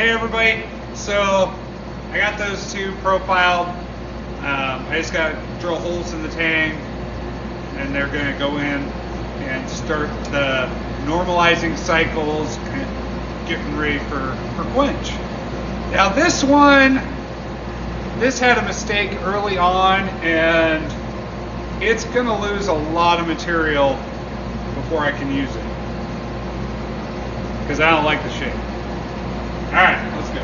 Hey everybody, so I got those two profiled. I just got to drill holes in the tank and they're going to go in and start the normalizing cycles, getting ready for quench. Now this had a mistake early on and it's going to lose a lot of material before I can use it because I don't like the shape. All right, let's go.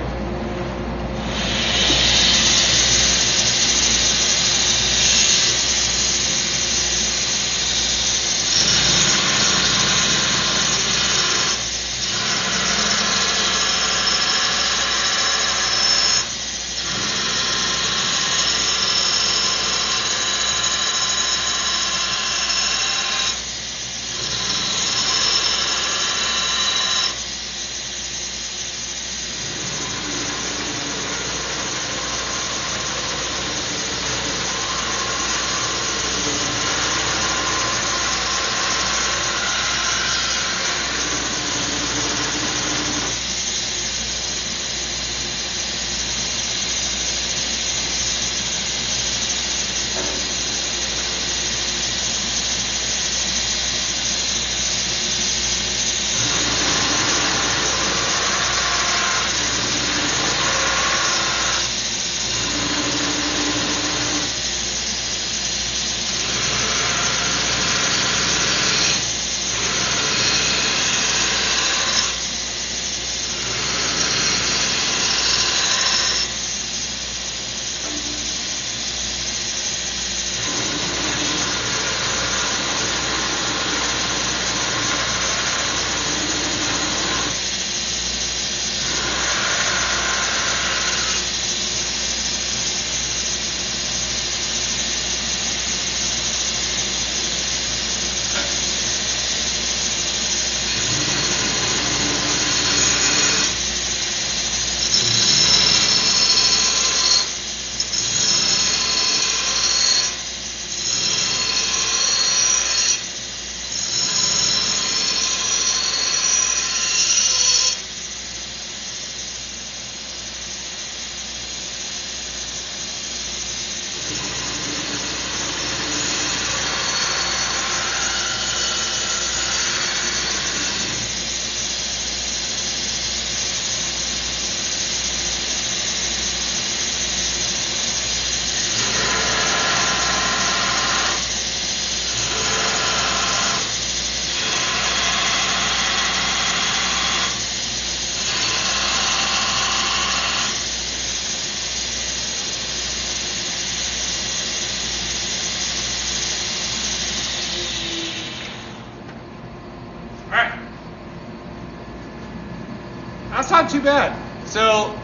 That's not too bad. So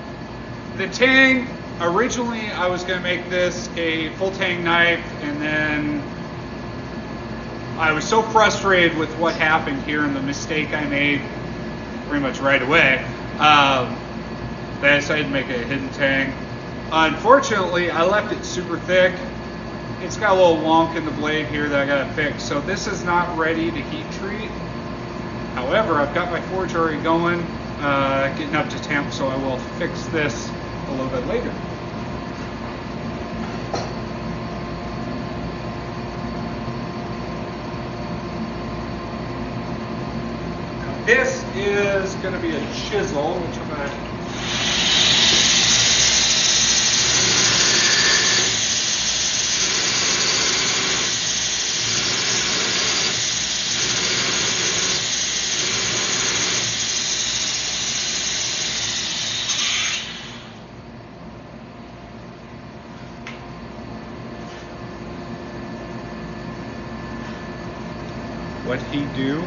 the tang, originally I was going to make this a full tang knife, and then I was so frustrated with what happened here and the mistake I made pretty much right away that I decided to make a hidden tang. Unfortunately, I left it super thick. It's got a little wonk in the blade here that I got to fix. So this is not ready to heat treat. However, I've got my forge already going. Getting up to temp, so I will fix this a little bit later. Now this is going to be a chisel, which I'm going to what he do,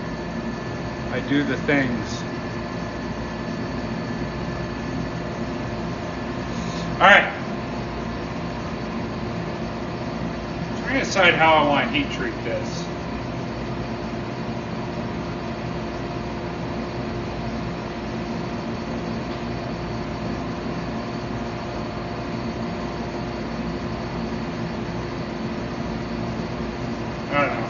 I do the things. All right. I'm trying to decide how I want to heat treat this. I don't know.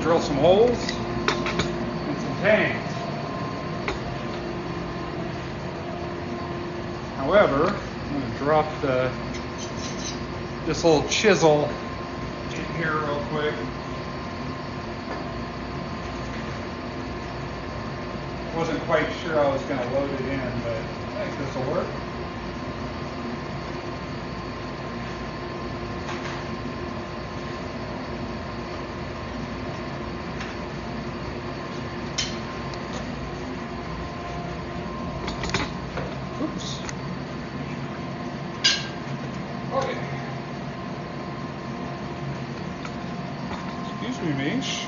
drill some holes and some tangs. However, I'm going to drop this little chisel in here real quick. Wasn't quite sure I was going to load it in, but I think this will work. Oops. Okay. Excuse me, Mish.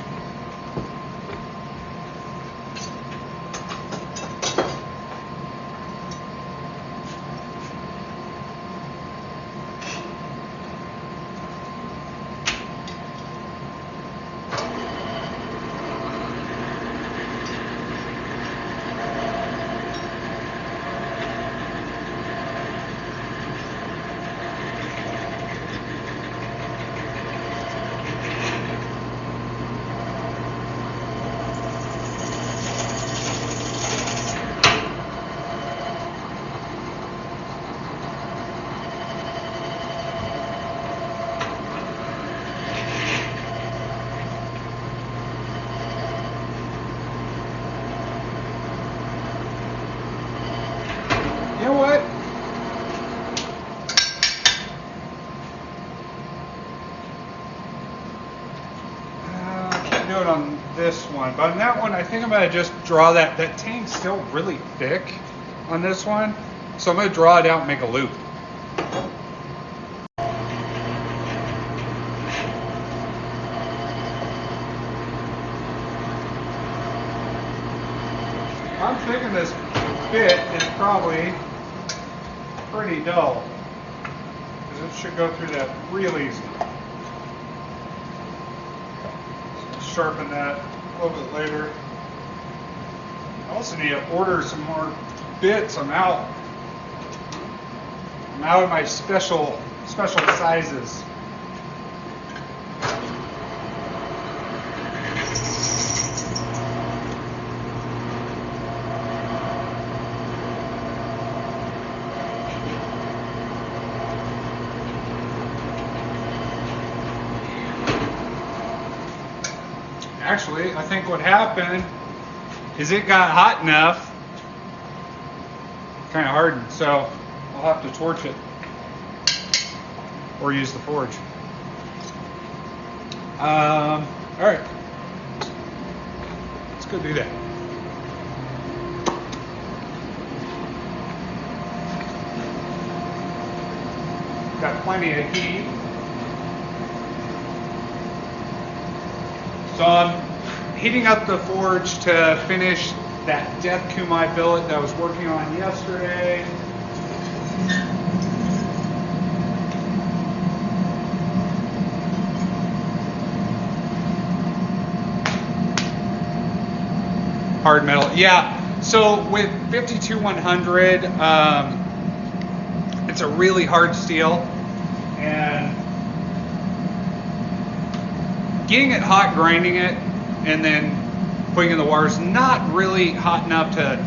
You know what? I can't do it on this one, but on that one, I think I'm going to just draw that. That tank's still really thick on this one, so I'm going to draw it out and make a loop. I'm thinking this bit is probably pretty dull, because it should go through that real easy. So sharpen that a little bit later. I also need to order some more bits. I'm out of my special sizes. Actually, I think what happened is it got hot enough, kind of hardened, so I'll have to torch it or use the forge. All right, let's go do that. Got plenty of heat. So I'm heating up the forge to finish that Death Kumai billet that I was working on yesterday. Hard metal, yeah. So with 52-100, it's a really hard steel, and getting it hot, grinding it, and then putting in the wire is not really hot enough to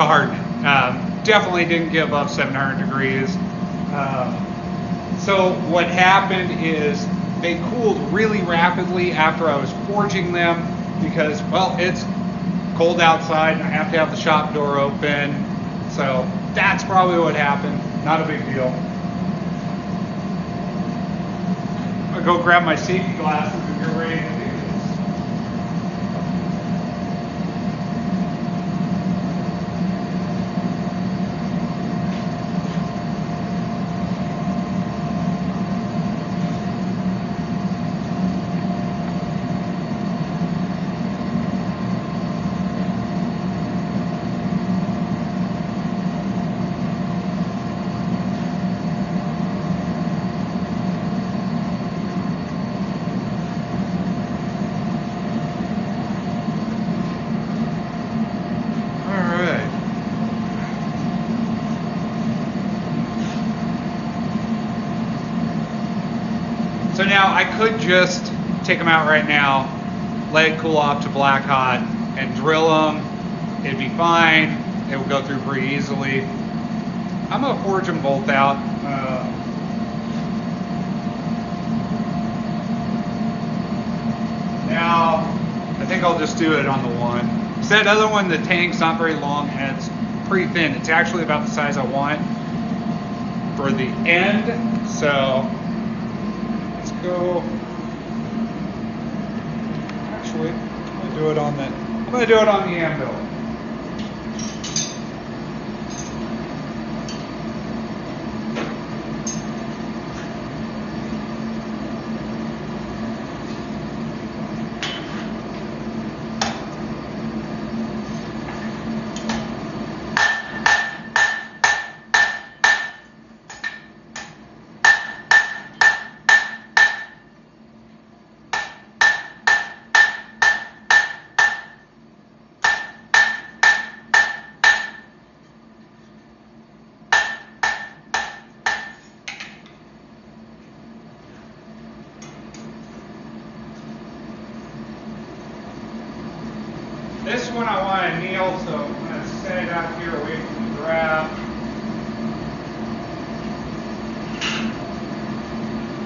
harden it. Definitely didn't get above 700 degrees. So what happened is they cooled really rapidly after I was forging them because, well, it's cold outside and I have to have the shop door open. So that's probably what happened. Not a big deal. I'm gonna go grab my safety glasses and get ready to do this. So now I could just take them out right now let it cool off to black hot, and drill them. It'd be fine. It would go through pretty easily. I'm gonna forge them both out. Now, I think I'll just do it on the one. So that other one, the tank's not very long and it's pretty thin. It's actually about the size I want for the end. So let's go. Actually, I'm gonna do it on the anvil. This one I want to kneel, so I'm going to set it out here away from the draft.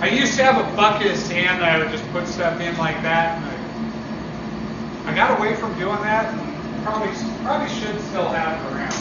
I used to have a bucket of sand that I would just put stuff in like that. And I got away from doing that, and probably should still have it around.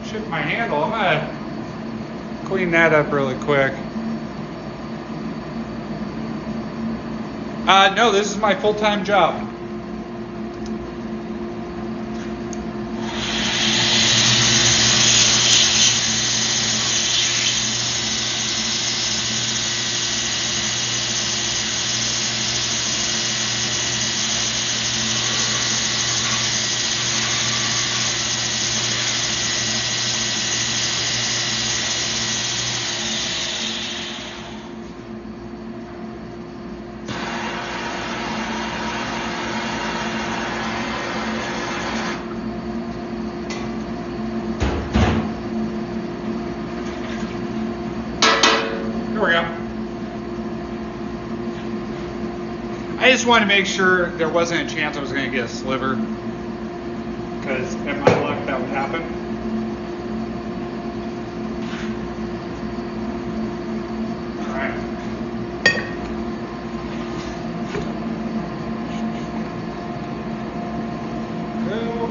Chip my handle. I'm gonna clean that up really quick. No, this is my full-time job. There we go. I just wanted to make sure there wasn't a chance I was going to get a sliver, because in my luck that would happen. All right. Go.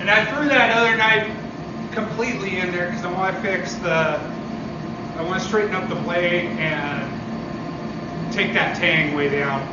And I threw that other knife completely in there because I want to straighten up the blade and take that tang way down.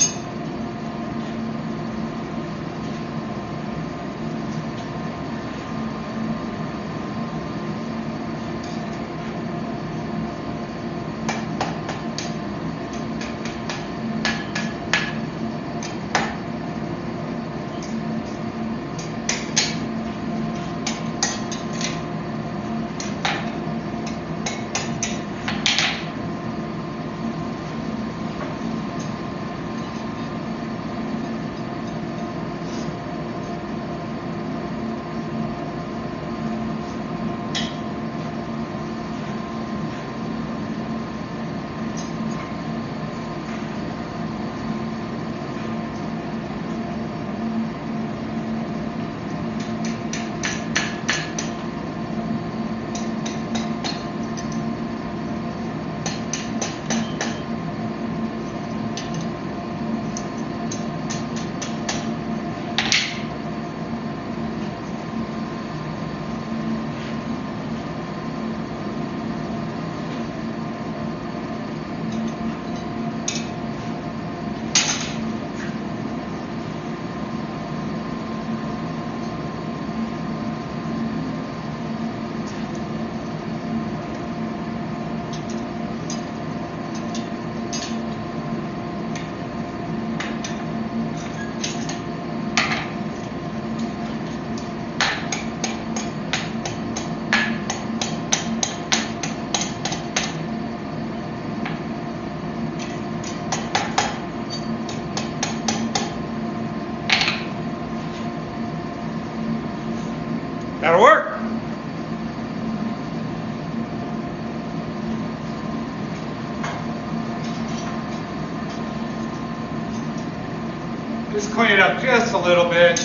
That'll work. Just clean it up just a little bit.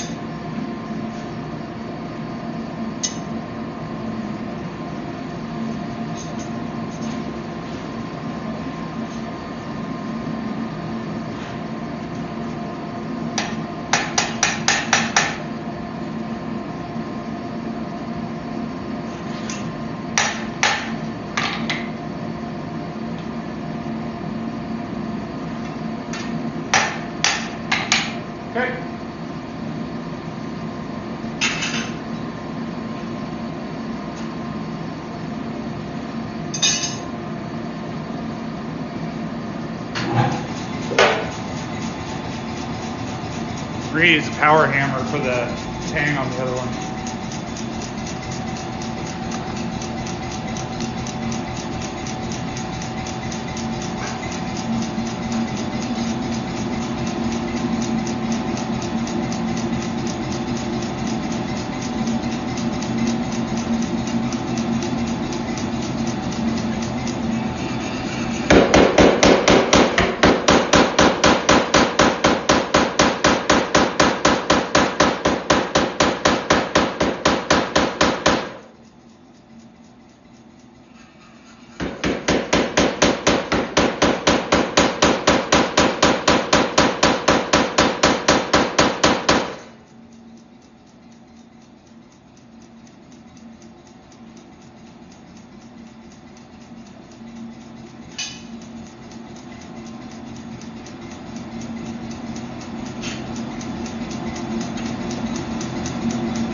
Okay. We're going to use a power hammer for the tang on the other one.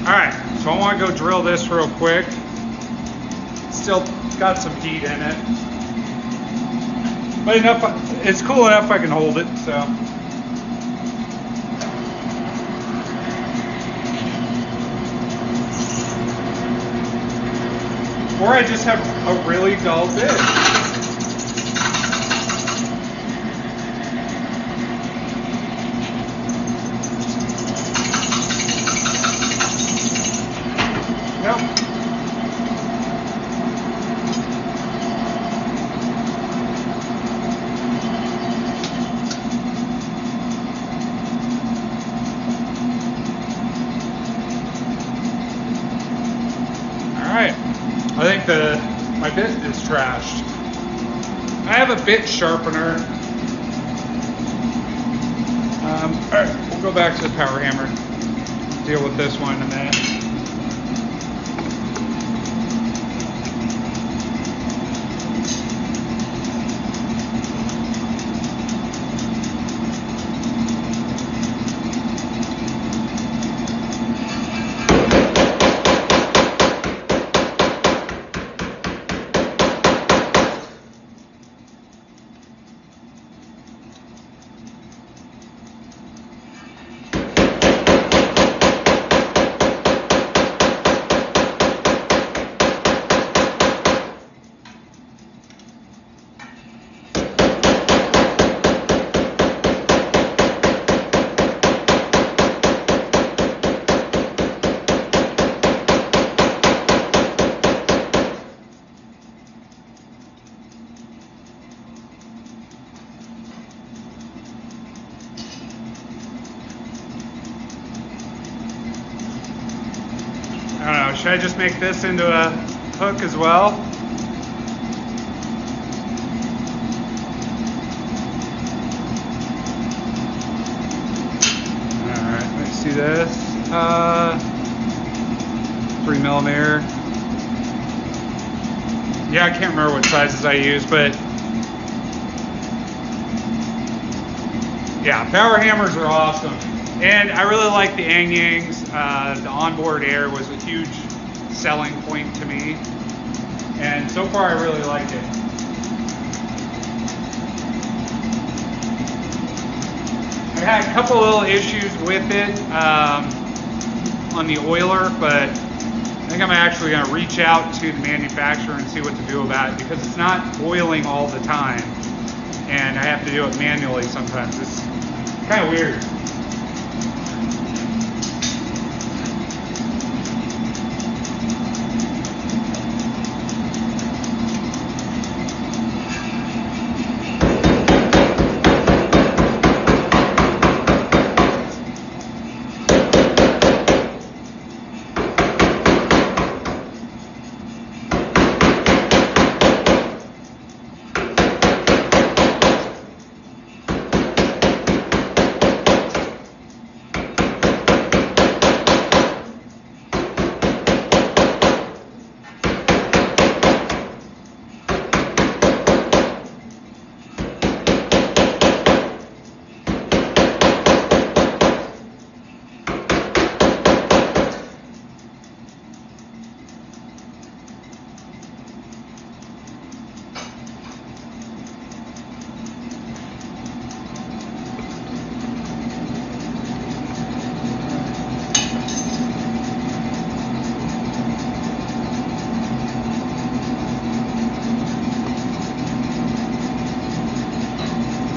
Alright, so I want to go drill this real quick. Still got some heat in it. But enough, it's cool enough I can hold it, so. Or I just have a really dull bit. Nope. Alright, I think my bit is trashed. I have a bit sharpener. Alright, we'll go back to the power hammer. Deal with this one in a minute. know, should I just make this into a hook as well? Alright, let's see this. 3mm. Yeah, I can't remember what sizes I use, but yeah, power hammers are awesome. And I really like the Yang-Yangs. The onboard air was a huge selling point to me. And so far I really like it. I had a couple little issues with it on the oiler, but I think I'm actually going to reach out to the manufacturer and see what to do about it, because it's not oiling all the time. And I have to do it manually sometimes. It's kind of weird.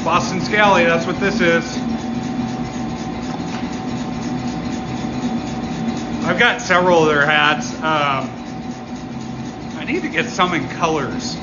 Boston Scally, that's what this is. I've got several of their hats. I need to get some in colors.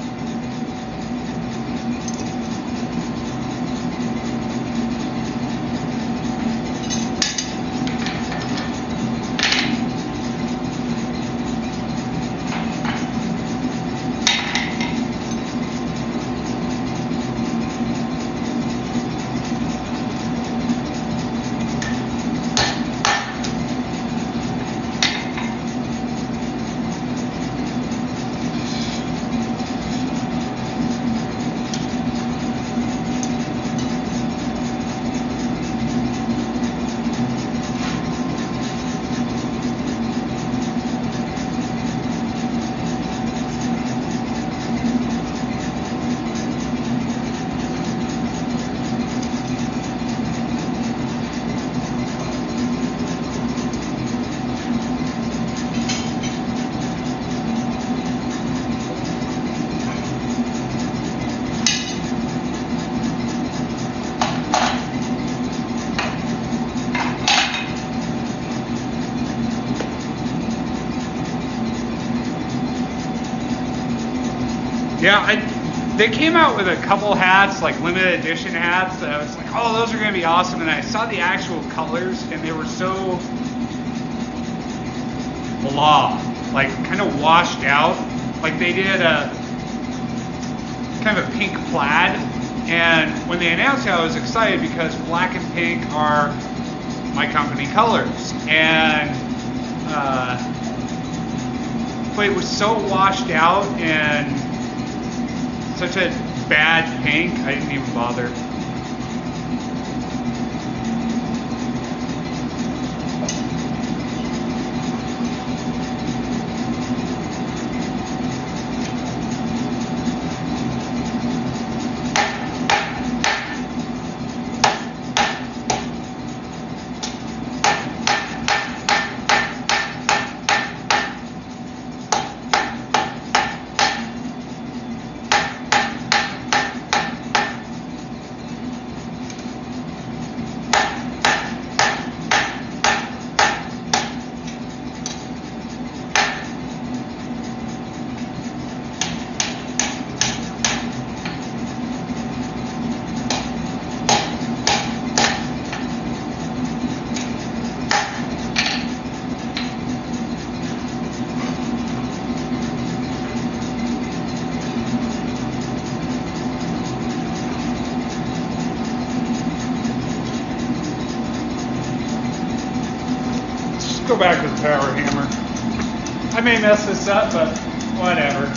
Yeah, they came out with a couple hats, like limited edition hats, that I was like, oh, those are going to be awesome. And I saw the actual colors, and they were so blah, like kind of washed out. Like they did a kind of a pink plaid. And when they announced it, I was excited because black and pink are my company colors. And but it was so washed out and such a bad pink, I didn't even bother. go back to the power hammer. I may mess this up, but whatever.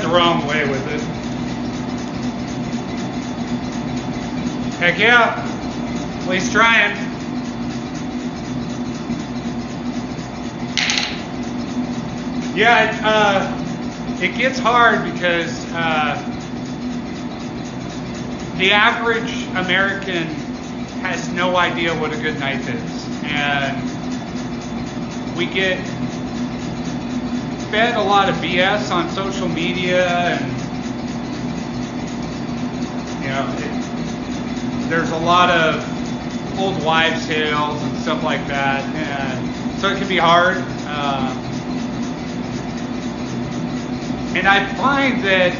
Wrong way with it. Heck yeah, at least trying. Yeah, it gets hard because the average American has no idea what a good knife is, and we get fed a lot of BS on social media, and there's a lot of old wives' tales and stuff like that, and so it can be hard. And I find that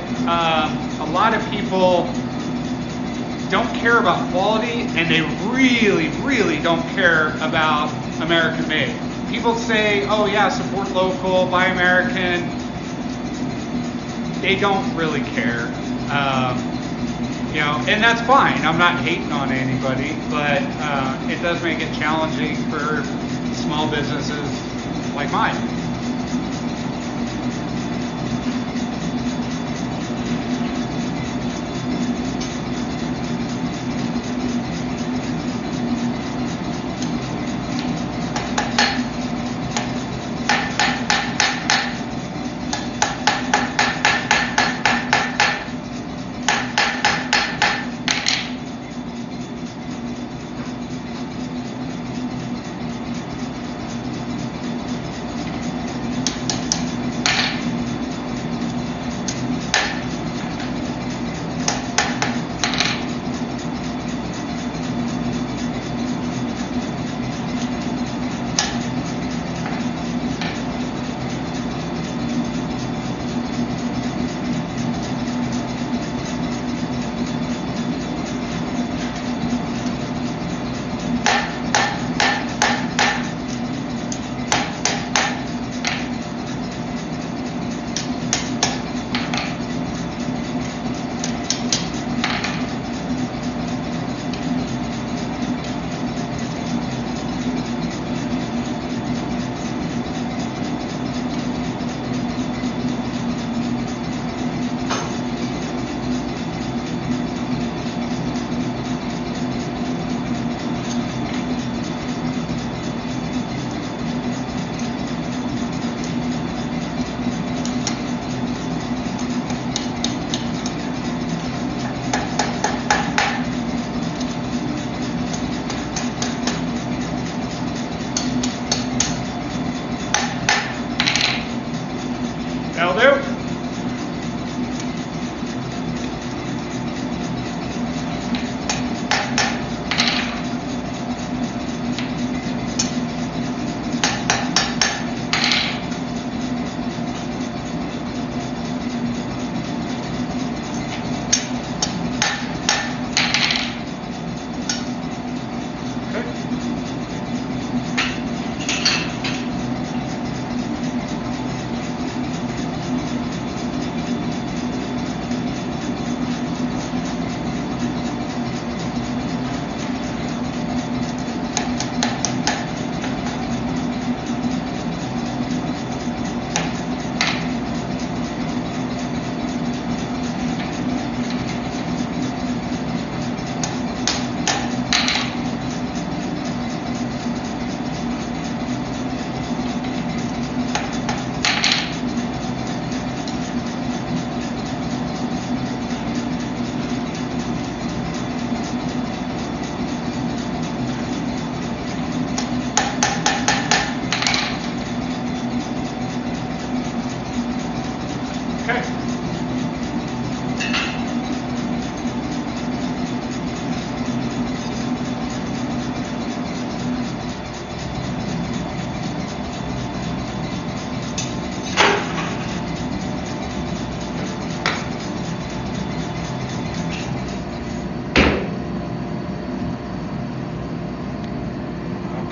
a lot of people don't care about quality, and they really, really don't care about American made. People say, oh yeah, support local, buy American. They don't really care. And that's fine. I'm not hating on anybody, but it does make it challenging for small businesses like mine.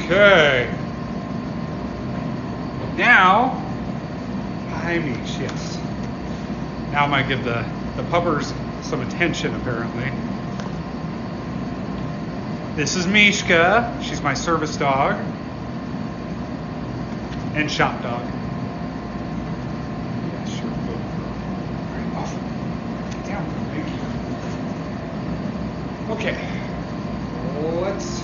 Okay. Now, hi Mish, yes. Now I'm gonna give the puppers some attention apparently. This is Mishka. She's my service dog and shop dog. Yeah, sure. All right, off. Down. Okay. Let's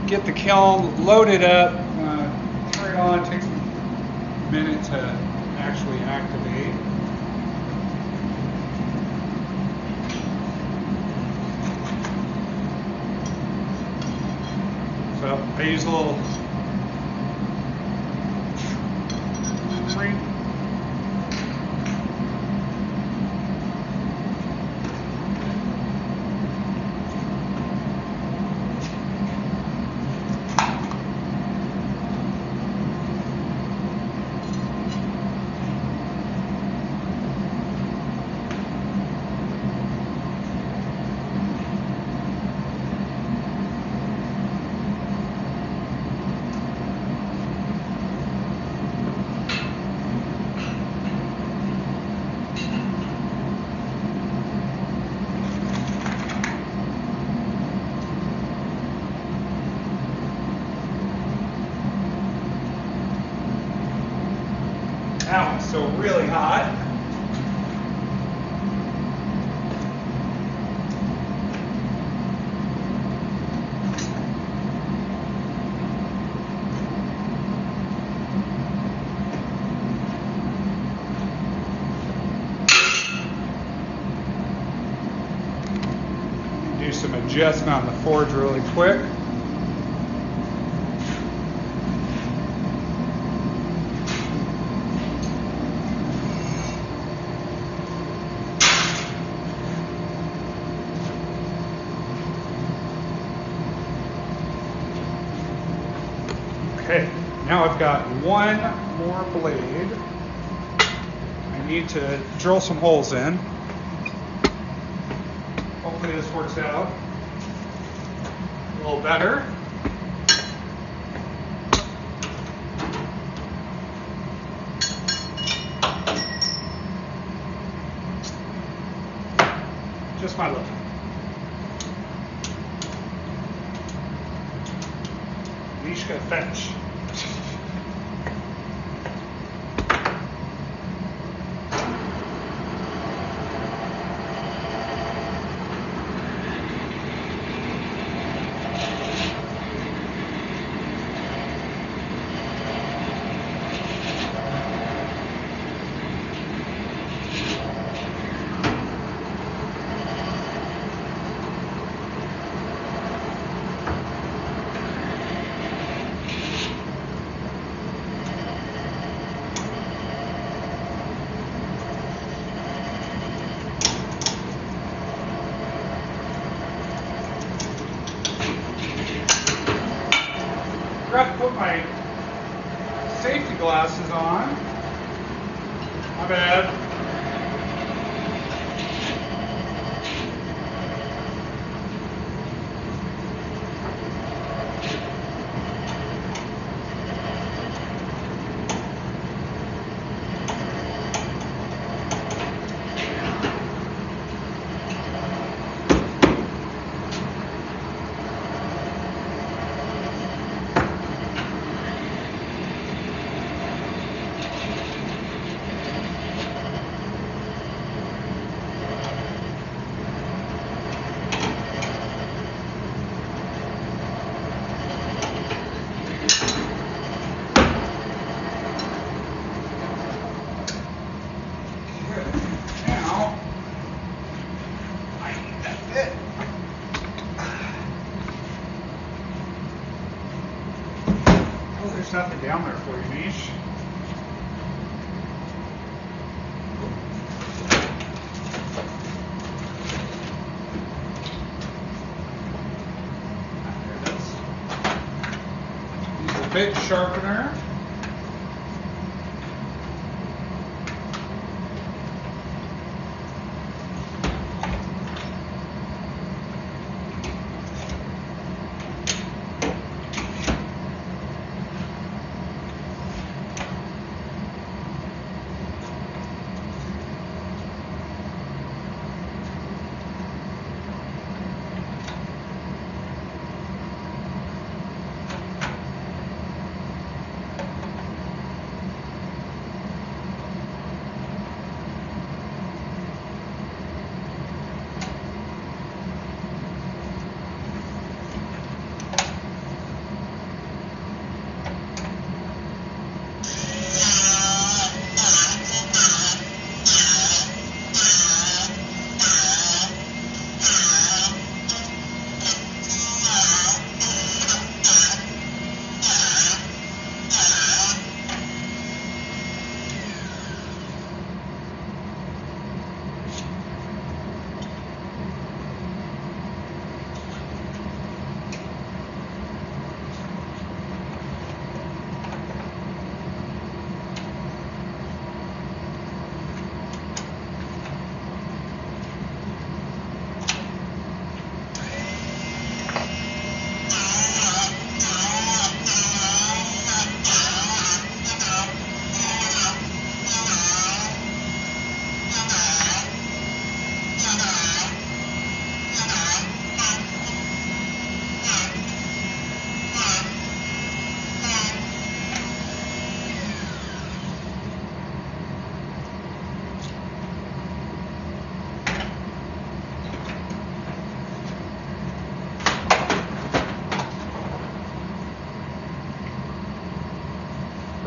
get the kiln loaded up. Turn it on. It takes a minute to actually activate. So I use a little that one's still really hot. Do some adjustment on the forge really quick. Okay, now I've got one more blade. I need to drill some holes in. Hopefully this works out a little better. Just my luck. Mishka fetch. Forgot to put my safety glasses on. My bad. There's nothing down there for you, Mish. There it is. Use a bit sharpener.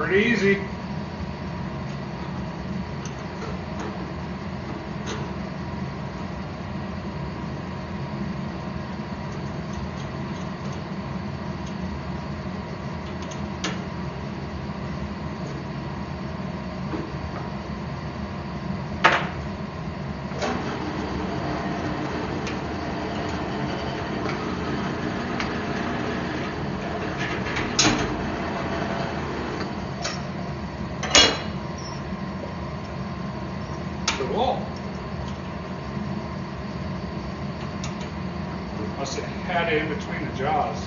Pretty easy. Cool. Must have had it in between the jaws.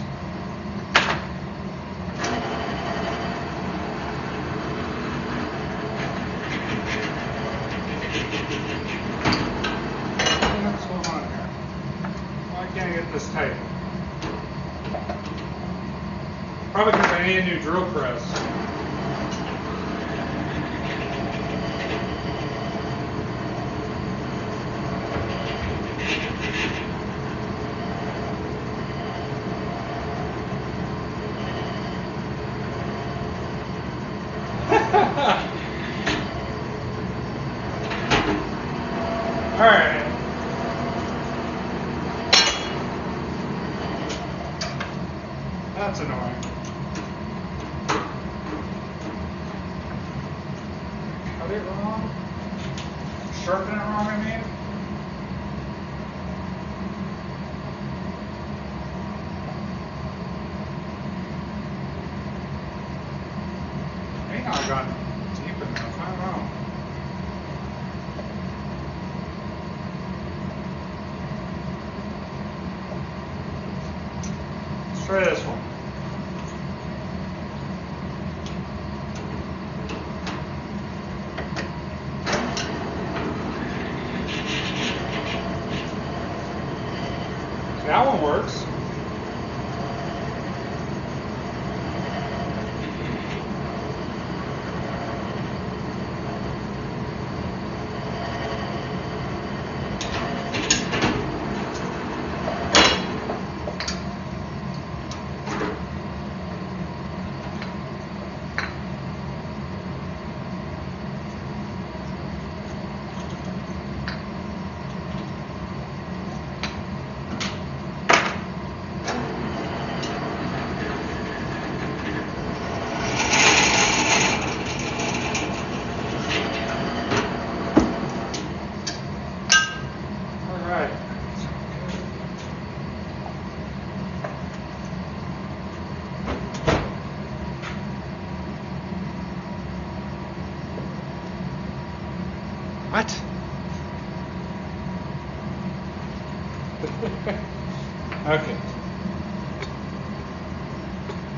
What's going on here? Why can't I get this tight? Probably because I need a new drill press. All right. That's annoying. Cut it wrong? Sharpen it wrong, I mean? May not have gotten deep enough, I don't know. Let's try this one. That one works. What? Okay.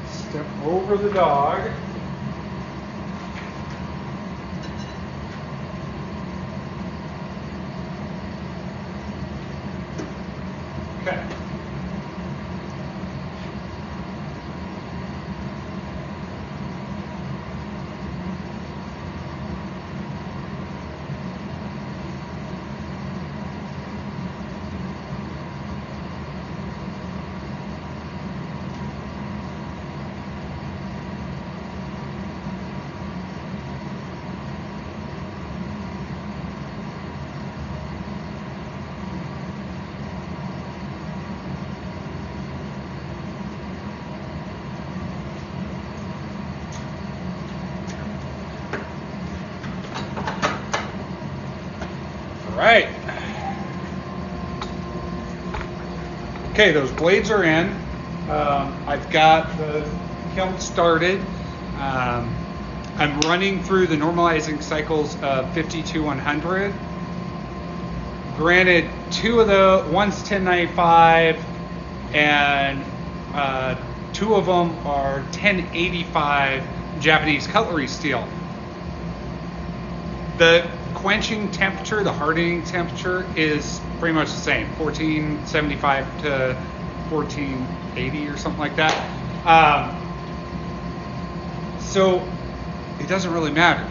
Step over the dog. Okay. Right. Okay, those blades are in. I've got the kiln started. I'm running through the normalizing cycles of 50 to 100. Granted, one's 1095 and two of them are 1085 Japanese cutlery steel. The quenching temperature, the hardening temperature is pretty much the same, 1475 to 1480 or something like that. So it doesn't really matter.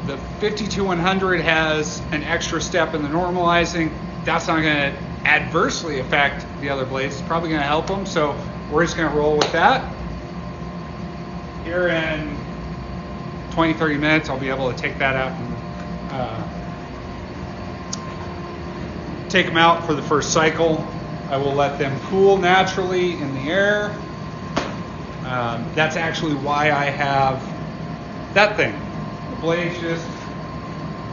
The 52-100 has an extra step in the normalizing. That's not going to adversely affect the other blades. It's probably going to help them. So we're just going to roll with that. Here in 20-30 minutes, I'll be able to take that out and take them out for the first cycle. I will let them cool naturally in the air. That's actually why I have that thing. The blades just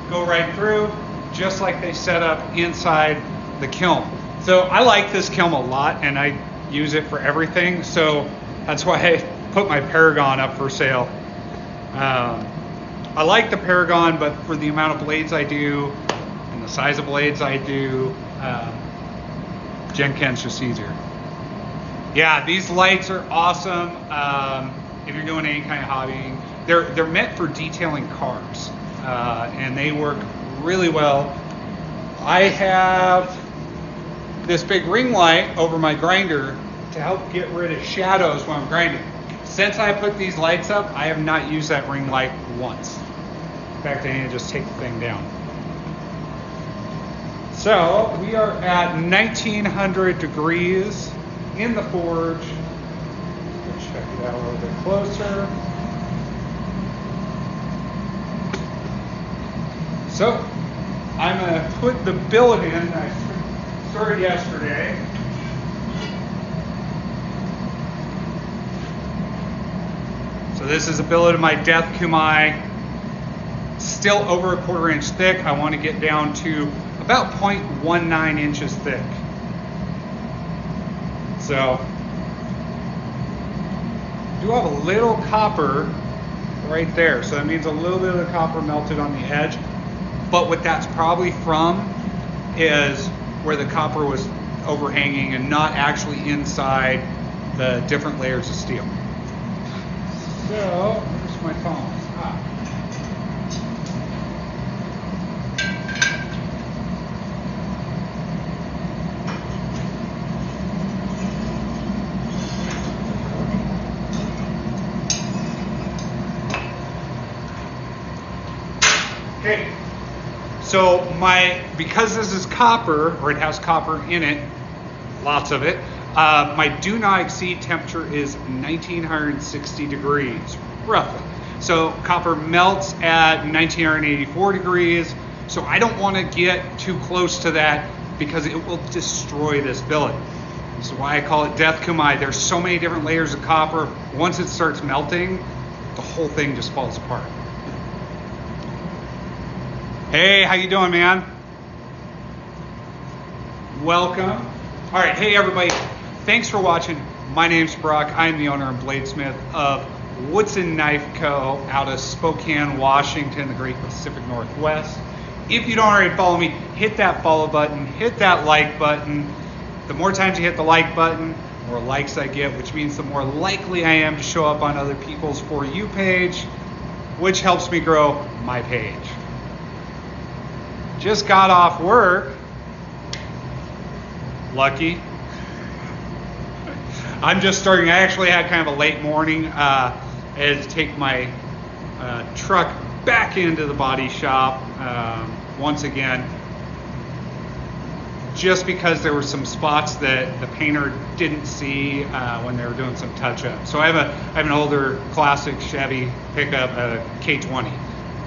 go right through, just like they set up inside the kiln. So I like this kiln a lot, and I use it for everything. So that's why I put my Paragon up for sale. I like the Paragon, but for the amount of blades I do and the size of blades I do, Gen Ken's just easier. Yeah, these lights are awesome. If you're doing any kind of hobbying, they're meant for detailing cars, and they work really well. I have this big ring light over my grinder to help get rid of shadows when I'm grinding. Since I put these lights up, I have not used that ring light once. In fact, I need to just take the thing down. So we are at 1900 degrees in the forge. Let's check it out a little bit closer. So I'm going to put the billet in. I started yesterday. So this is a billet of my Death Kumai, still over a 1/4 inch thick. I want to get down to about 0.19 inches thick. So do have a little copper right there. So that means a little bit of the copper melted on the edge. But what that's probably from is where the copper was overhanging and not actually inside the different layers of steel. So, where's my phone? Okay, so because this is copper, or it has copper in it, lots of it, my do not exceed temperature is 1960 degrees, roughly. So copper melts at 1984 degrees, so I don't want to get too close to that because it will destroy this billet. This is why I call it Death Kumai. There's so many different layers of copper. Once it starts melting, the whole thing just falls apart. Hey, how you doing, man? Welcome. All right, hey everybody. Thanks for watching. My name's Brock. I'm the owner and bladesmith of Woodson Knife Co. out of Spokane, Washington, the great Pacific Northwest. If you don't already follow me, hit that follow button, hit that like button. The more times you hit the like button, the more likes I get, which means the more likely I am to show up on other people's For You page, which helps me grow my page. Just got off work. Lucky. I'm just starting. I actually had kind of a late morning. I had to take my truck back into the body shop once again, just because there were some spots that the painter didn't see when they were doing some touch-up. So I have an older classic Chevy pickup, a K20,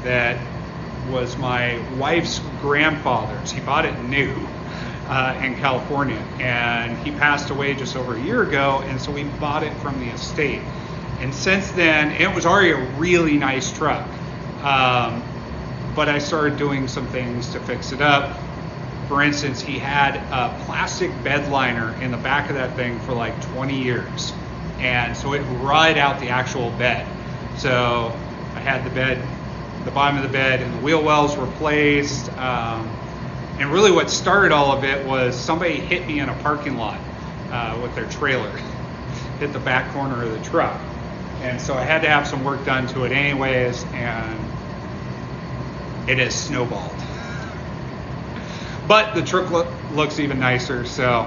that was my wife's grandfather's. He bought it new in California, and he passed away just over a year ago, and so we bought it from the estate. And since then, it was already a really nice truck, but I started doing some things to fix it up. For instance, he had a plastic bed liner in the back of that thing for like 20 years, and so it rotted out the actual bed. So I had the bottom of the bed and the wheel wells replaced. And really what started all of it was somebody hit me in a parking lot with their trailer, hit the back corner of the truck. And so I had to have some work done to it anyways, and it has snowballed. But the truck looks even nicer, so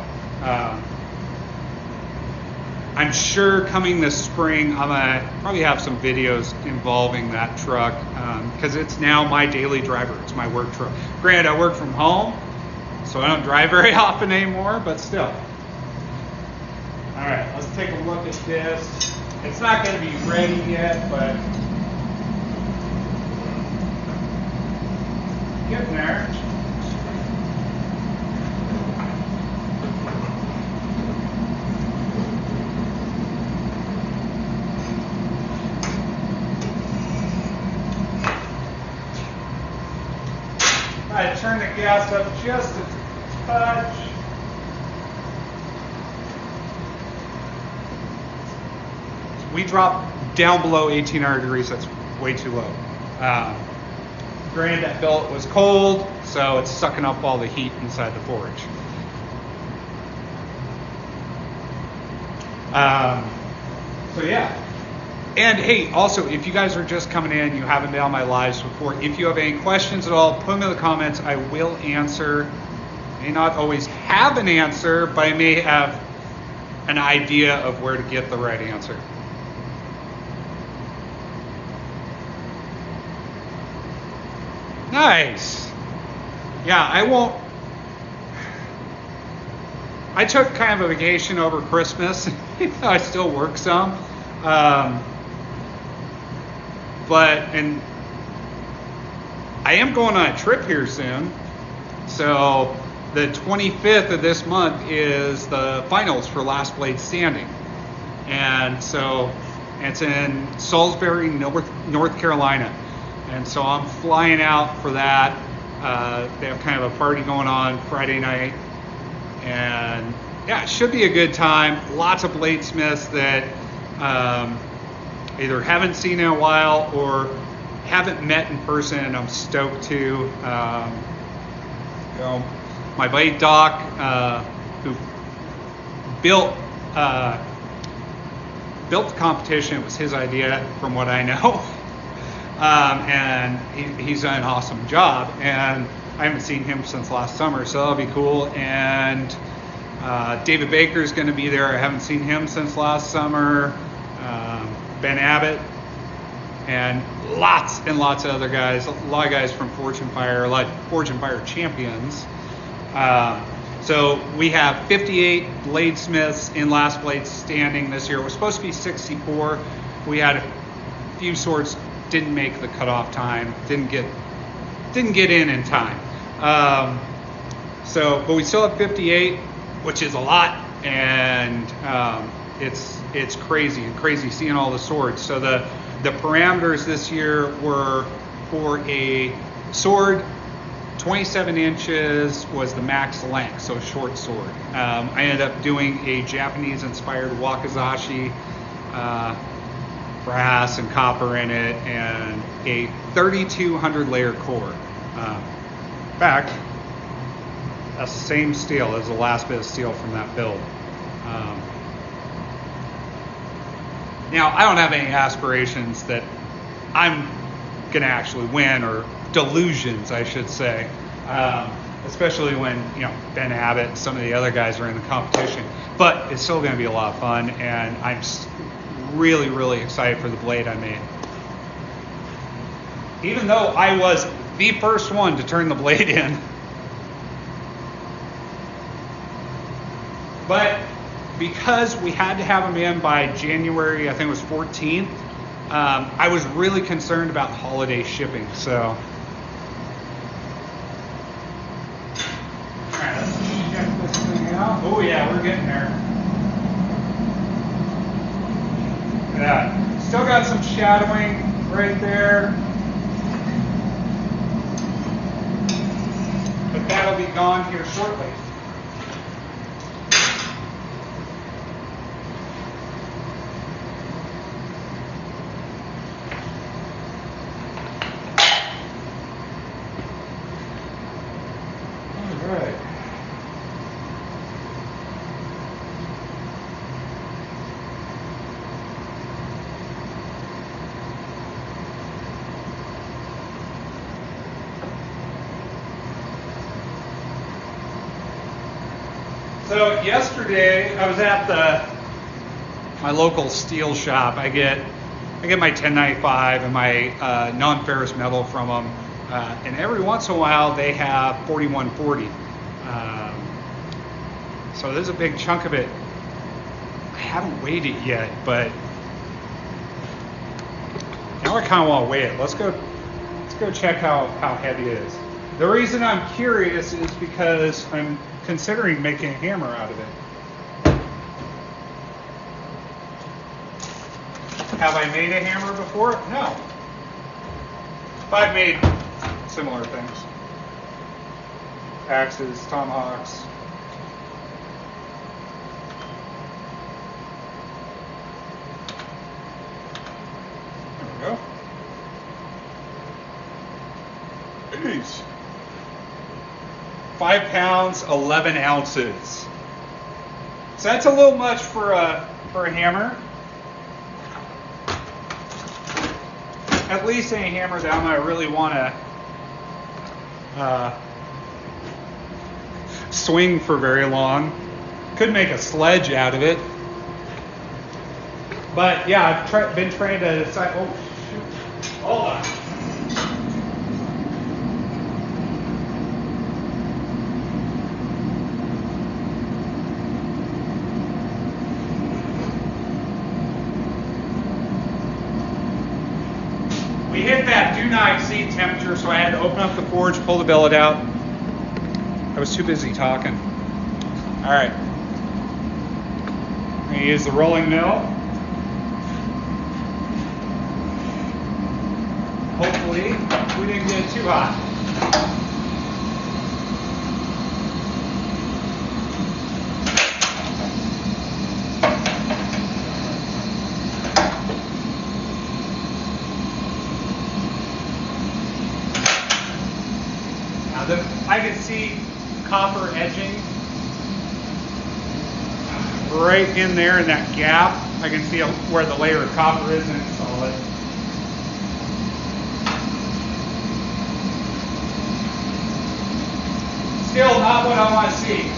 I'm sure coming this spring, I'm gonna probably have some videos involving that truck because it's now my daily driver. It's my work truck. Granted, I work from home, so I don't drive very often anymore, but still. All right, let's take a look at this. It's not gonna be ready yet, but Getting there. I turn the gas up just a touch. We drop down below 1800 degrees. That's way too low. Granted, that billet was cold, so it's sucking up all the heat inside the forge. So yeah. And hey, also, if you guys are just coming in, you haven't been on my lives before, if you have any questions at all, put them in the comments. I will answer. May not always have an answer, but I may have an idea of where to get the right answer. Nice. Yeah, I took kind of a vacation over Christmas. I still work some. And I am going on a trip here soon. So the 25th of this month is the finals for Last Blade Standing. And so it's in Salisbury, North Carolina. And so I'm flying out for that. They have kind of a party going on Friday night. And yeah, it should be a good time. Lots of bladesmiths that either haven't seen in a while or haven't met in person, and I'm stoked to. My buddy Doc, who built the competition, it was his idea from what I know. And he's done an awesome job, and I haven't seen him since last summer, so that'll be cool. And David Baker's going to be there. I haven't seen him since last summer. Ben Abbott, and lots and lots of other guys. A lot of guys from Forge and Fire, a lot of Forge and Fire champions. So we have 58 bladesmiths in Last Blade Standing this year. It was supposed to be 64. We had a few swords didn't make the cutoff time, didn't get in time. But we still have 58, which is a lot, and it's crazy seeing all the swords. So the parameters this year were for a sword, 27 inches was the max length, so a short sword. I ended up doing a Japanese-inspired wakizashi, brass and copper in it, and a 3,200 layer core. In fact, that's the same steel as the last bit of steel from that build. Now, I don't have any aspirations that I'm gonna actually win, or delusions, I should say. Especially when, Ben Abbott and some of the other guys are in the competition. But it's still gonna be a lot of fun, and I'm really, really excited for the blade I made. Even though I was the first one to turn the blade in. But because we had to have them in by January, I think it was 14th, I was really concerned about holiday shipping, so. All right, let's check this thing out. Oh yeah, we're getting there. Look at that. Still got some shadowing right there. But that'll be gone here shortly. So yesterday I was at my local steel shop. I get my 1095 and my non-ferrous metal from them, and every once in a while they have 4140. So there's a big chunk of it. I haven't weighed it yet, but now I kind of want to weigh it. Let's go check how heavy it is. The reason I'm curious is because I'm considering making a hammer out of it. Have I made a hammer before? No. But I've made similar things. Axes, tomahawks. There we go. Jeez. 5 pounds, 11 ounces. So that's a little much for a hammer. At least a hammer that I might really want to swing for very long. Could make a sledge out of it. But yeah, I've been trained to decide. Oh, shoot. Hold on. We hit that do not exceed temperature, so I had to open up the forge, pull the billet out. I was too busy talking. All right. I'm gonna use the rolling mill. Hopefully, we didn't get too hot. I can see copper edging right in there in that gap. I can see where the layer of copper is, and it's solid. Still not what I want to see.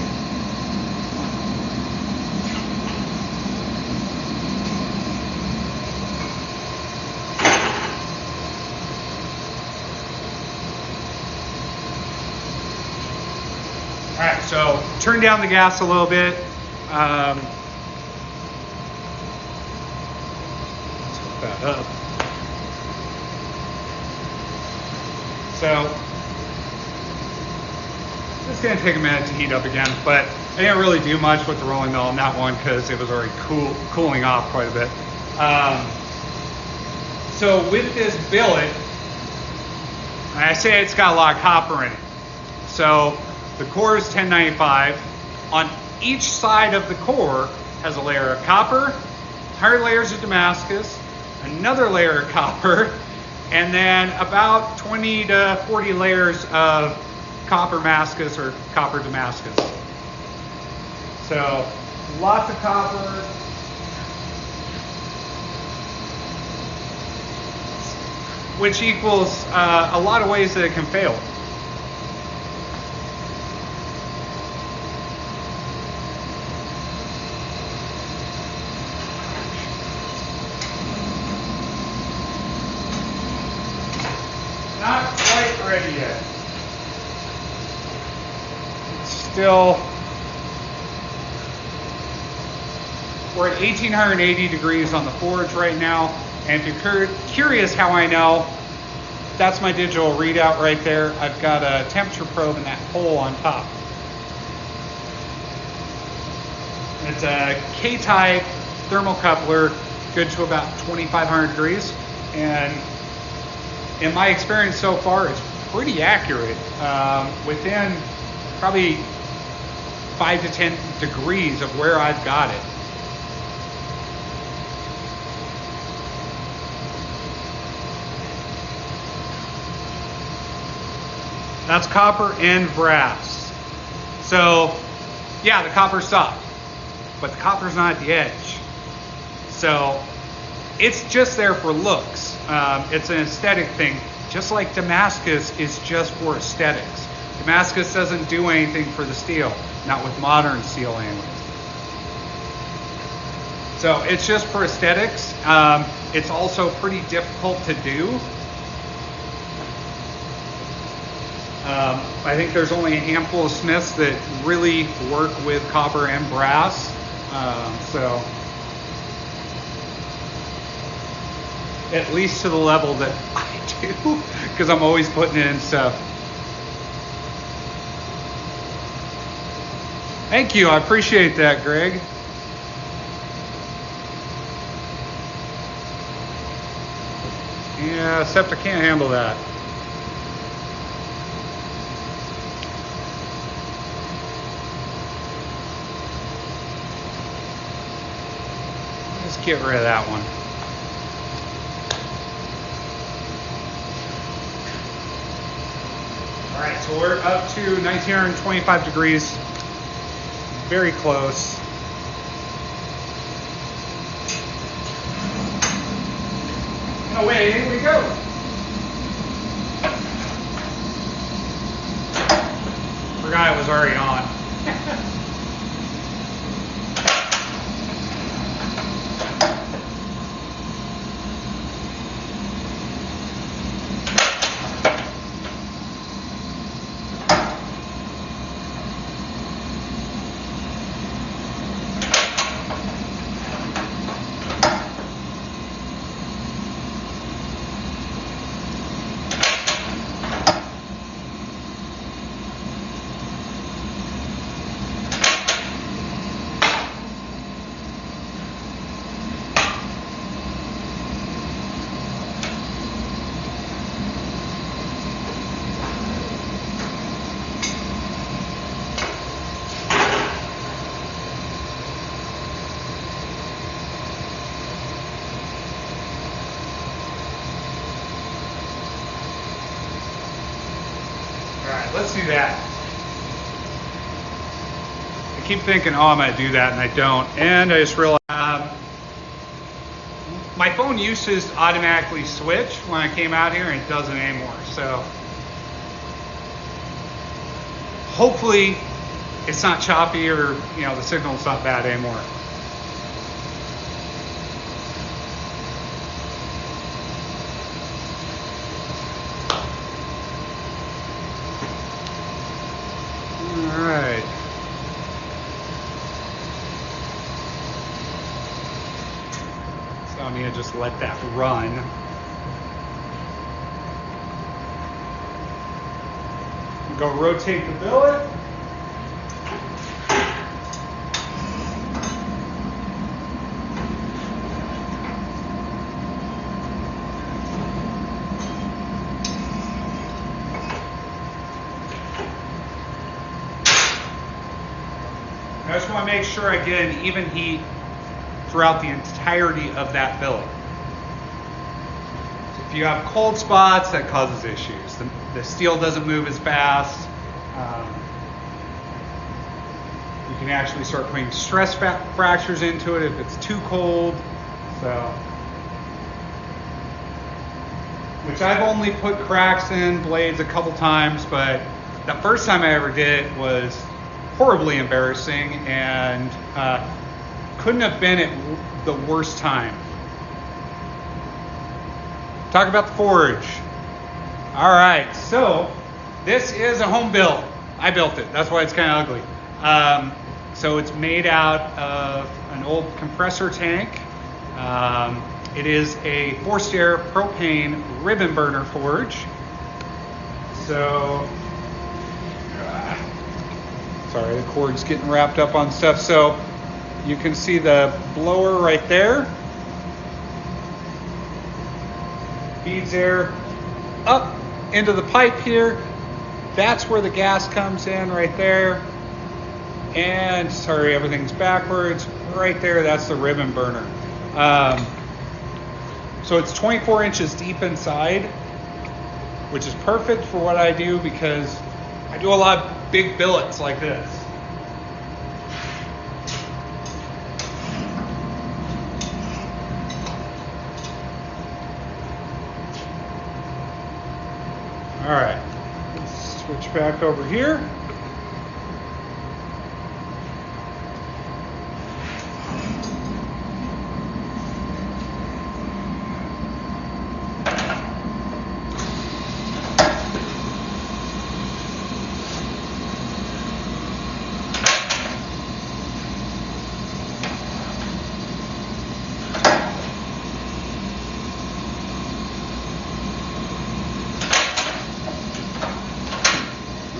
All right, so turn down the gas a little bit. Let's hook that up. So it's going to take a minute to heat up again, but I didn't really do much with the rolling mill on that one because it was already cooling off quite a bit. So with this billet, I say it's got a lot of copper in it. So the core is 1095. On each side of the core has a layer of copper, 100 layers of Damascus, another layer of copper, and then about 20 to 40 layers of copper Damascus or copper Damascus. So lots of copper. Which equals a lot of ways that it can fail. Not quite ready yet. It's still, we're at 1880 degrees on the forge right now. And if you're curious how I know, that's my digital readout right there. I've got a temperature probe in that hole on top. It's a K-type thermocoupler, good to about 2,500 degrees. And in my experience so far, it's pretty accurate. Within probably 5 to 10 degrees of where I've got it. That's copper and brass. So, yeah, the copper's soft, but the copper's not at the edge. So, it's just there for looks. It's an aesthetic thing, just like Damascus is just for aesthetics. Damascus doesn't do anything for the steel, not with modern steel anyways. So it's just for aesthetics. It's also pretty difficult to do. I think there's only a handful of smiths that really work with copper and brass. So at least to the level that I do, because I'm always putting it in stuff. Thank you, I appreciate that, Greg. Yeah, except I can't handle that. Let's get rid of that one. All right, so we're up to 1925 degrees. Very close. And away we go. Forgot it was already on. Let's do that. I keep thinking, oh, I'm going to do that, and I don't. And I just realized my phone used to automatically switch when I came out here, and it doesn't anymore. So hopefully it's not choppy or, the signal's not bad anymore. Alright. So I need to just let that run. Go rotate the billet. I just want to make sure I get an even heat throughout the entirety of that billet. So if you have cold spots, that causes issues. The steel doesn't move as fast. You can actually start putting stress fractures into it if it's too cold. Which I've only put cracks in blades a couple times, but the first time I ever did it was horribly embarrassing and couldn't have been at the worst time. Talk about the forge. All right, so this is a home built. I built it. That's why it's kind of ugly. So it's made out of an old compressor tank. It is a forced air propane ribbon burner forge. So sorry, the cord's getting wrapped up on stuff. So you can see the blower right there. Feeds air up into the pipe here. That's where the gas comes in right there. And sorry, everything's backwards. Right there, that's the ribbon burner. So it's 24 inches deep inside, which is perfect for what I do because I do a lot of big billets like this. All right, let's switch back over here.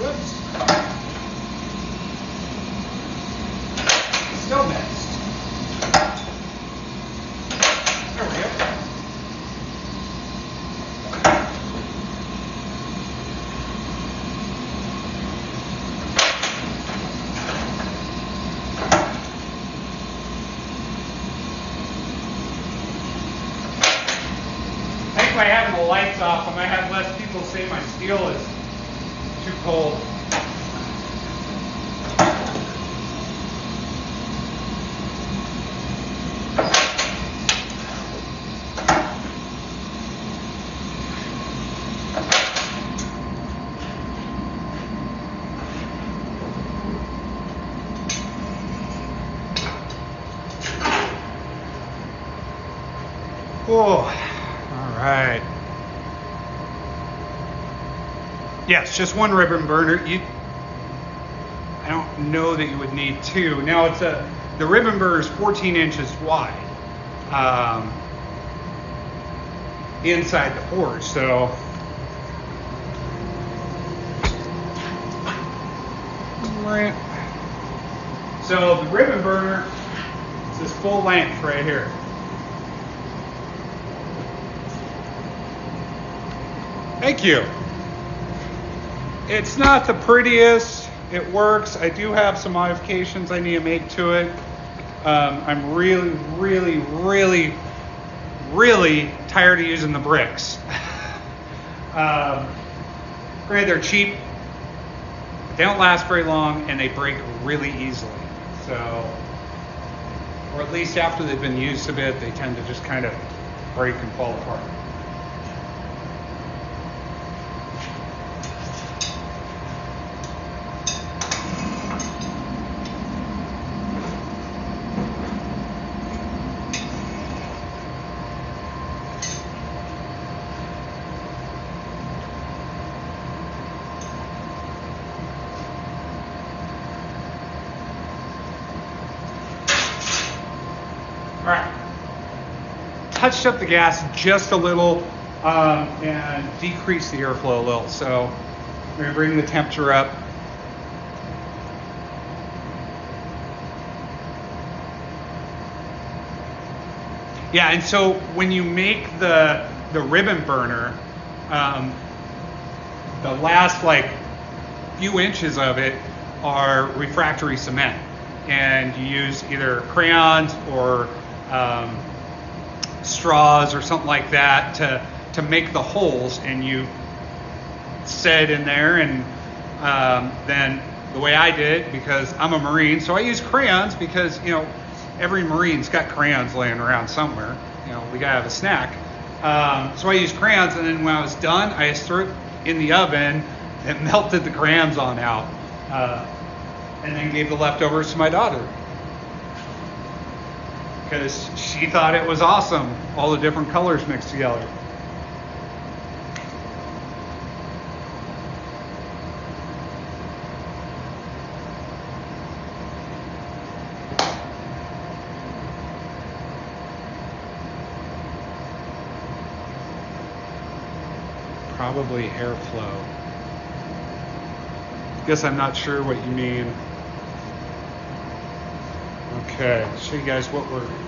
Whoops. think by having the lights off, I might have less people say my steel is too cold. Oh, all right. Yes, just one ribbon burner. I don't know that you would need two. Now the ribbon burner is 14 inches wide inside the forge. So the ribbon burner is this full length right here. Thank you. It's not the prettiest. It works. I do have some modifications I need to make to it. I'm really, really, really, really tired of using the bricks. Granted, they're cheap. They don't last very long, and they break really easily. So, or at least after they've been used a bit, they tend to just kind of break and fall apart. All right, touched up the gas just a little and decreased the airflow a little. So I'm gonna bring the temperature up. Yeah, and so when you make the ribbon burner, the last like few inches of it are refractory cement, and you use either crayons or straws or something like that to make the holes, and you set it in there. And then the way I did, because I'm a Marine, so I use crayons because, you know, every Marine's got crayons laying around somewhere. You know, we gotta have a snack. So I used crayons, and then when I was done, I just threw it in the oven and melted the crayons on out, and then gave the leftovers to my daughter, because she thought it was awesome, all the different colors mixed together. Probably airflow. Guess I'm not sure what you mean. Okay, I'll show you guys what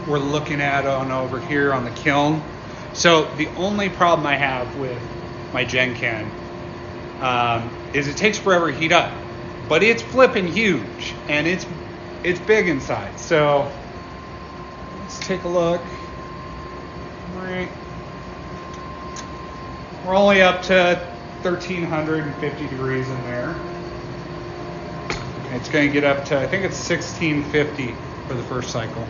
we're looking at on over here on the kiln. So the only problem I have with my Gen Can is it takes forever to heat up, but it's flipping huge and it's big inside. So let's take a look. All right. We're only up to 1,350 degrees in there. It's going to get up to, I think it's 1,650 for the first cycle.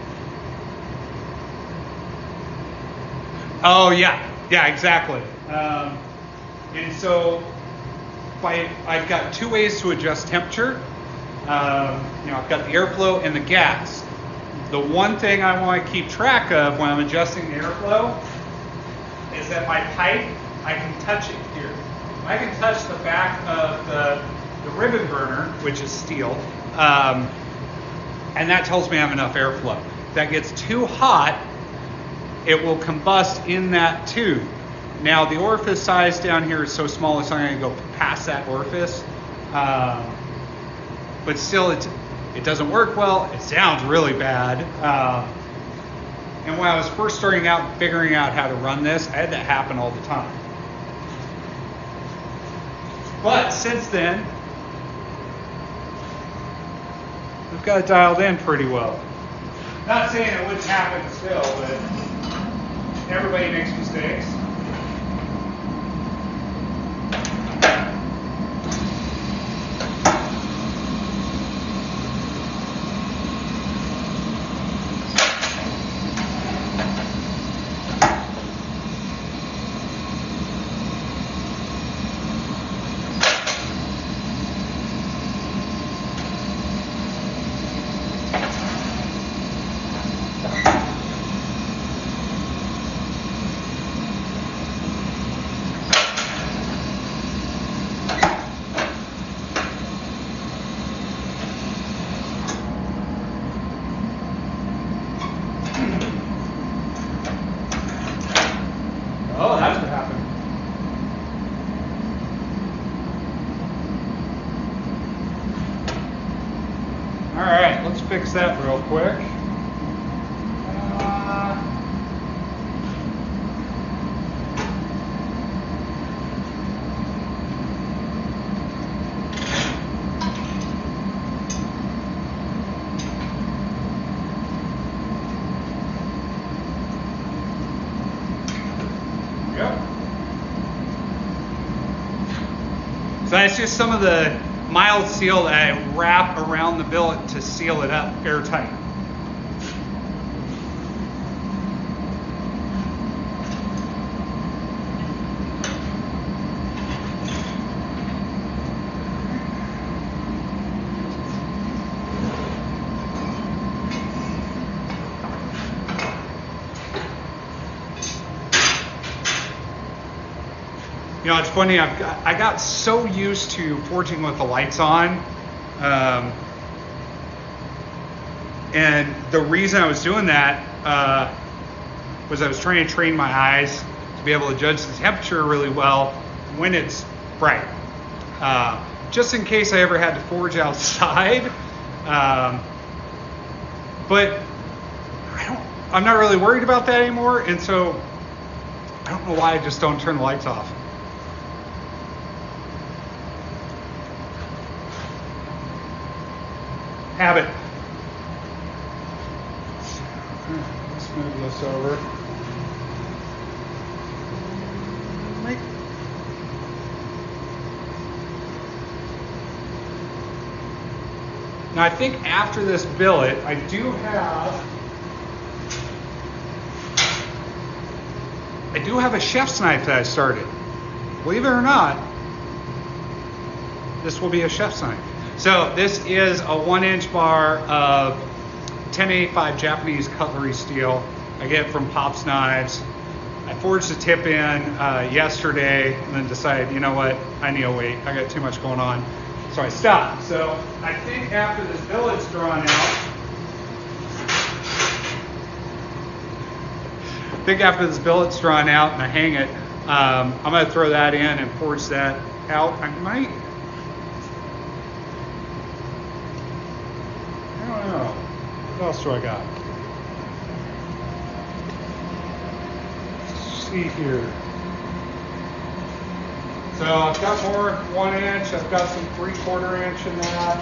Oh yeah, exactly. And so I've got two ways to adjust temperature. I've got the airflow and the gas. The one thing I want to keep track of when I'm adjusting the airflow is that my pipe, I can touch it here. I can touch the back of the ribbon burner, which is steel, and that tells me I have enough airflow. If that gets too hot, it will combust in that tube. Now the orifice size down here is so small it's not going to go past that orifice, but still it doesn't work well. It sounds really bad. And when I was first starting out and figuring out how to run this, I had that happen all the time. But since then, we've got it dialed in pretty well. Not saying it wouldn't happen still, but everybody makes mistakes. fix that real quick. So that's just some of the mild seal that I wrap around the billet to seal it up airtight. You know, it's funny, I got so used to forging with the lights on. And the reason I was doing that was I was trying to train my eyes to be able to judge the temperature really well when it's bright. Just in case I ever had to forge outside. But I'm not really worried about that anymore. And so I don't know why I just don't turn the lights off. Habit. Let's move this over. Now I think after this billet, I do have a chef's knife that I started. Believe it or not, this will be a chef's knife. So this is a 1-inch bar of 1085 Japanese cutlery steel. I get it from Pop's Knives. I forged the tip in yesterday and then decided, you know what, I need to wait. I got too much going on. So I stopped. So I think after this billet's drawn out, and I hang it, I'm going to throw that in and forge that out. I might. What else do I got? Let's see here. So I've got more 1-inch. I've got some 3/4 inch in that.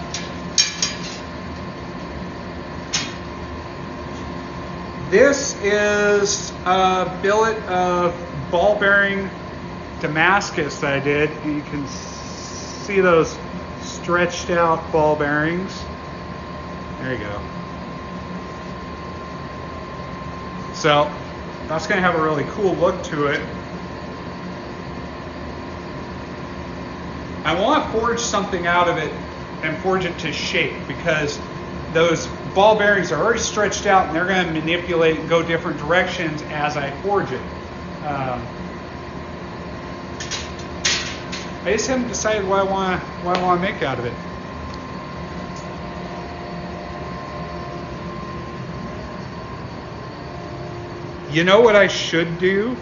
This is a billet of ball bearing Damascus that I did. And you can see those stretched out ball bearings. There you go. So that's going to have a really cool look to it. I want to forge something out of it and forge it to shape because those ball bearings are already stretched out and they're going to manipulate and go different directions as I forge it. I just haven't decided what I want to make out of it. You know what I should do?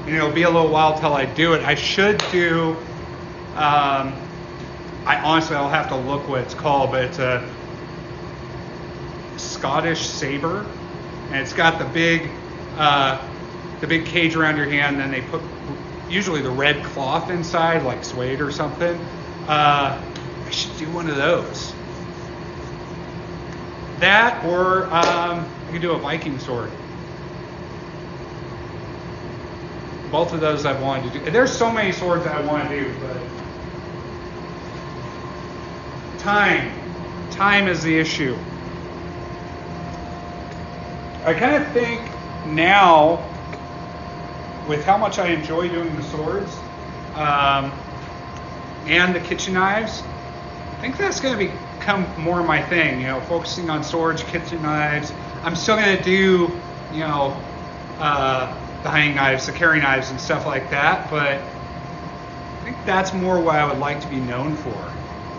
And it'll be a little while till I do it. I should do, I'll have to look what it's called, but it's a Scottish saber. And it's got the big cage around your hand, and then they put usually the red cloth inside, like suede or something. I should do one of those. That, or I could do a Viking sword. Both of those I've wanted to do. There's so many swords that I want to do, but time is the issue. I kind of think now, with how much I enjoy doing the swords and the kitchen knives, I think that's going to become more my thing, you know, focusing on swords, kitchen knives. I'm still going to do, you know, the hunting knives, the carry knives and stuff like that, but I think that's more what I would like to be known for.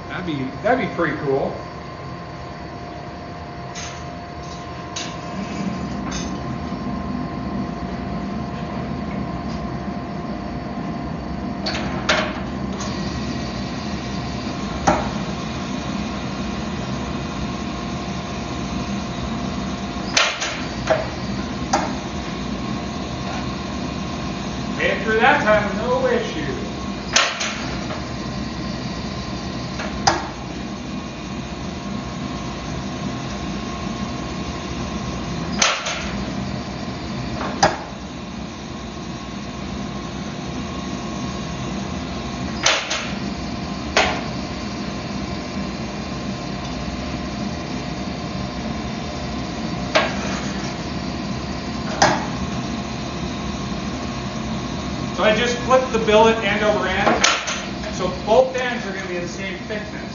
That'd be pretty cool. So I just flipped the billet end over end. So both ends are going to be the same thickness.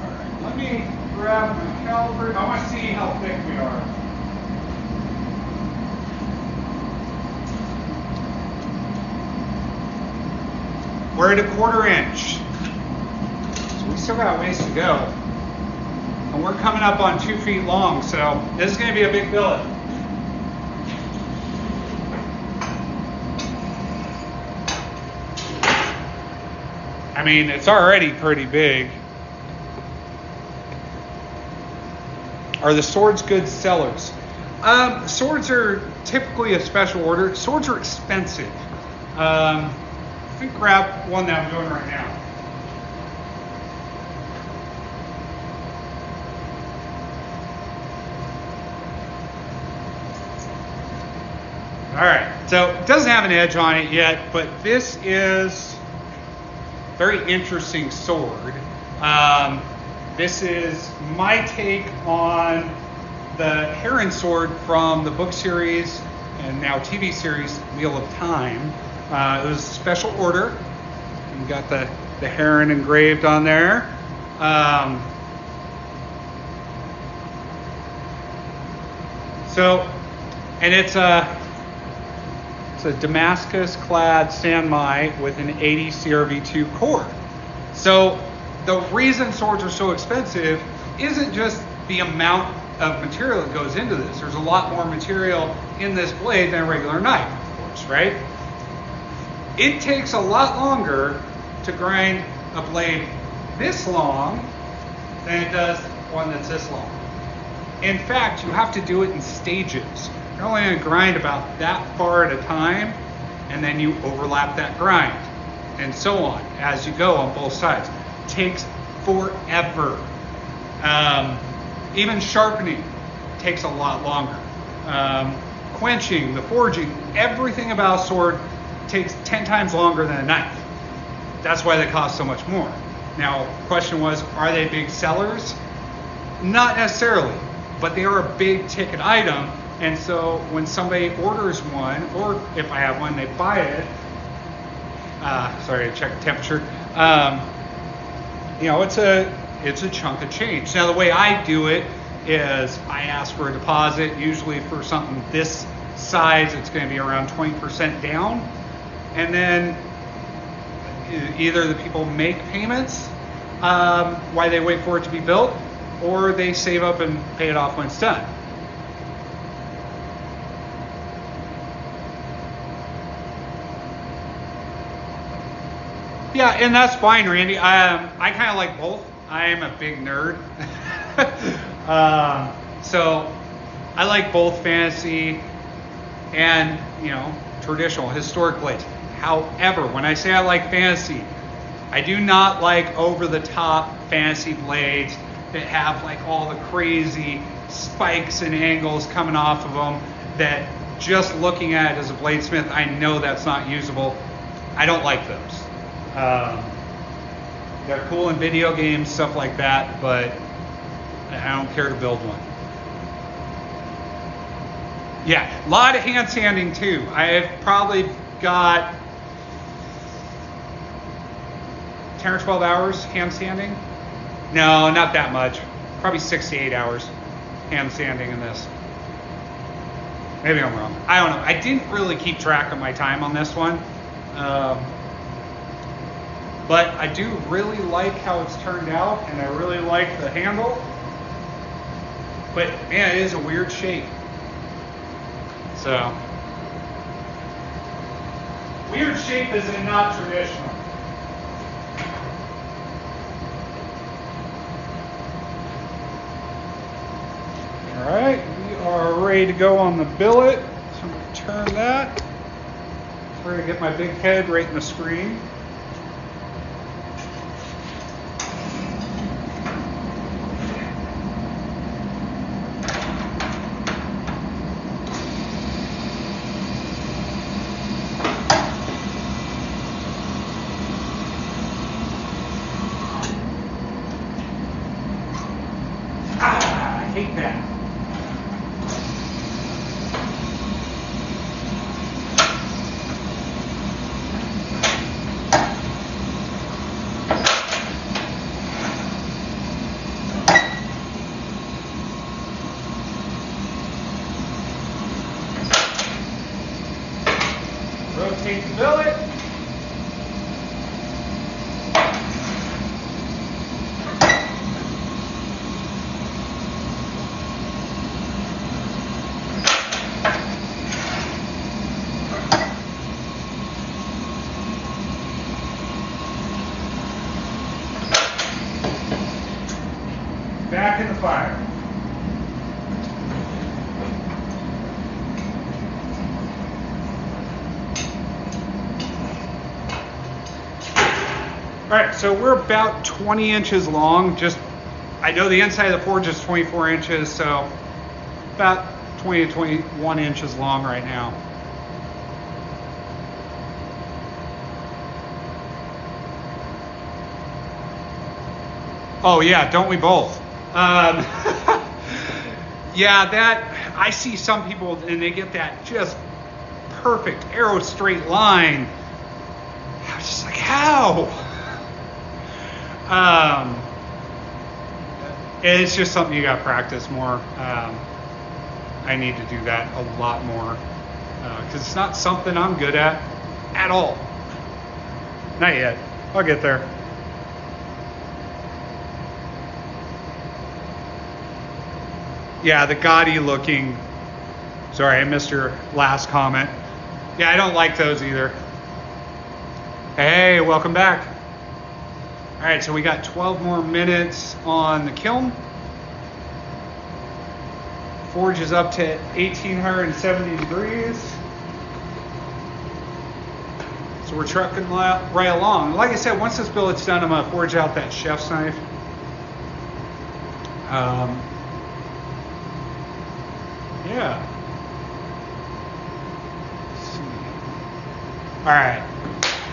Alright, let me grab my caliper. I want to see how thick we are. We're at 1/4 inch. So we still got a ways to go. And we're coming up on 2 feet long, so this is going to be a big billet. I mean, it's already pretty big. Are the swords good sellers? Swords are typically a special order. Swords are expensive. I think grab one that I'm doing right now. All right, so it doesn't have an edge on it yet, but this is a very interesting sword. This is my take on the Heron sword from the book series and now TV series Wheel of Time. It was a special order. You got the heron engraved on there. And it's a Damascus-clad Sanmai with an 80 CRV2 core. So the reason swords are so expensive isn't just the amount of material that goes into this. There's a lot more material in this blade than a regular knife, of course, right? It takes a lot longer to grind a blade this long than it does one that's this long. In fact, you have to do it in stages. You're only going to grind about that far at a time, and then you overlap that grind, and so on as you go on both sides. It takes forever. Even sharpening takes a lot longer. Quenching, the forging, everything about a sword takes 10 times longer than a knife. That's why they cost so much more. Now, the question was, are they big sellers? Not necessarily, but they are a big ticket item. And so when somebody orders one, or if I have one, they buy it. Sorry to check the temperature. It's a chunk of change. Now, the way I do it is I ask for a deposit. Usually for something this size, it's going to be around 20% down. And then either the people make payments while they wait for it to be built, or they save up and pay it off when it's done. Yeah, and that's fine, Randy. I kind of like both. I am a big nerd. So I like both fantasy and, traditional, historic blades. However, when I say I like fantasy, I do not like over-the-top fantasy blades that have like all the crazy spikes and angles coming off of them that just looking at it as a bladesmith, I know that's not usable. I don't like those. They're cool in video games, stuff like that, but I don't care to build one. Yeah, a lot of hand sanding too. I've probably got 10 or 12 hours hand sanding. No, not that much. Probably 6 to 8 hours hand sanding in this. Maybe I'm wrong. I don't know. I didn't really keep track of my time on this one. But I do really like how it's turned out, and I really like the handle. But man, it is a weird shape. So, weird shape is not traditional. All right, we are ready to go on the billet. So I'm going to turn that. We're going to get my big head right in the screen. take that. Rotate the billet. Back in the fire. All right, so we're about 20 inches long. Just, I know the inside of the forge is 24 inches, so about 20 to 21 inches long right now. Oh yeah, don't we both? Yeah, that, I see some people and they get that just perfect arrow straight line. I was just like, how? It's just something you got to practice more. I need to do that a lot more because it's not something I'm good at all. Not yet. I'll get there. Yeah, the gaudy looking. Sorry, I missed your last comment. Yeah, I don't like those either. Hey, welcome back. All right, so we got 12 more minutes on the kiln. Forge is up to 1870 degrees. So we're trucking right along. Like I said, once this billet's done, I'm gonna forge out that chef's knife. Yeah. Let's see. All right.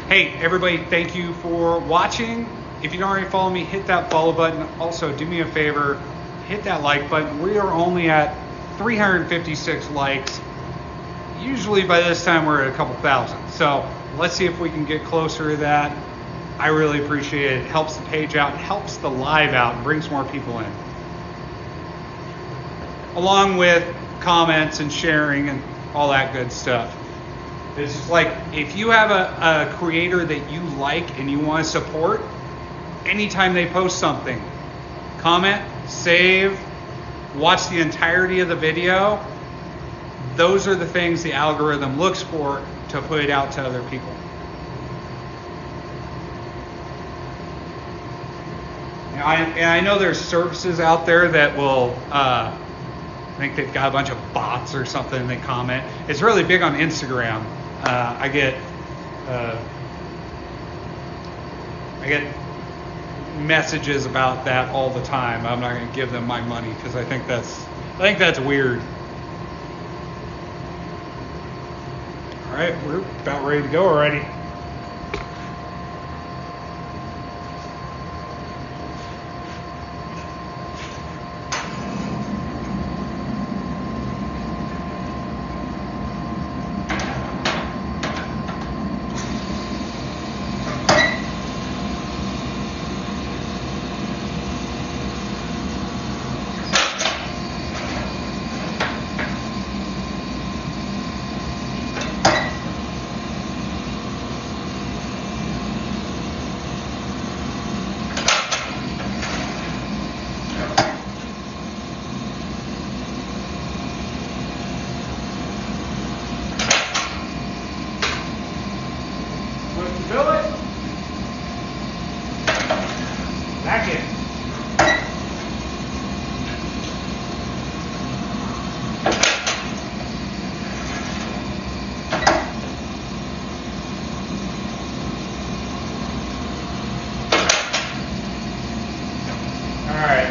Hey, everybody, thank you for watching. If you don't already follow me, hit that follow button. Also, do me a favor, hit that like button. We are only at 356 likes. Usually by this time, we're at a couple thousand. So let's see if we can get closer to that. I really appreciate it. It helps the page out, helps the live out, and brings more people in. Along with comments and sharing and all that good stuff. It's just like, if you have a creator that you like and you want to support, anytime they post something, comment, save, watch the entirety of the video. Those are the things the algorithm looks for to put it out to other people. And I know there's services out there that will, I think they've got a bunch of bots or something and they comment. It's really big on Instagram. I get messages about that all the time. I'm not going to give them my money because I think that's weird. All right, we're about ready to go already.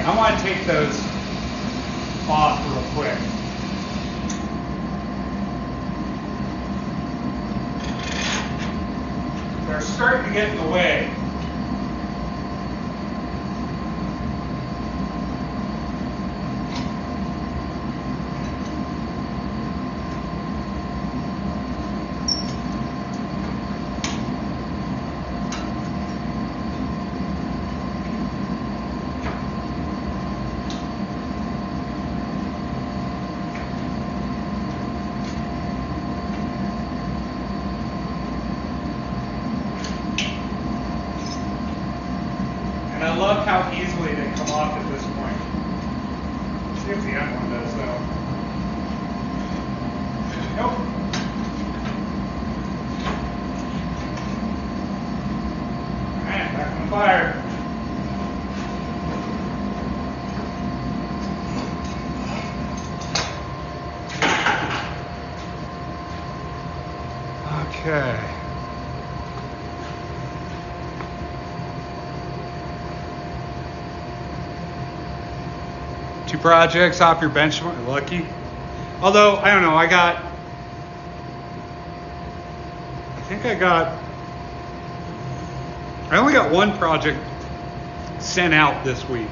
I want to take those off real quick. They're starting to get in the way. off at this point. See if the end one does though. Nope. Alright, back on the fire. Okay. Two projects off your benchmark. Lucky. Although, I don't know, I only got one project sent out this week.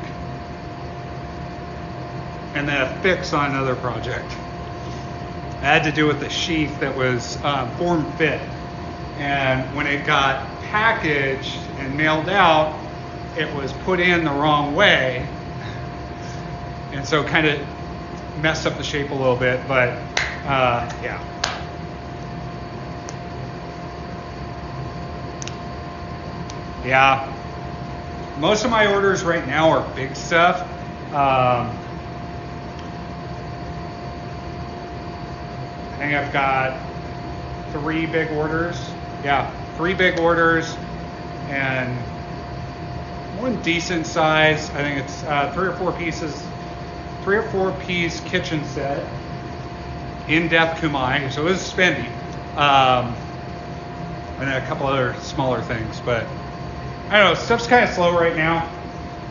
And then a fix on another project. It had to do with the sheath that was form fit. And when it got packaged and mailed out, it was put in the wrong way. And so kind of messed up the shape a little bit, but yeah. Yeah. Most of my orders right now are big stuff. I think I've got 3 big orders. Yeah, 3 big orders and one decent size. I think it's 3 or 4 pieces, 3 or 4 piece kitchen set, in-depth kumai. So it was spendy, and then a couple other smaller things. But I don't know, stuff's kind of slow right now.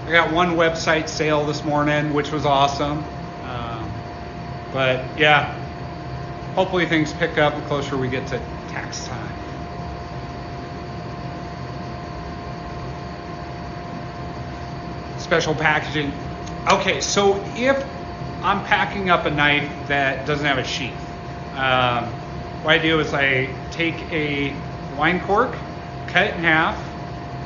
I got one website sale this morning, which was awesome. But yeah. Hopefully things pick up the closer we get to tax time. Special packaging. Okay, so if I'm packing up a knife that doesn't have a sheath, what I do is I take a wine cork, cut it in half,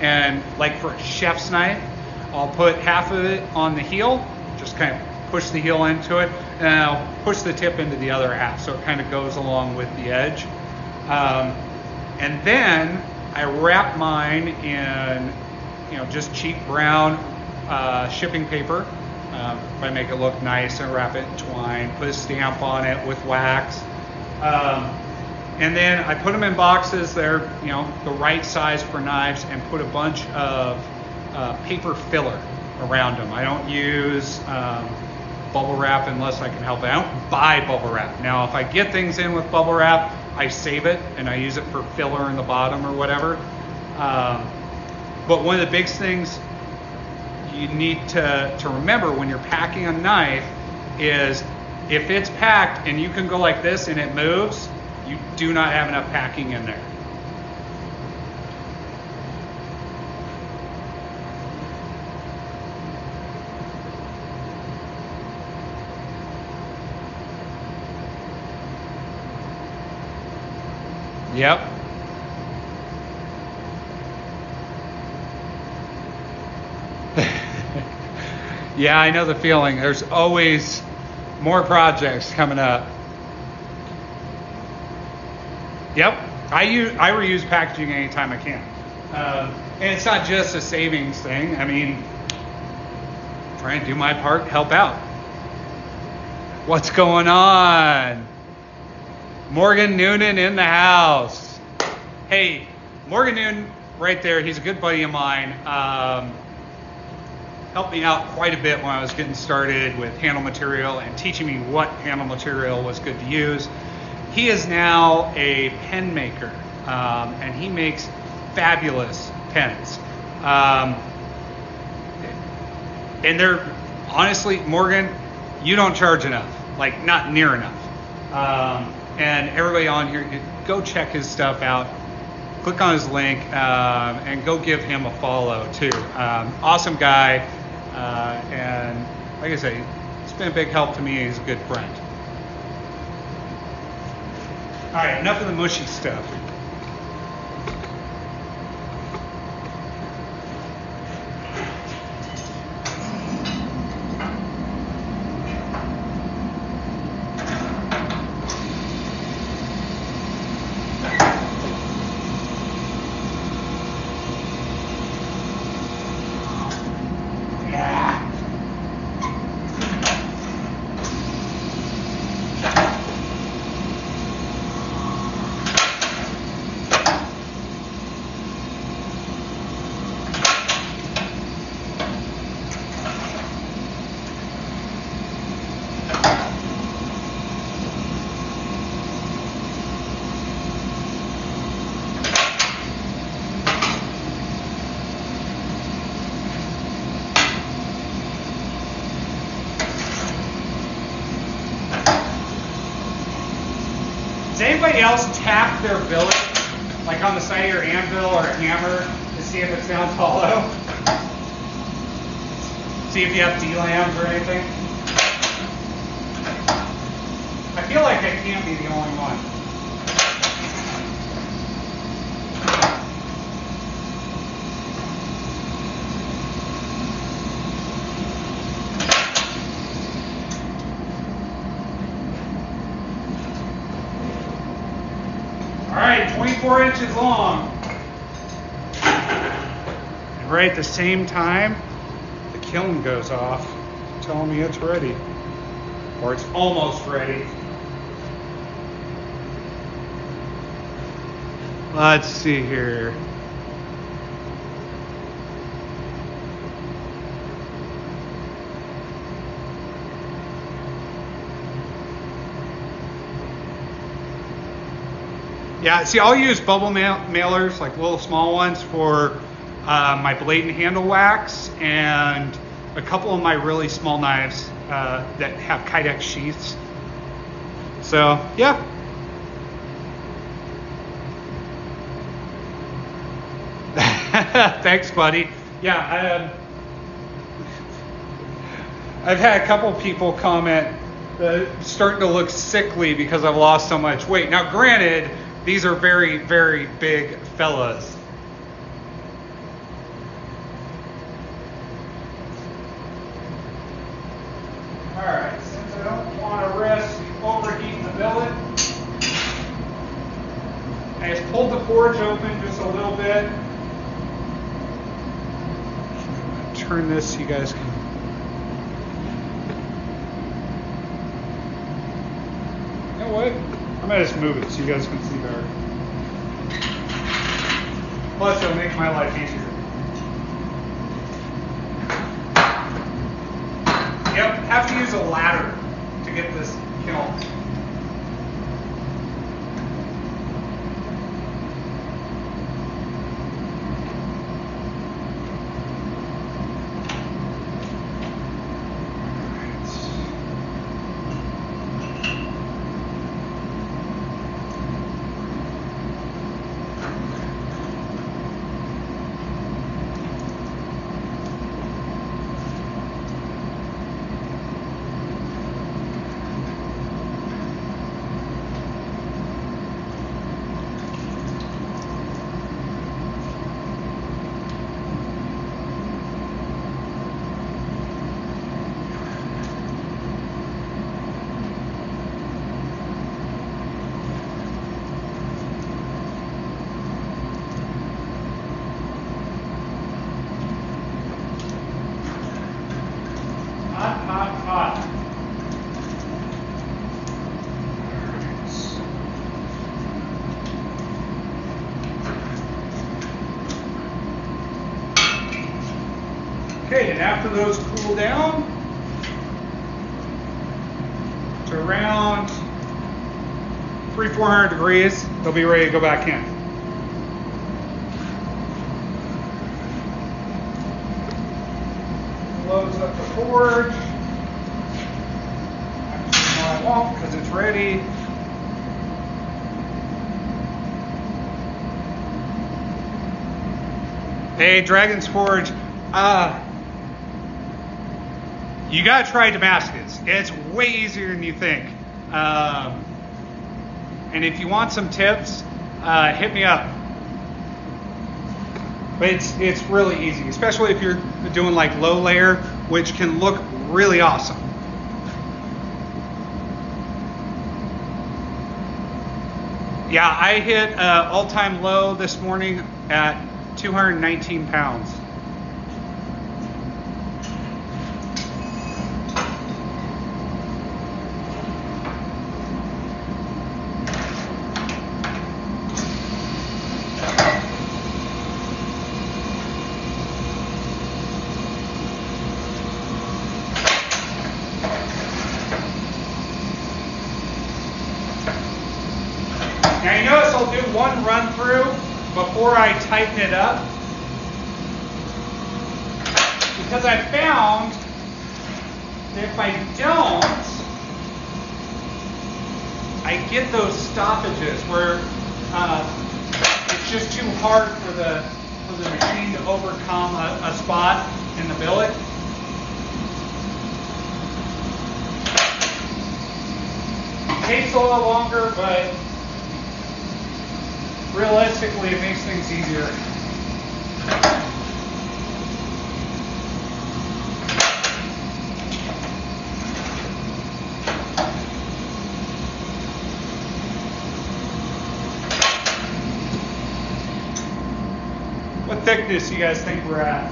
and like for a chef's knife, I'll put half of it on the heel, just kind of push the heel into it, and I'll push the tip into the other half so it kind of goes along with the edge. And then I wrap mine in, just cheap brown shipping paper. If I make it look nice, I wrap it in twine, put a stamp on it with wax. And then I put them in boxes that are, the right size for knives, and put a bunch of paper filler around them. I don't use bubble wrap unless I can help it. I don't buy bubble wrap. Now, if I get things in with bubble wrap, I save it and I use it for filler in the bottom or whatever. But one of the big things you need to remember when you're packing a knife is if it's packed and you can go like this and it moves, you do not have enough packing in there. Yep. Yeah, I know the feeling. There's always more projects coming up. Yep. I reuse packaging anytime I can. And it's not just a savings thing. I mean, trying to do my part, help out. What's going on? Morgan Noonan in the house. Hey, Morgan Noonan right there. He's a good buddy of mine. Helped me out quite a bit when I was getting started with handle material and teaching me what handle material was good to use. He is now a pen maker, and he makes fabulous pens. And they're, honestly, Morgan, you don't charge enough, like not near enough. And everybody on here, go check his stuff out. Click on his link and go give him a follow too. Awesome guy. And like I say, it's been a big help to me. He's a good friend. All right, enough of the mushy stuff. anybody else tap their billet, like on the side of your anvil or a hammer, to see if it sounds hollow? See if you have D-lambs or anything? I feel like I can't be the only one. All right, 24 inches long. And right at the same time, the kiln goes off, telling me it's ready, or it's almost ready. Let's see here. Yeah, see, I'll use bubble mailers, like little small ones, for my blade and handle wax, and a couple of my really small knives that have Kydex sheaths. So, yeah. Thanks, buddy. Yeah, I've had a couple people comment starting to look sickly because I've lost so much weight. Now, granted, these are very, very big fellas. All right, since I don't want to risk overheating the billet, I just pulled the forge open just a little bit. Turn this so you guys can. You know what? I might just move it so you guys can see better. Plus, it'll make my life easier. Yep, have to use a ladder to get this kiln. Okay, and after those cool down to around 300-400 degrees, they'll be ready to go back in. Close up the forge. Actually, no, I won't because it's ready. Hey, Dragon's Forge. You gotta try Damascus. It's way easier than you think. And if you want some tips, hit me up. But it's really easy, especially if you're doing like low layer, which can look really awesome. Yeah, I hit all-time low this morning at 219 pounds. Now you notice I'll do one run through before I tighten it up, because I found that if I don't, I get those stoppages where it's just too hard for the machine to overcome a spot in the billet. It takes a little longer, but realistically it makes things easier. What thickness do you guys think we're at?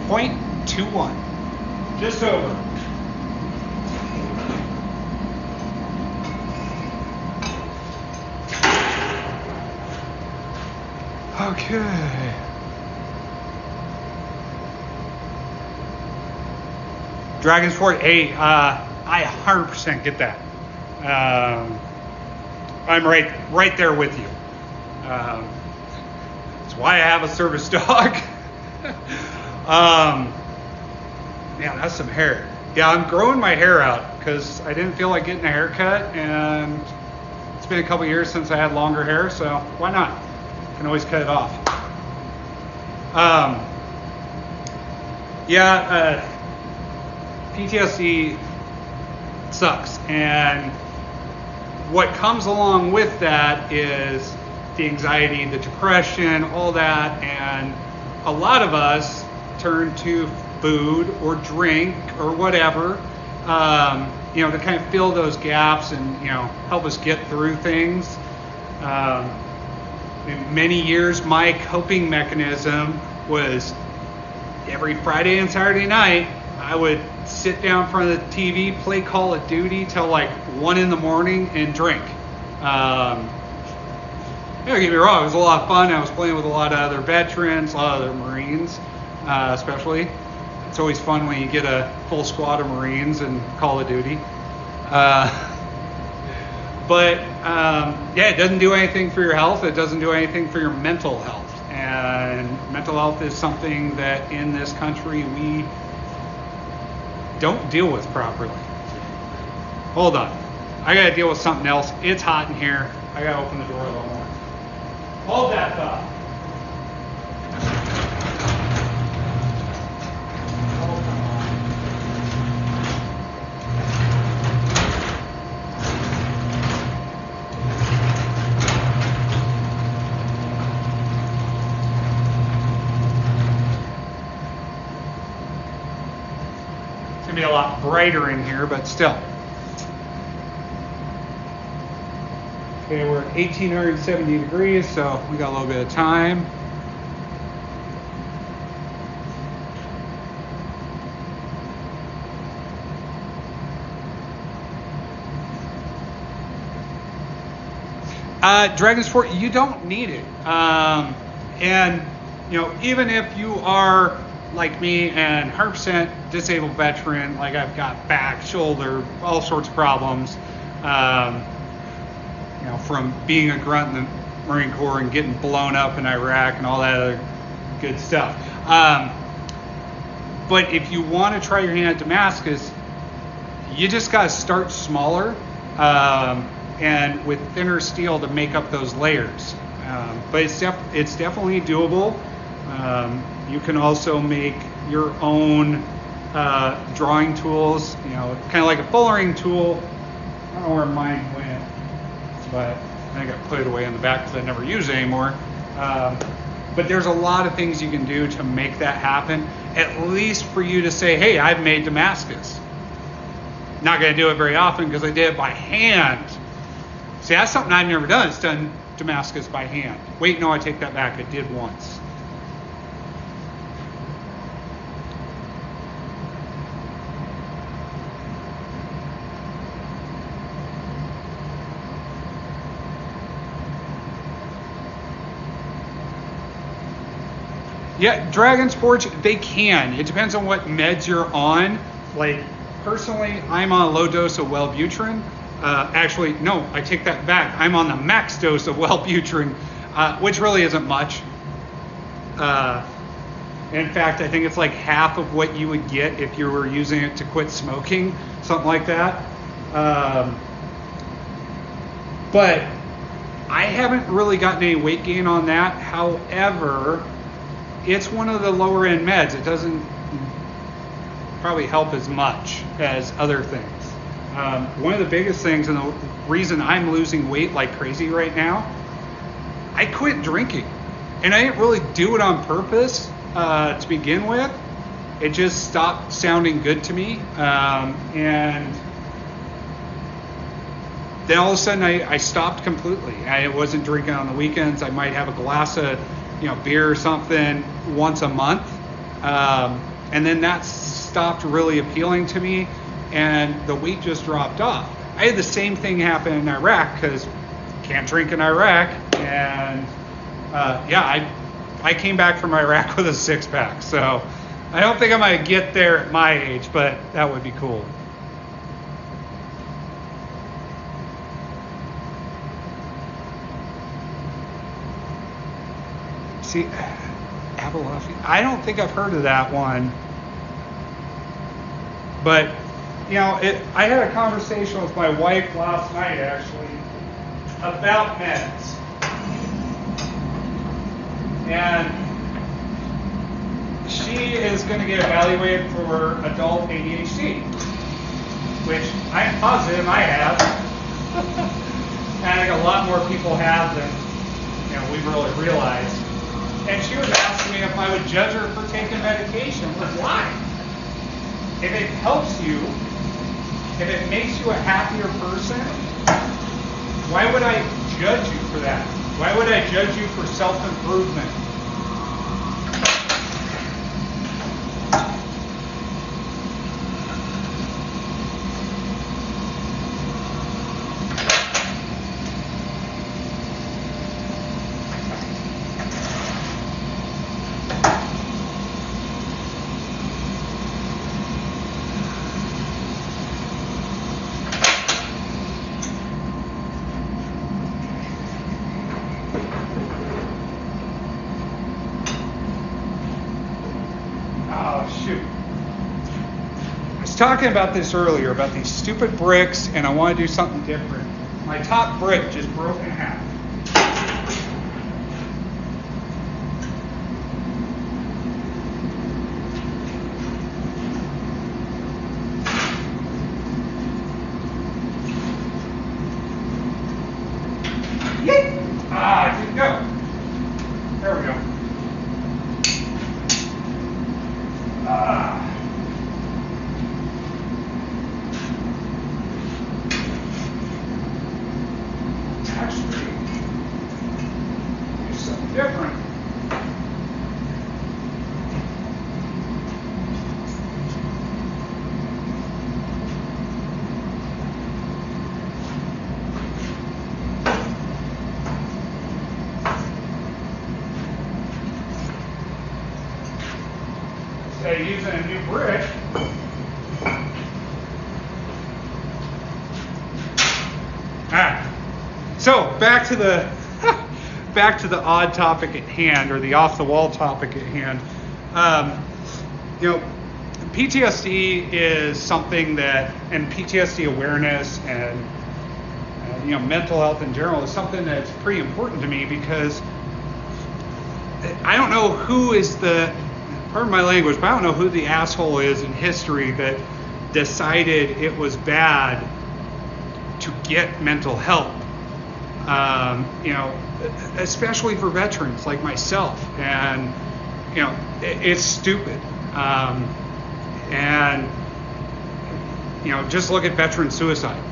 .21, just over. Okay. Dragon Sport 8, I 100% get that. I'm right there with you. That's why I have a service dog. Yeah, that's some hair. Yeah, I'm growing my hair out because I didn't feel like getting a haircut, and it's been a couple years since I had longer hair, so why not? Can always cut it off. PTSD sucks, and what comes along with that is the anxiety, the depression, all that, and a lot of us turn to food or drink or whatever, to kind of fill those gaps and, help us get through things. In many years, my coping mechanism was every Friday and Saturday night, I would sit down in front of the TV, play Call of Duty till like 1 in the morning and drink. Don't get me wrong, it was a lot of fun. I was playing with a lot of other veterans, a lot of other Marines, especially. It's always fun when you get a full squad of Marines in Call of Duty. It doesn't do anything for your health. It doesn't do anything for your mental health. And mental health is something that in this country we don't deal with properly. Hold on. I gotta deal with something else. It's hot in here. I gotta open the door a little more. Hold that thought. It's gonna be a lot brighter in here, but still. Okay, we're at 1870 degrees, so we got a little bit of time. Dragon Sport, you don't need it. And even if you are like me and 100% disabled veteran, like I've got back, shoulder, all sorts of problems, from being a grunt in the Marine Corps and getting blown up in Iraq and all that other good stuff. But if you want to try your hand at Damascus, you just got to start smaller and with thinner steel to make up those layers. But it's definitely doable. You can also make your own drawing tools, kind of like a fullering tool. I don't know where mine went, but I got put it away in the back because I never use it anymore. But there's a lot of things you can do to make that happen, at least for you to say, hey, I've made Damascus. Not going to do it very often because I did it by hand. See, that's something I've never done. It's done Damascus by hand. Wait, no, I take that back. I did once. Yeah, Dragon Sports, they can. It depends on what meds you're on. Like, personally, I'm on a low dose of Wellbutrin. Actually, no, I take that back. I'm on the max dose of Wellbutrin, which really isn't much. In fact, I think it's like half of what you would get if you were using it to quit smoking, something like that. But I haven't really gotten any weight gain on that. However, it's one of the lower end meds. It doesn't probably help as much as other things. One of the biggest things, and the reason I'm losing weight like crazy right now, I quit drinking. And I didn't really do it on purpose to begin with. It just stopped sounding good to me. And then all of a sudden I stopped completely. I wasn't drinking on the weekends. I might have a glass of beer or something once a month. And then that stopped really appealing to me, and the weight just dropped off. I had the same thing happen in Iraq, because can't drink in Iraq, and I came back from Iraq with a six-pack. So I don't think I'm going to get there at my age, but that would be cool. See, Aberlofi, I don't think I've heard of that one. But, I had a conversation with my wife last night, actually, about meds. And she is going to get evaluated for adult ADHD, which I'm positive I have. And I think a lot more people have than we really realize. And she was asking me if I would judge her for taking medication. I'm like, why? If it helps you, if it makes you a happier person, why would I judge you for that? Why would I judge you for self-improvement? Talking about this earlier, about these stupid bricks, and I want to do something different. My top brick just broke in half. It didn't go. There we go. Different. So using a new brick. So back to the odd topic at hand, or the off-the-wall topic at hand. PTSD is something that, and PTSD awareness and mental health in general is something that's pretty important to me, because I don't know who is pardon my language, but I don't know who the asshole is in history that decided it was bad to get mental help. Especially for veterans like myself, and it's stupid. Just look at veteran suicide.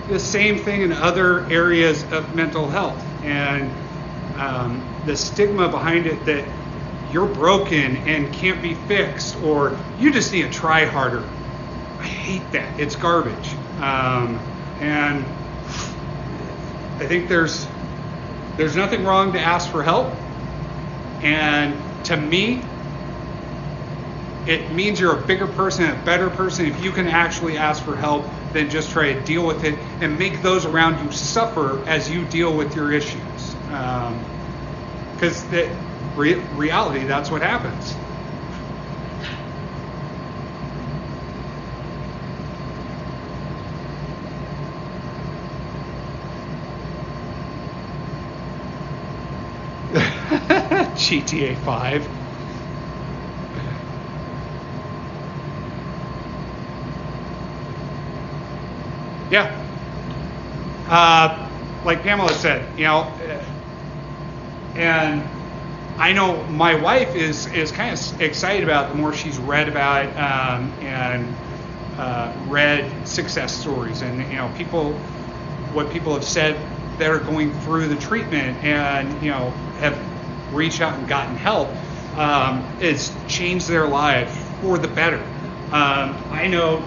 The same thing in other areas of mental health, and the stigma behind it that you're broken and can't be fixed, or you just need to try harder. I hate that. It's garbage. And I think there's nothing wrong to ask for help. And to me, it means you're a bigger person, a better person if you can actually ask for help than just try to deal with it and make those around you suffer as you deal with your issues. Because reality, that's what happens. GTA 5. Yeah. Like Pamela said, and I know my wife is kind of excited about it the more she's read about it, and read success stories and what people have said that are going through the treatment and have reached out and gotten help. It's changed their lives for the better. I know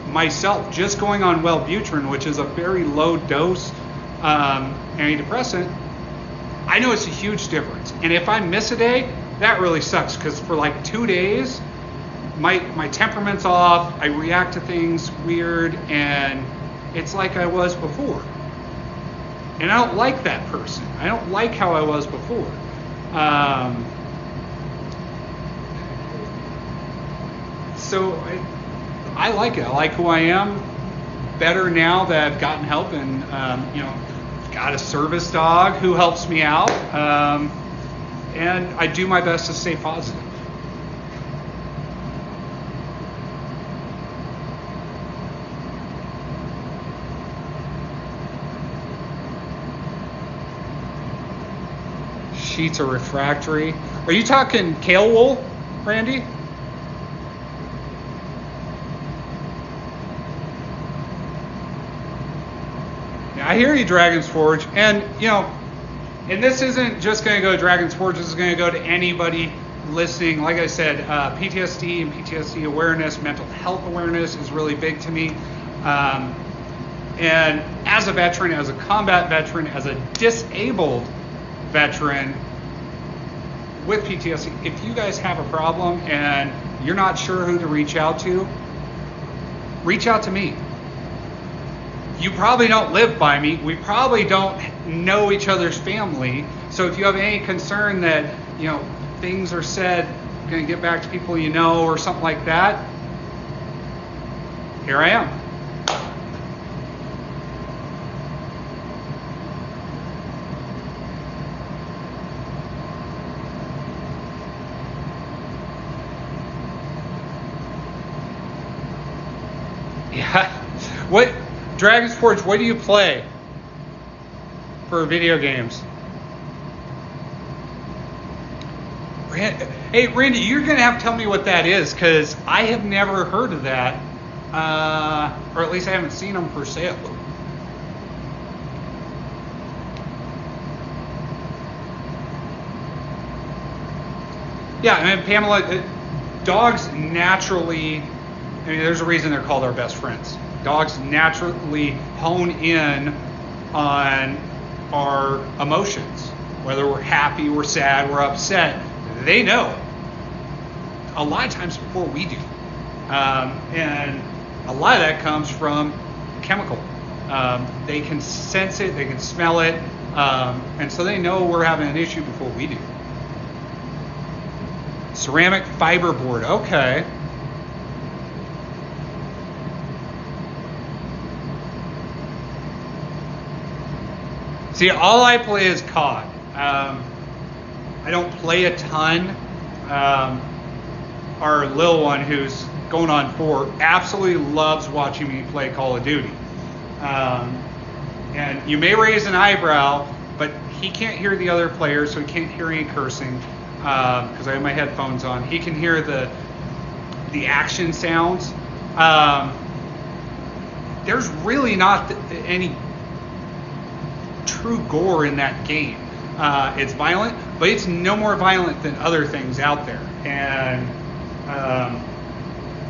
myself, just going on Wellbutrin, which is a very low dose antidepressant, I know it's a huge difference. And if I miss a day, that really sucks, because for like 2 days, my temperament's off, I react to things weird, and it's like I was before. And I don't like that person. I don't like how I was before. So I like it. I like who I am better now that I've gotten help, and got a service dog who helps me out, and I do my best to stay positive. Sheets are refractory. Are you talking kale wool, Randy? I hear you, Dragon's Forge, and and this isn't just going to go to Dragon's Forge. This is going to go to anybody listening. Like I said, PTSD and PTSD awareness, mental health awareness is really big to me. And as a veteran, as a combat veteran, as a disabled veteran with PTSD, if you guys have a problem and you're not sure who to reach out to me. You probably don't live by me. We probably don't know each other's family. So if you have any concern that, things are said, going to get back to people or something like that, here I am. Yeah. What? Dragon's Forge, what do you play for video games? Hey, Randy, you're going to have to tell me what that is, because I have never heard of that, or at least I haven't seen them for sale. Yeah, and Pamela, dogs naturally, there's a reason they're called our best friends. Dogs naturally hone in on our emotions, whether we're happy, we're sad, we're upset. They know a lot of times before we do. And a lot of that comes from chemical. They can sense it, they can smell it, and so they know we're having an issue before we do. Ceramic fiberboard, okay. See, all I play is COD. I don't play a ton. Our little one, who's going on 4, absolutely loves watching me play Call of Duty. And you may raise an eyebrow, but he can't hear the other players, so he can't hear any cursing, because I have my headphones on. He can hear the action sounds. There's really not any true gore in that game. It's violent, but it's no more violent than other things out there. And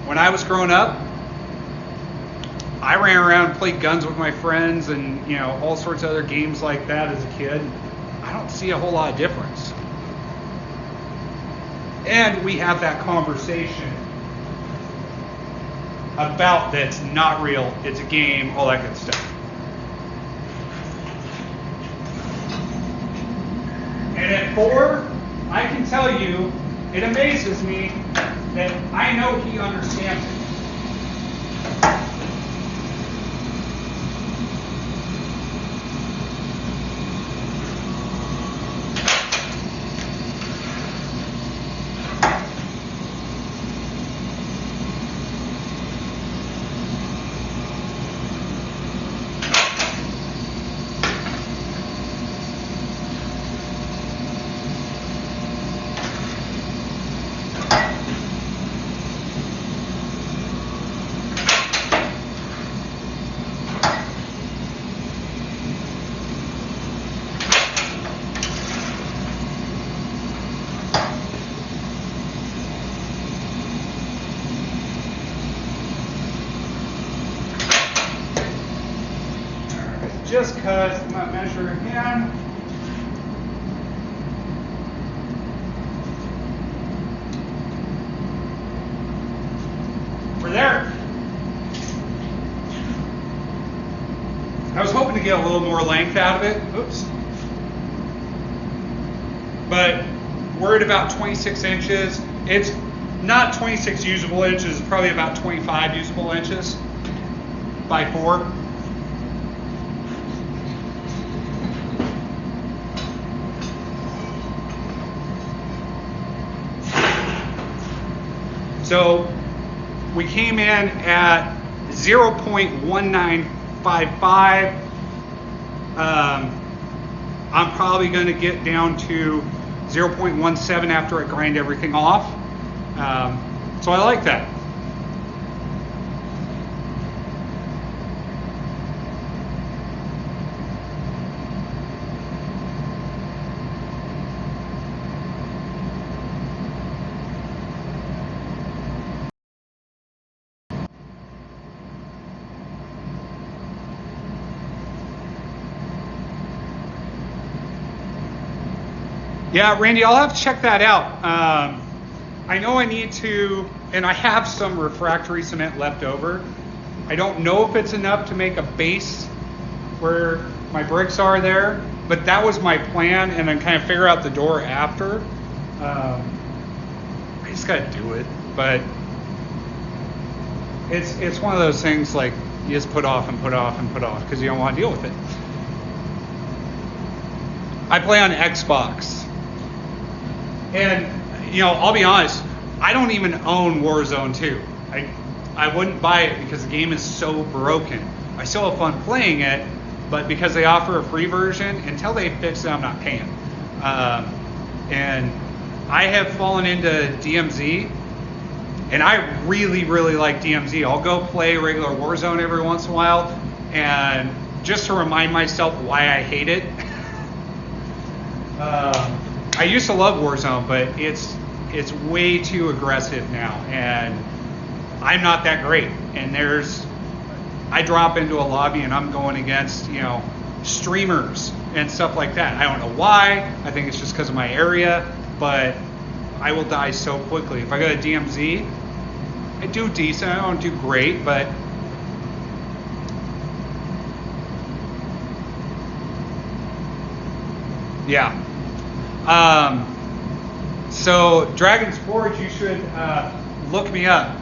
when I was growing up, I ran around and played guns with my friends and all sorts of other games like that as a kid. I don't see a whole lot of difference. And we have that conversation about that's not real, it's a game, all that good stuff. And at 4, I can tell you, it amazes me that I know he understands it. Just because I'm not measuring again. We're there. I was hoping to get a little more length out of it. Oops. But we're at about 26 inches. It's not 26 usable inches, it's probably about 25 usable inches by 4. So we came in at 0.1955. I'm probably going to get down to 0.17 after I grind everything off. So I like that. Yeah, Randy, I'll have to check that out. I know I need to, and I have some refractory cement left over. I don't know if it's enough to make a base where my bricks are there, but that was my plan, and then kind of figure out the door after. I just gotta do it, but it's one of those things like you just put off and put off and put off because you don't want to deal with it. I play on Xbox. And, you know, I'll be honest, I don't even own Warzone 2. I wouldn't buy it because the game is so broken. I still have fun playing it, but because they offer a free version, until they fix it, I'm not paying. And I have fallen into DMZ, and I really, really like DMZ. I'll go play regular Warzone every once in a while, and just to remind myself why I hate it. I used to love Warzone, but it's way too aggressive now, and I'm not that great. And I drop into a lobby and I'm going against, you know, streamers and stuff like that. I don't know why. I think it's just because of my area, but I will die so quickly. If I go to DMZ, I do decent. I don't do great, but yeah. So Dragon's Forge, you should look me up.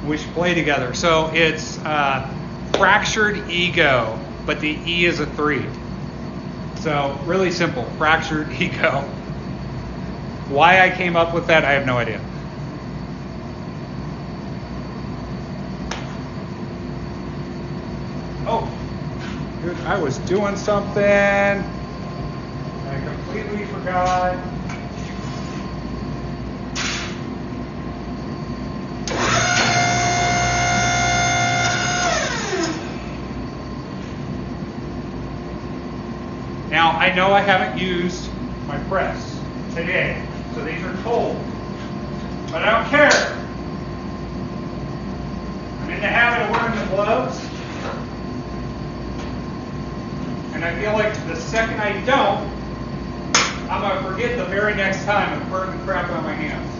We should play together. So it's Fractured Ego, but the E is a 3. So really simple, Fractured Ego. Why I came up with that, I have no idea. Oh, dude, I was doing something. I completely forgot. Now, I know I haven't used my press today, so these are cold, but I don't care. I'm in the habit of wearing the gloves, and I feel like the second I don't, I'm going to forget the very next time and burn the crap on my hands.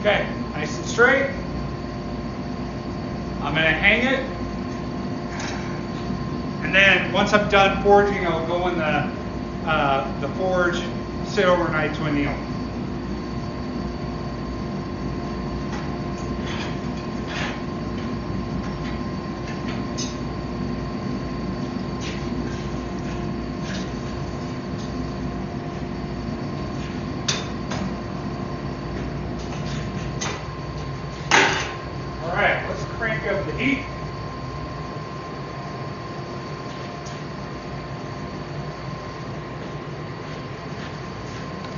Okay, nice and straight. I'm going to hang it. And then once I'm done forging, I'll go in the forge, sit overnight to anneal. Crank up the heat.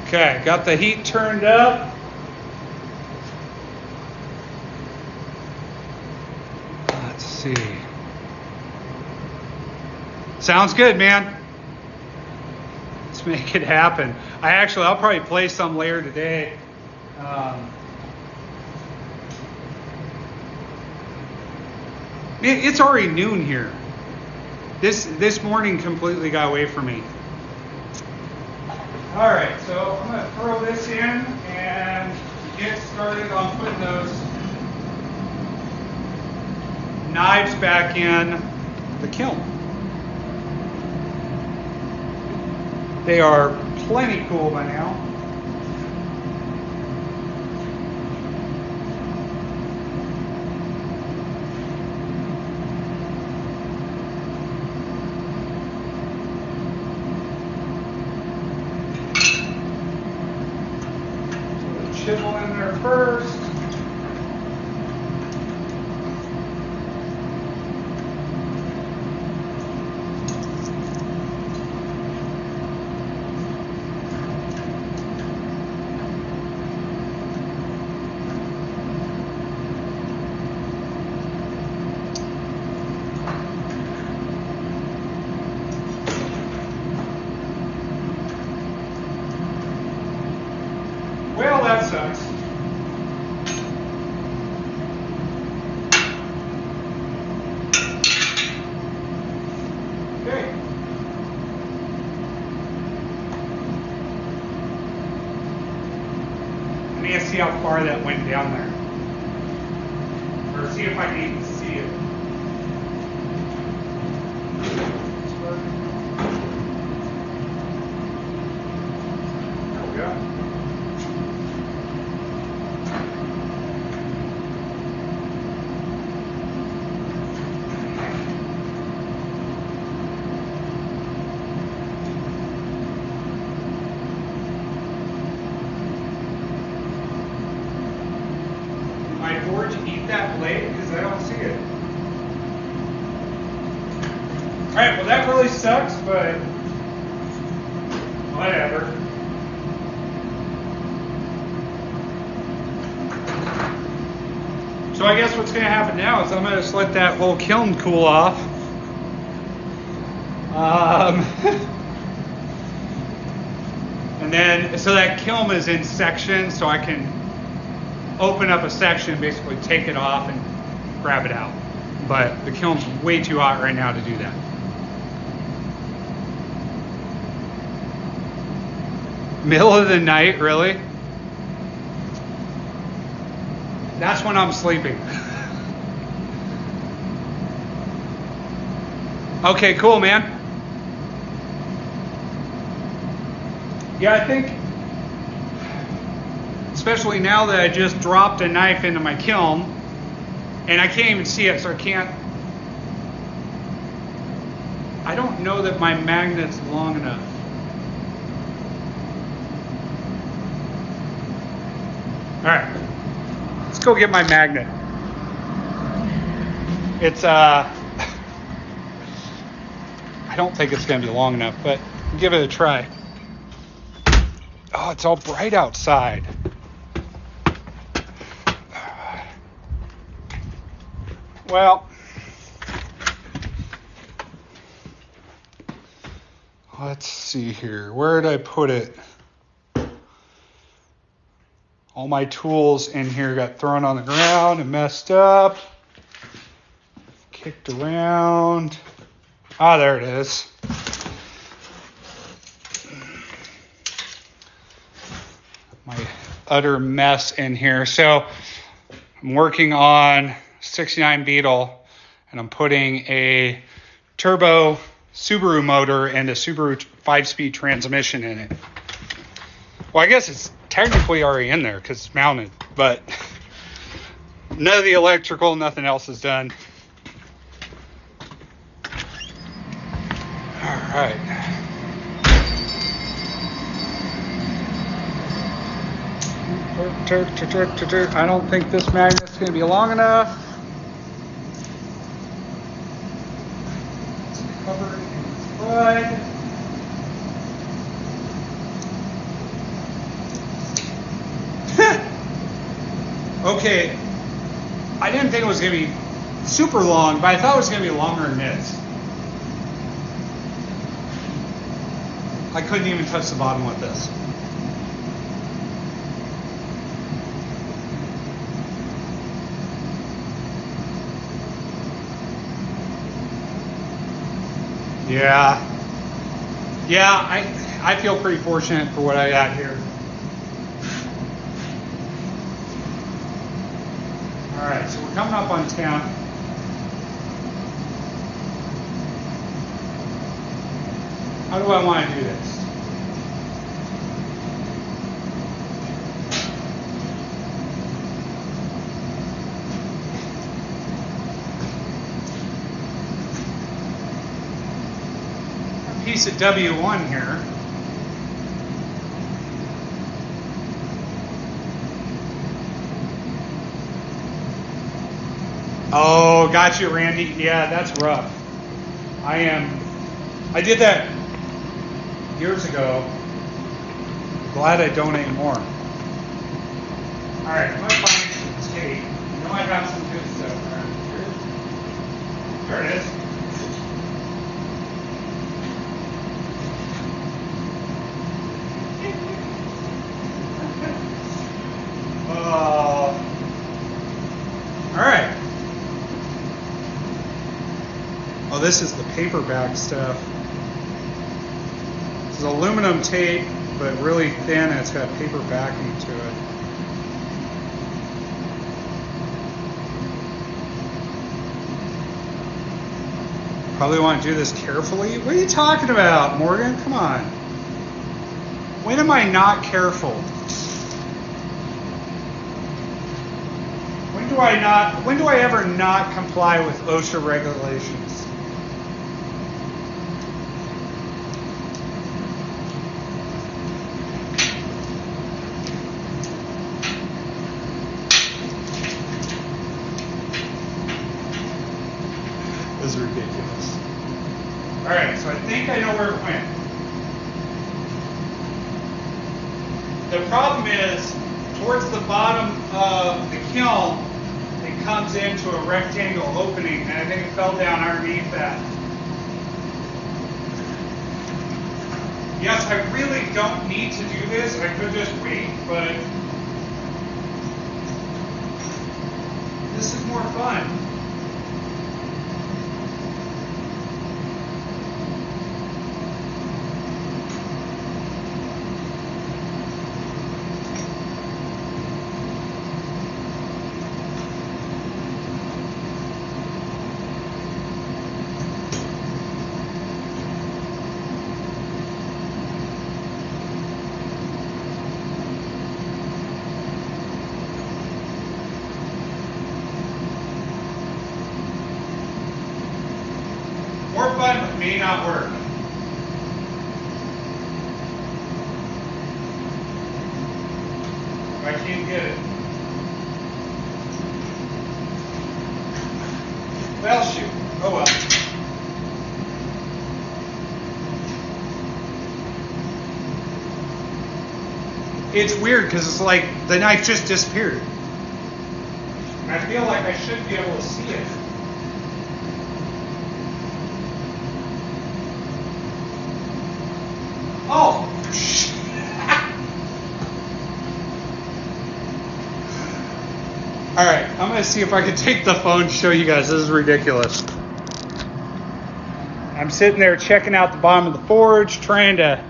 Okay, got the heat turned up. Let's see. Sounds good, man. Let's make it happen. I'll probably play some later today. It's already noon here. This morning completely got away from me. All right, so I'm going to throw this in and get started on putting those knives back in the kiln. They are plenty cool by now. Chisel in there first. Well, that sucks. Okay. I need to see how far that went down there. Or see if I can even see it. There we go. My forge eat that blade because I don't see it. Alright, well that really sucks, but whatever. So I guess what's going to happen now is I'm going to just let that whole kiln cool off. And then, so that kiln is in sections, so I can open up a section, basically take it off and grab it out. but the kiln's way too hot right now to do that. Middle of the night, really? That's when I'm sleeping. Okay, cool, man. Yeah, I think, especially now that I just dropped a knife into my kiln, and I can't even see it, so I don't know that my magnet's long enough. All right, let's go get my magnet. It's, I don't think it's gonna be long enough, but give it a try. Oh, it's all bright outside. Well, let's see here. Where did I put it? All my tools in here got thrown on the ground and messed up. Kicked around. Ah, there it is. My utter mess in here. So I'm working on 69 Beetle, and I'm putting a turbo Subaru motor and a Subaru 5-speed transmission in it. Well, I guess it's technically already in there because it's mounted, but none of the electrical, nothing else is done. All right. I don't think this magnet's going to be long enough. It's covered in blood. Okay, I didn't think it was going to be super long, but I thought it was going to be longer than this. I couldn't even touch the bottom with this. Yeah, I feel pretty fortunate for what I got here. All right, so we're coming up on 10. How do I want to do this? Piece of W1 here. Oh, gotcha, Randy. Yeah, that's rough. I did that years ago. Glad I don't anymore. All right, I'm gonna find some tape. You know I got some good stuff around here. There it is. All right. Oh, this is the paperback stuff. This is aluminum tape, but really thin, and it's got paper backing to it. Probably want to do this carefully. What are you talking about, Morgan? Come on. When am I not careful? When do I ever not comply with OSHA regulations? This is ridiculous. All right, so I think I know where it went. The problem is, towards the bottom of the kiln, it comes into a rectangle opening, and I think it fell down underneath that. Yes, I really don't need to do this. I could just wait, but this is more fun. not work. I can't get it. Well, shoot. Oh well. It's weird because it's like the knife just disappeared. I feel like I should be able to see it. Oh! Alright, I'm going to see if I can take the phone and show you guys. This is ridiculous. I'm sitting there checking out the bottom of the forge, trying to...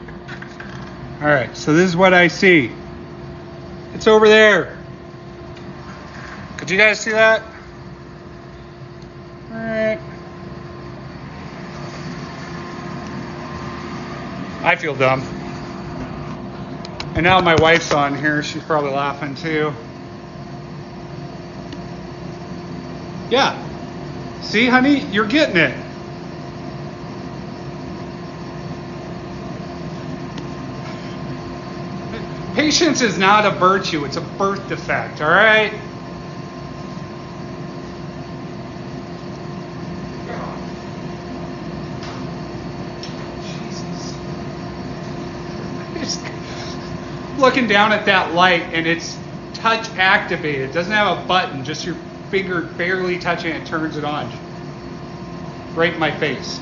Alright, so this is what I see. It's over there. Could you guys see that? Alright. I feel dumb. And now my wife's on here. She's probably laughing too. Yeah. See, honey? You're getting it. Patience is not a virtue. It's a birth defect, all right? Jesus. Looking down at that light, and it's touch activated. It doesn't have a button, just your finger barely touching it turns it on. Right in my face.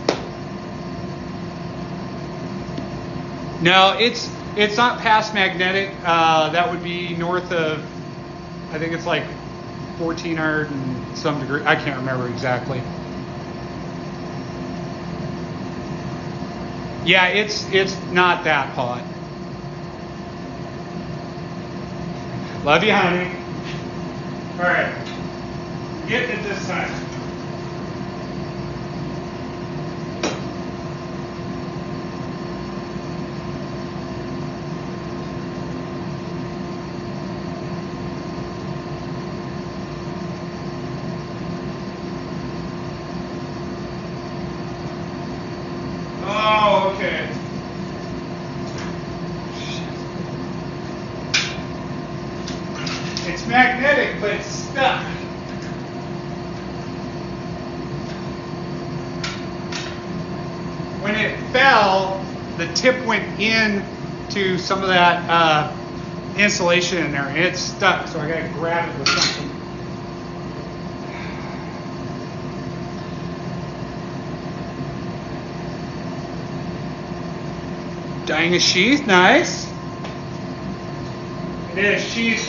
No, it's not past magnetic. That would be north of, I think it's like 1400 and some degree. I can't remember exactly. Yeah, it's not that hot. Love you, honey. All right. Getting it this time. Oh, okay. It's magnetic, but it's stuck. When it fell, the tip went in to some of that insulation in there, and it's stuck, so I gotta grab it with something. Dyeing a sheath, nice. I did a sheath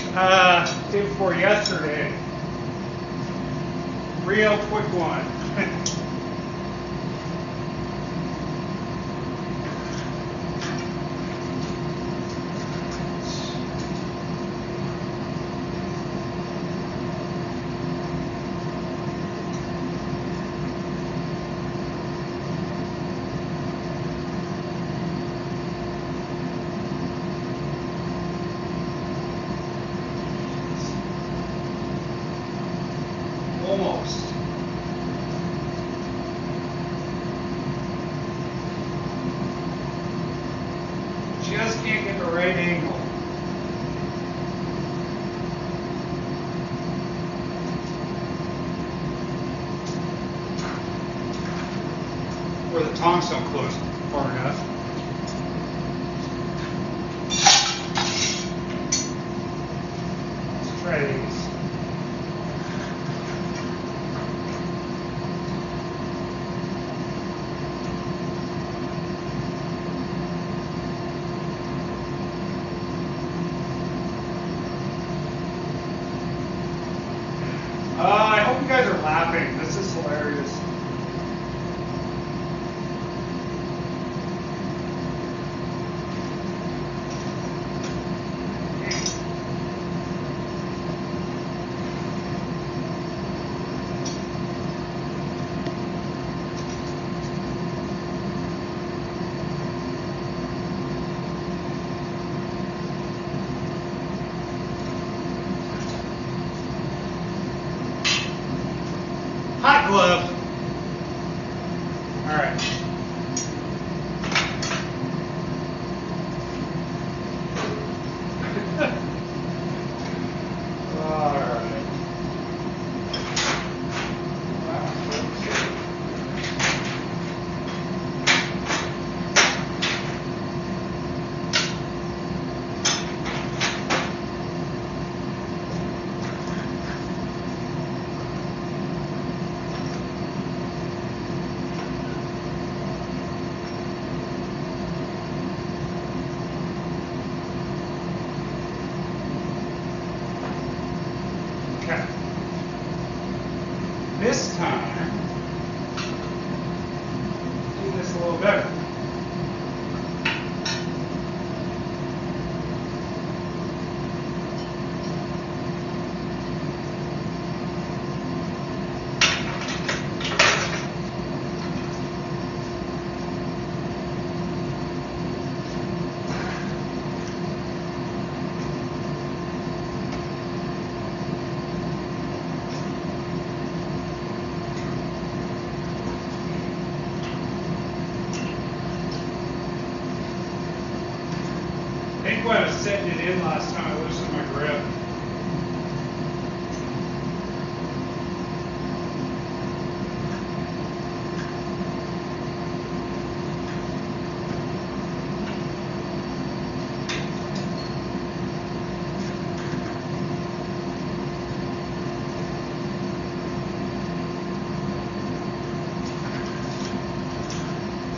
day before yesterday. Real quick one. Almost. Just can't get the right angle. Where the tongs don't close far enough. Let's try these. I hope you guys are laughing. This is hilarious. Hot glove. All right. next time, do this a little better. I think when I was setting it in last time, I loosened my grip.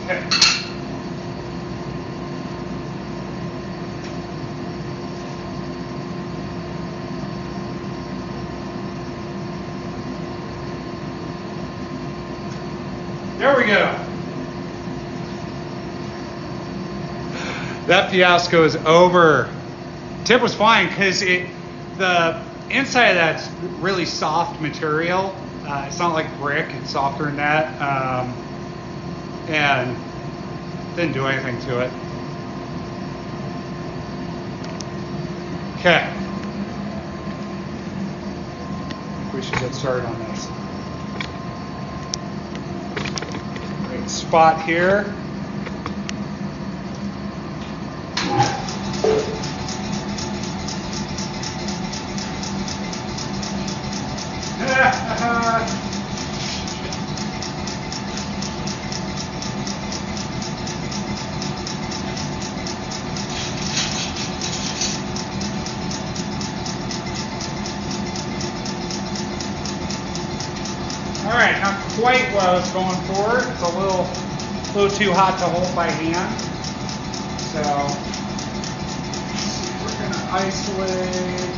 Okay. There we go. That fiasco is over. Tip was fine because the inside of that's really soft material. It's not like brick, it's softer than that. And didn't do anything to it. Okay. We should get started on this. Spot here. All right, not quite what I was going for. It's a little too hot to hold by hand. So we're going to isolate.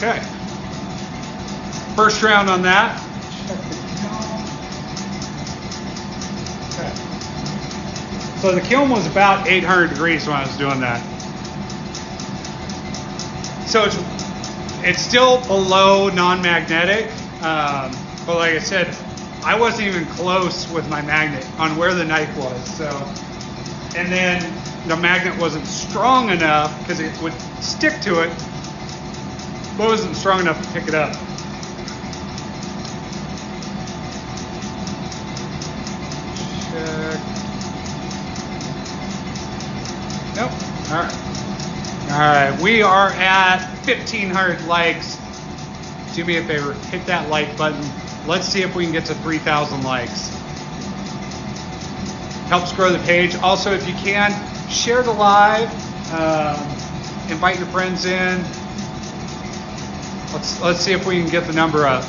Okay. First round on that. Okay. So the kiln was about 800 degrees when I was doing that. So it's still below non-magnetic, but like I said, I wasn't even close with my magnet on where the knife was. So, and then the magnet wasn't strong enough because it would stick to it, but it wasn't strong enough to pick it up. Check. Nope. All right. All right. We are at 1,500 likes. Do me a favor, hit that like button. Let's see if we can get to 3,000 likes. Helps grow the page. Also, if you can, share the live. Invite your friends in. Let's see if we can get the number up.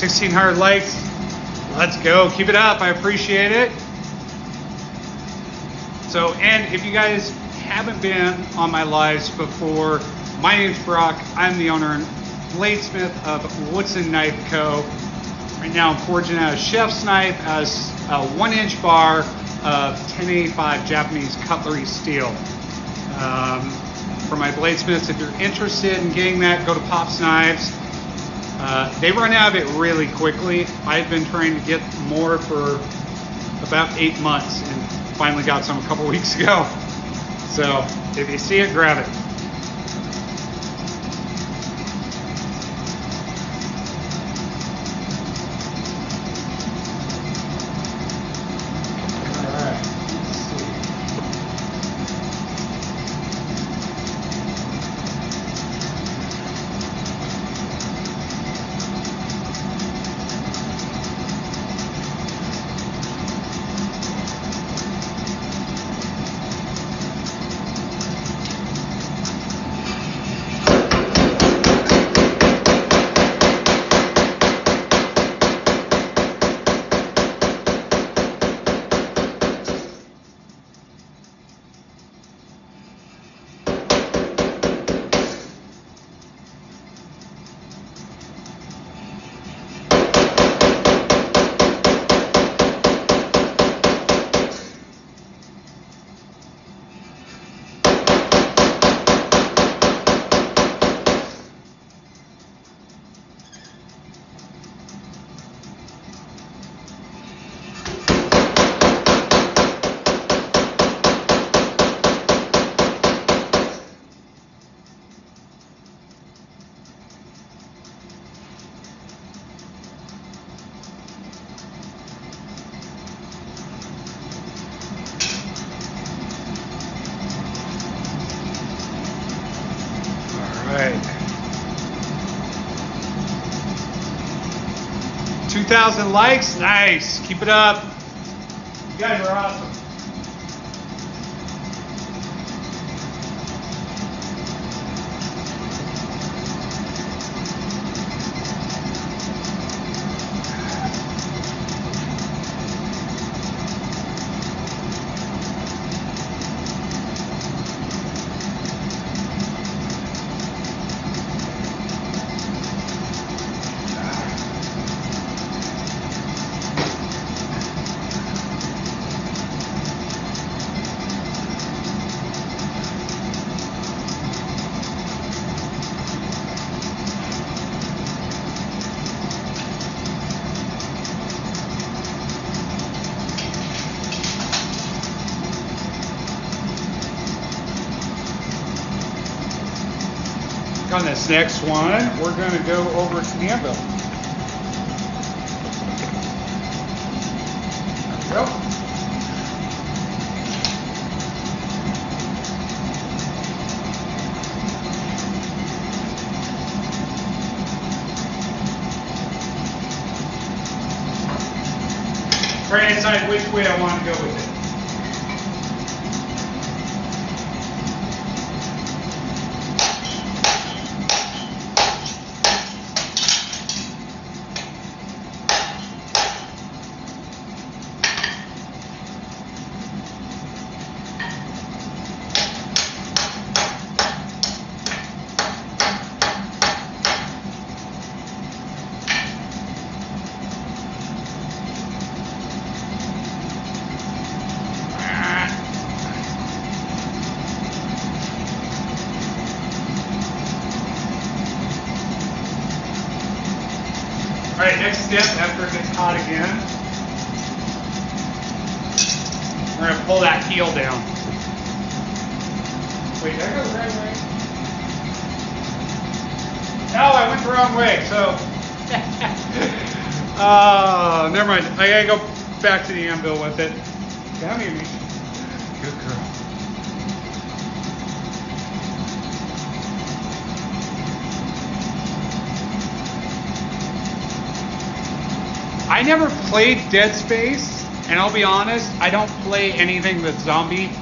1,600 likes. Let's go. Keep it up. I appreciate it. So, and if you guys haven't been on my lives before, my name's Brock. I'm the owner and bladesmith of Woodson Knife Co. Right now I'm forging out a chef's knife as a 1-inch bar of 1085 Japanese cutlery steel. For my bladesmiths, if you're interested in getting that, go to Pop's Knives. They run out of it really quickly. I've been trying to get more for about 8 months and finally got some a couple weeks ago. So if you see it, grab it. Right. 2,000 likes, nice. Keep it up. You guys are awesome. On this next one, we're going to go over to the anvil. There we go. Try to decide which way I want to go with it. All right, next step after it gets hot again, we're going to pull that heel down. Wait, did I go the right way? No, I went the wrong way, so. Never mind. I got to go back to the anvil with it. Down here, me. Good girl. I never played Dead Space, and I'll be honest, I don't play anything that's zombified.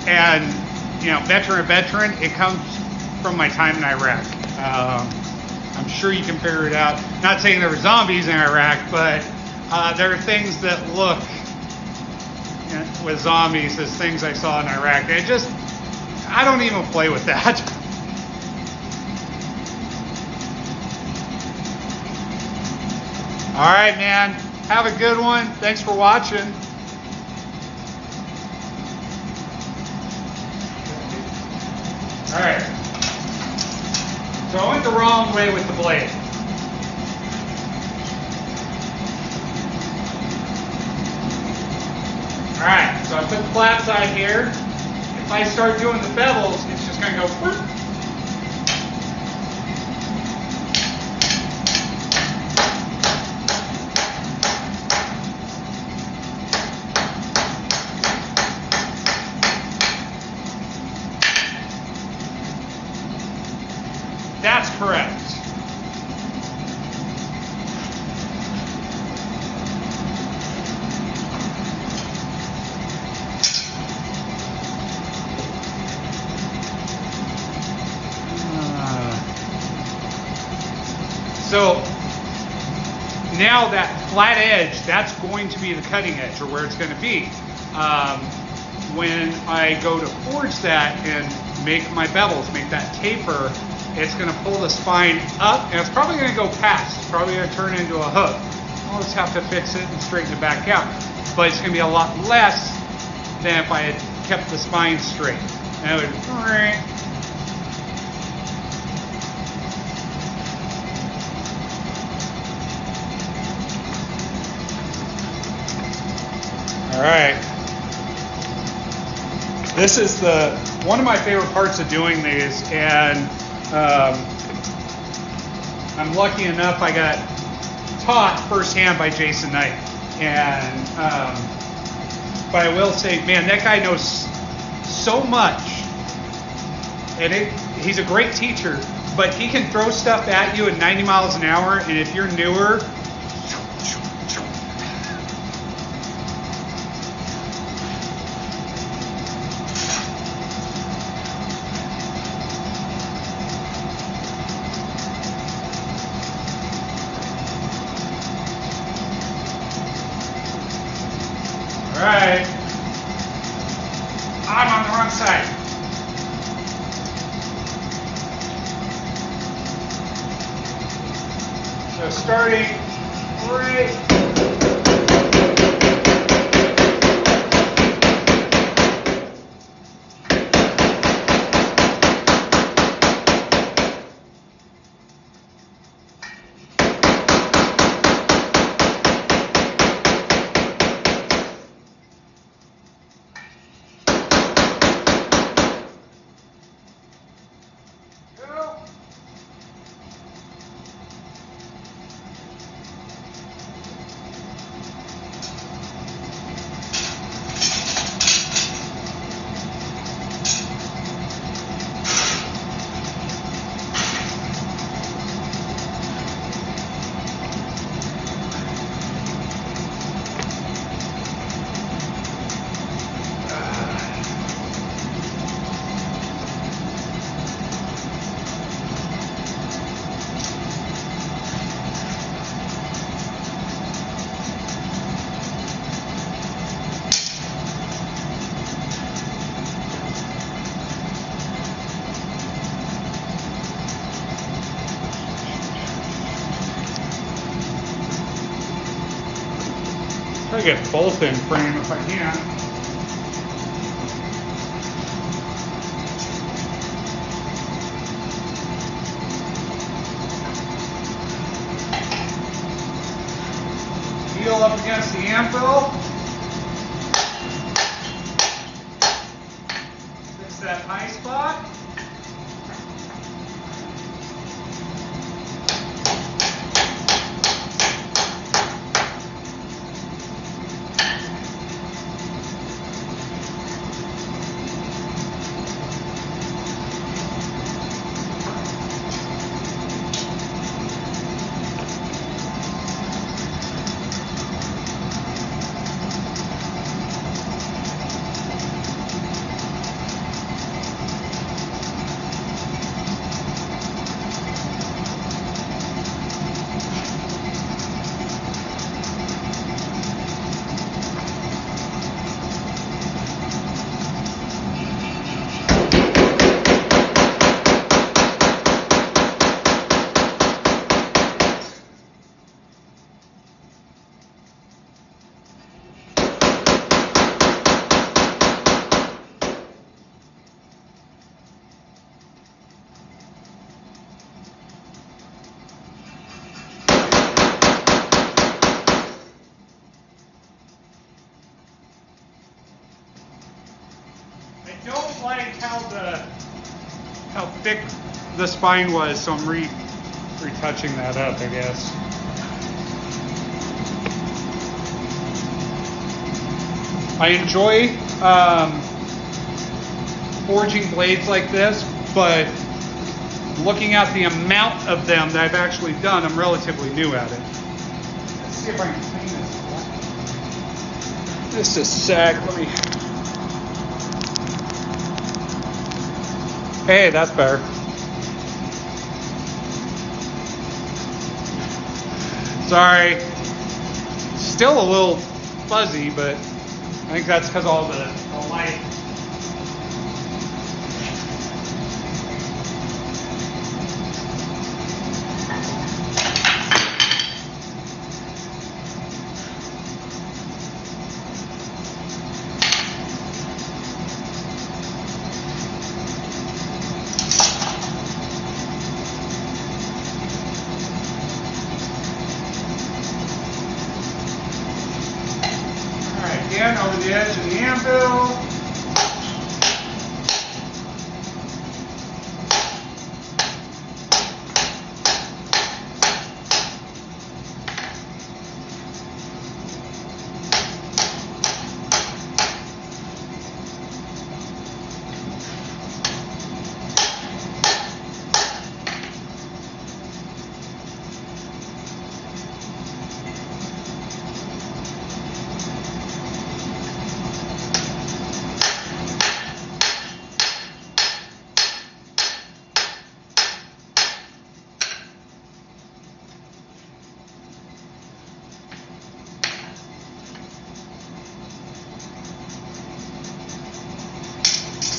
And you know, veteran, it comes from my time in Iraq. I'm sure you can figure it out. Not saying there were zombies in Iraq, but there are things that look with zombies as things I saw in Iraq. I don't even play with that. All right, man. Have a good one. Thanks for watching. All right. So I went the wrong way with the blade. All right, so I put the flat side here. If I start doing the bevels, it's just gonna go whoop. That's correct. So now that flat edge, that's going to be the cutting edge, or where it's going to be. When I go to forge that and make my bevels, make that taper, it's going to pull the spine up, and it's probably going to go past. It's probably going to turn into a hook. I'll just have to fix it and straighten it back out. But it's going to be a lot less than if I had kept the spine straight. And it would... All right. This is one of my favorite parts of doing these, and I'm lucky enough I got taught firsthand by Jason Knight. And but I will say, man, that guy knows so much, and he's a great teacher. But he can throw stuff at you at 90 miles an hour, and if you're newer. Alright, I'm on the wrong side. So starting right. Try to get both in frame if I can. Heel up against the anvil. Fix that high spot. the spine was, so I'm retouching that up, I guess. I enjoy forging blades like this, but looking at the amount of them that I've actually done, I'm relatively new at it. Let's see if I can clean this. Just a sec, let me... Hey, that's better. Sorry. Still a little fuzzy, but I think that's because all the light. Again, over the edge of the anvil.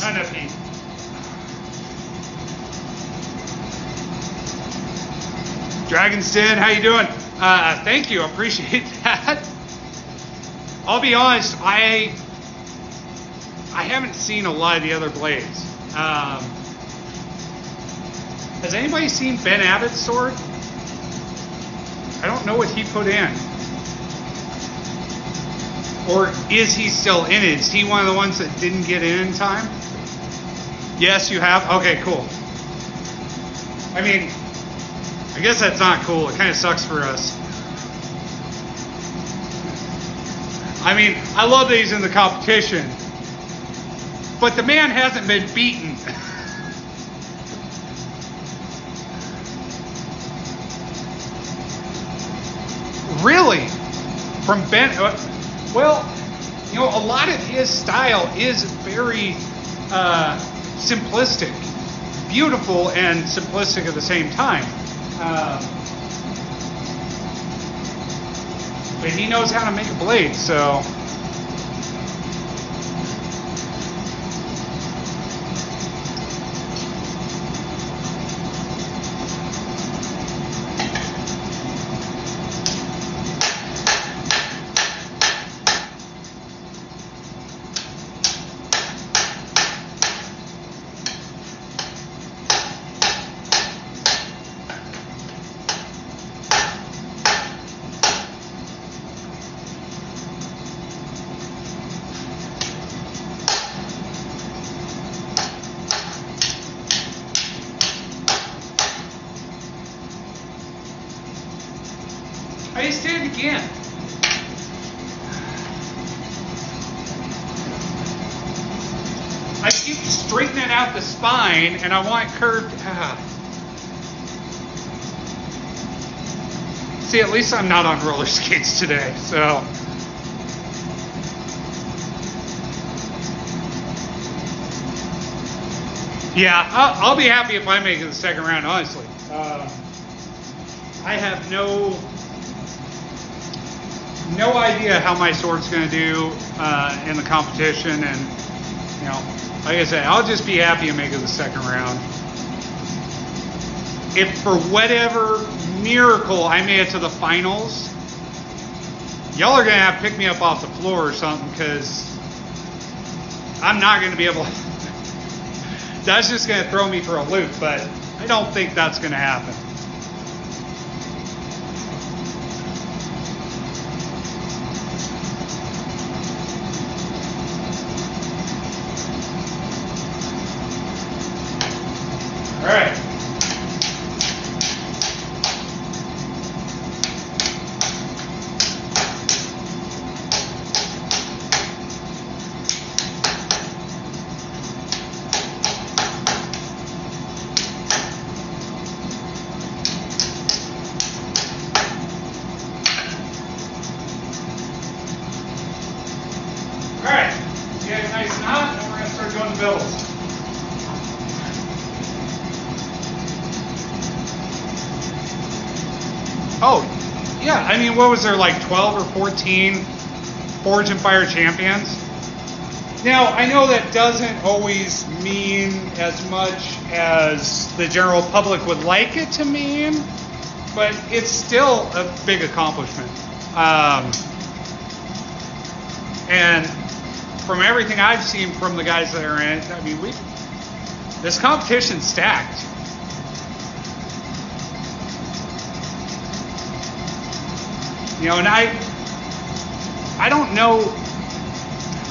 Enough heat. Dragon's Den, how you doing? Thank you, I appreciate that. I'll be honest, I haven't seen a lot of the other blades. Has anybody seen Ben Abbott's sword? I don't know what he put in. Or is he still in it? Is he one of the ones that didn't get in time? Yes, you have? Okay, cool. I mean, I guess that's not cool. It kind of sucks for us. I mean, I love that he's in the competition, but the man hasn't been beaten. Really? From Ben? Well, you know, a lot of his style is very simplistic, beautiful and simplistic at the same time. But he knows how to make a blade, so. I just did it again. I keep straightening out the spine and I want it curved. See, at least I'm not on roller skates today, so. Yeah, I'll be happy if I make it to the second round, honestly. I have no idea how my sword's going to do in the competition, and you know, like I said, I'll just be happy and make it the second round. If for whatever miracle I made it to the finals, y'all are going to have to pick me up off the floor or something, because I'm not going to be able to. That's just going to throw me for a loop, but I don't think that's going to happen. All right. Oh, yeah. I mean, what was there, like 12 or 14 Forge and Fire champions? Now, I know that doesn't always mean as much as the general public would like it to mean, but it's still a big accomplishment. And from everything I've seen from the guys that are in it, I mean, this competition's stacked. You know, and I don't know.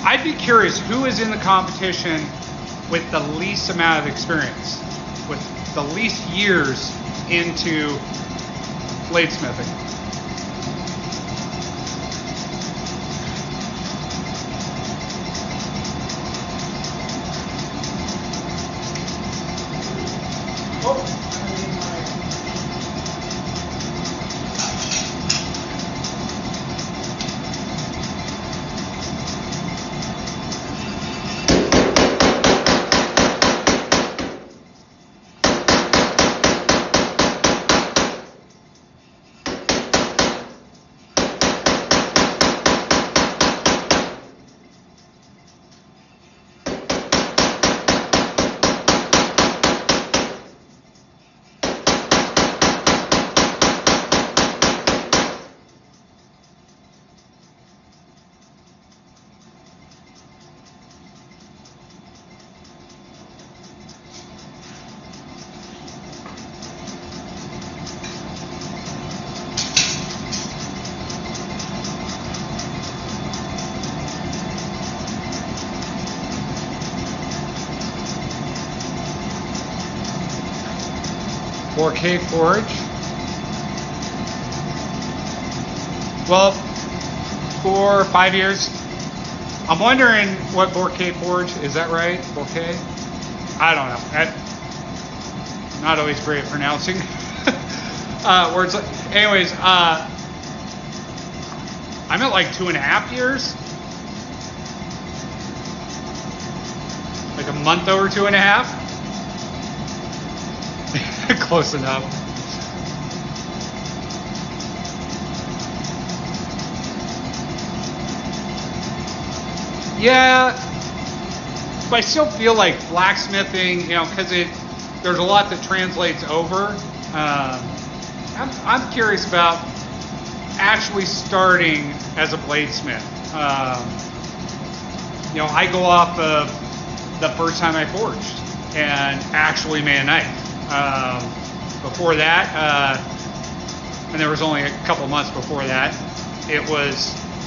I'd be curious who is in the competition with the least amount of experience, with the least years into bladesmithing. $4K Forge. Well, 4 or 5 years. I'm wondering what 4K Forge, is that right? 4K? I don't know. I'm not always great at pronouncing words. Anyways, I'm at like 2.5 years. Like a month over 2.5. Close enough. Yeah, but I still feel like blacksmithing, you know, because there's a lot that translates over. I'm curious about actually starting as a bladesmith. You know, I go off of the first time I forged and actually made a knife. Before that, and there was only a couple months before that, it was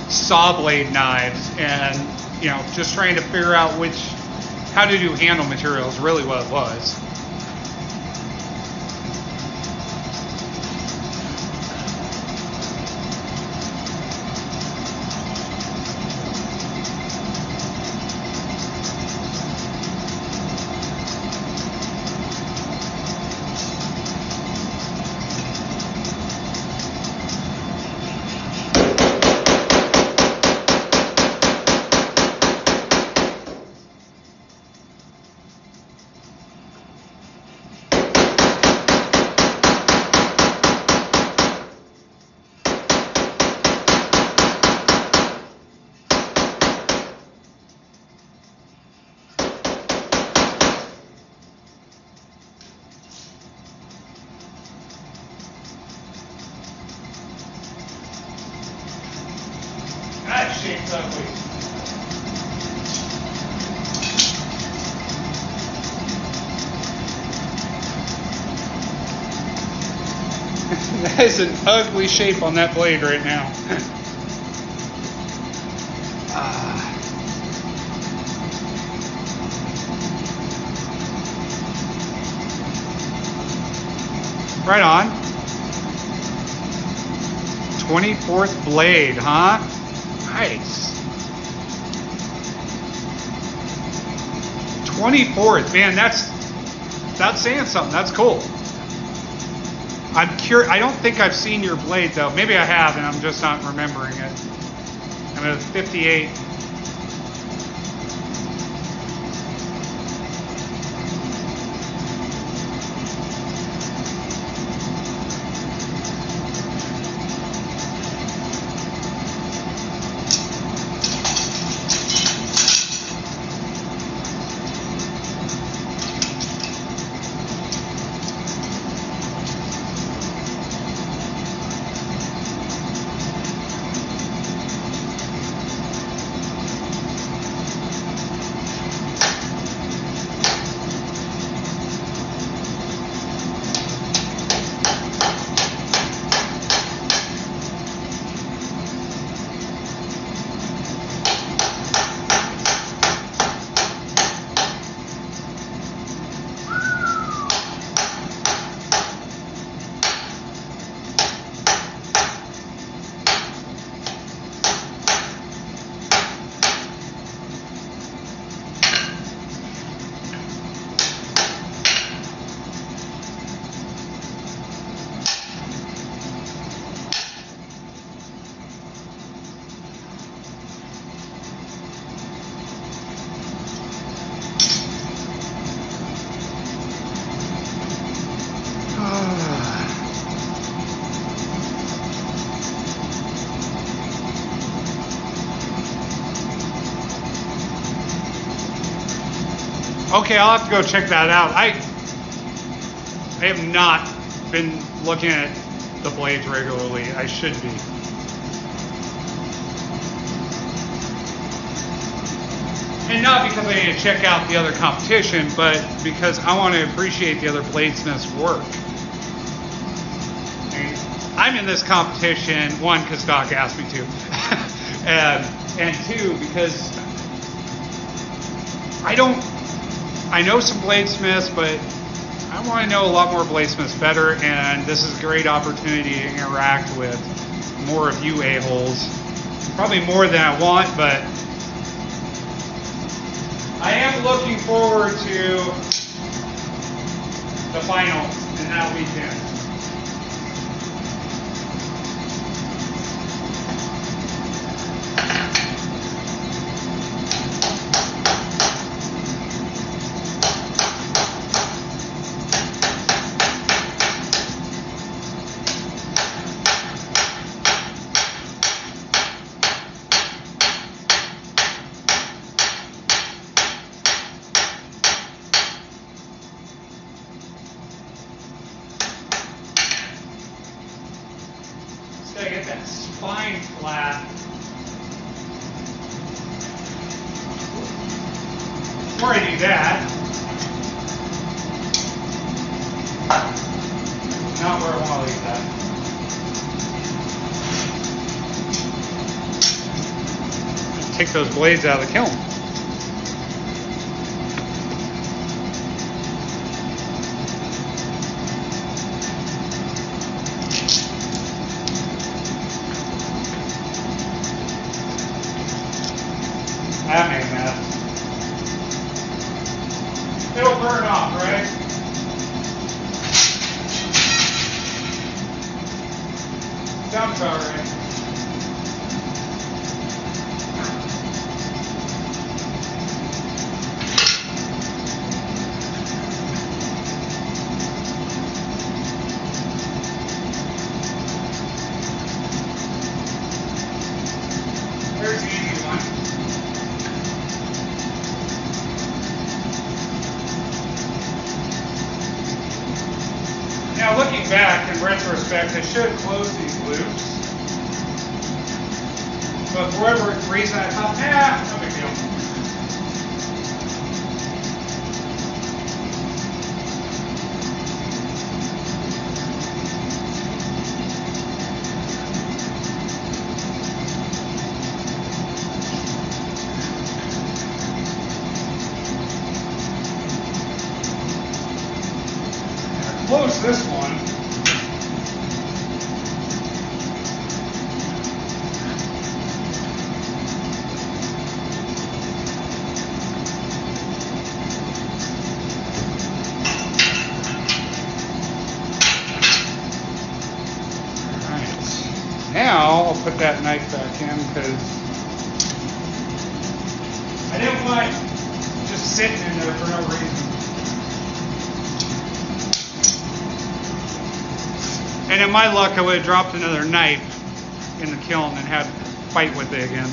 saw blade knives, and you know, just trying to figure out how to do handle materials, really what it was. That shape's ugly. That is an ugly shape on that blade right now. Right on. 24th blade, huh? Nice. 24th, man, that's saying something. That's cool. I'm curious. I don't think I've seen your blade though. Maybe I have, and I'm just not remembering it. I'm at 58. Okay, I'll have to go check that out. I have not been looking at the blades regularly. I should be. And not because I need to check out the other competition, but because I want to appreciate the other bladesmiths' work. And I'm in this competition, one, because Doc asked me to, and two, because I know some bladesmiths, but I want to know a lot more bladesmiths better, and this is a great opportunity to interact with more of you a-holes. Probably more than I want, but I am looking forward to the finals in that weekend. Gotta get that spine flat. Before I do that, not where I want to leave that. Take those blades out of the kiln. That made a mess. It'll burn off, right? Sounds about right. There's the easy one. Now, looking back in retrospect, I should have closed these loops. But for whatever reason, I thought, no big deal. Close this one. Alright. Now I'll put that knife back in because I didn't want it just sitting in there for no reason. And in my luck, I would have dropped another knife in the kiln and had to fight with it again.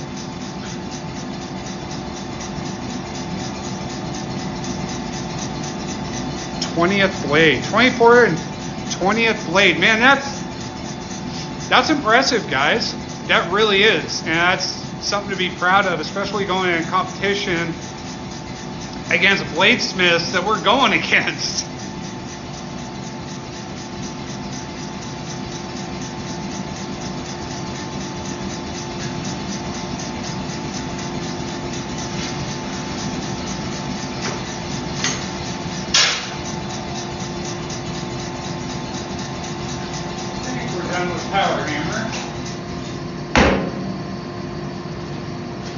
'20th blade, 24 and 20th blade. Man, that's impressive, guys. That really is, and that's something to be proud of, especially going in a competition against bladesmiths that we're going against. With power hammer.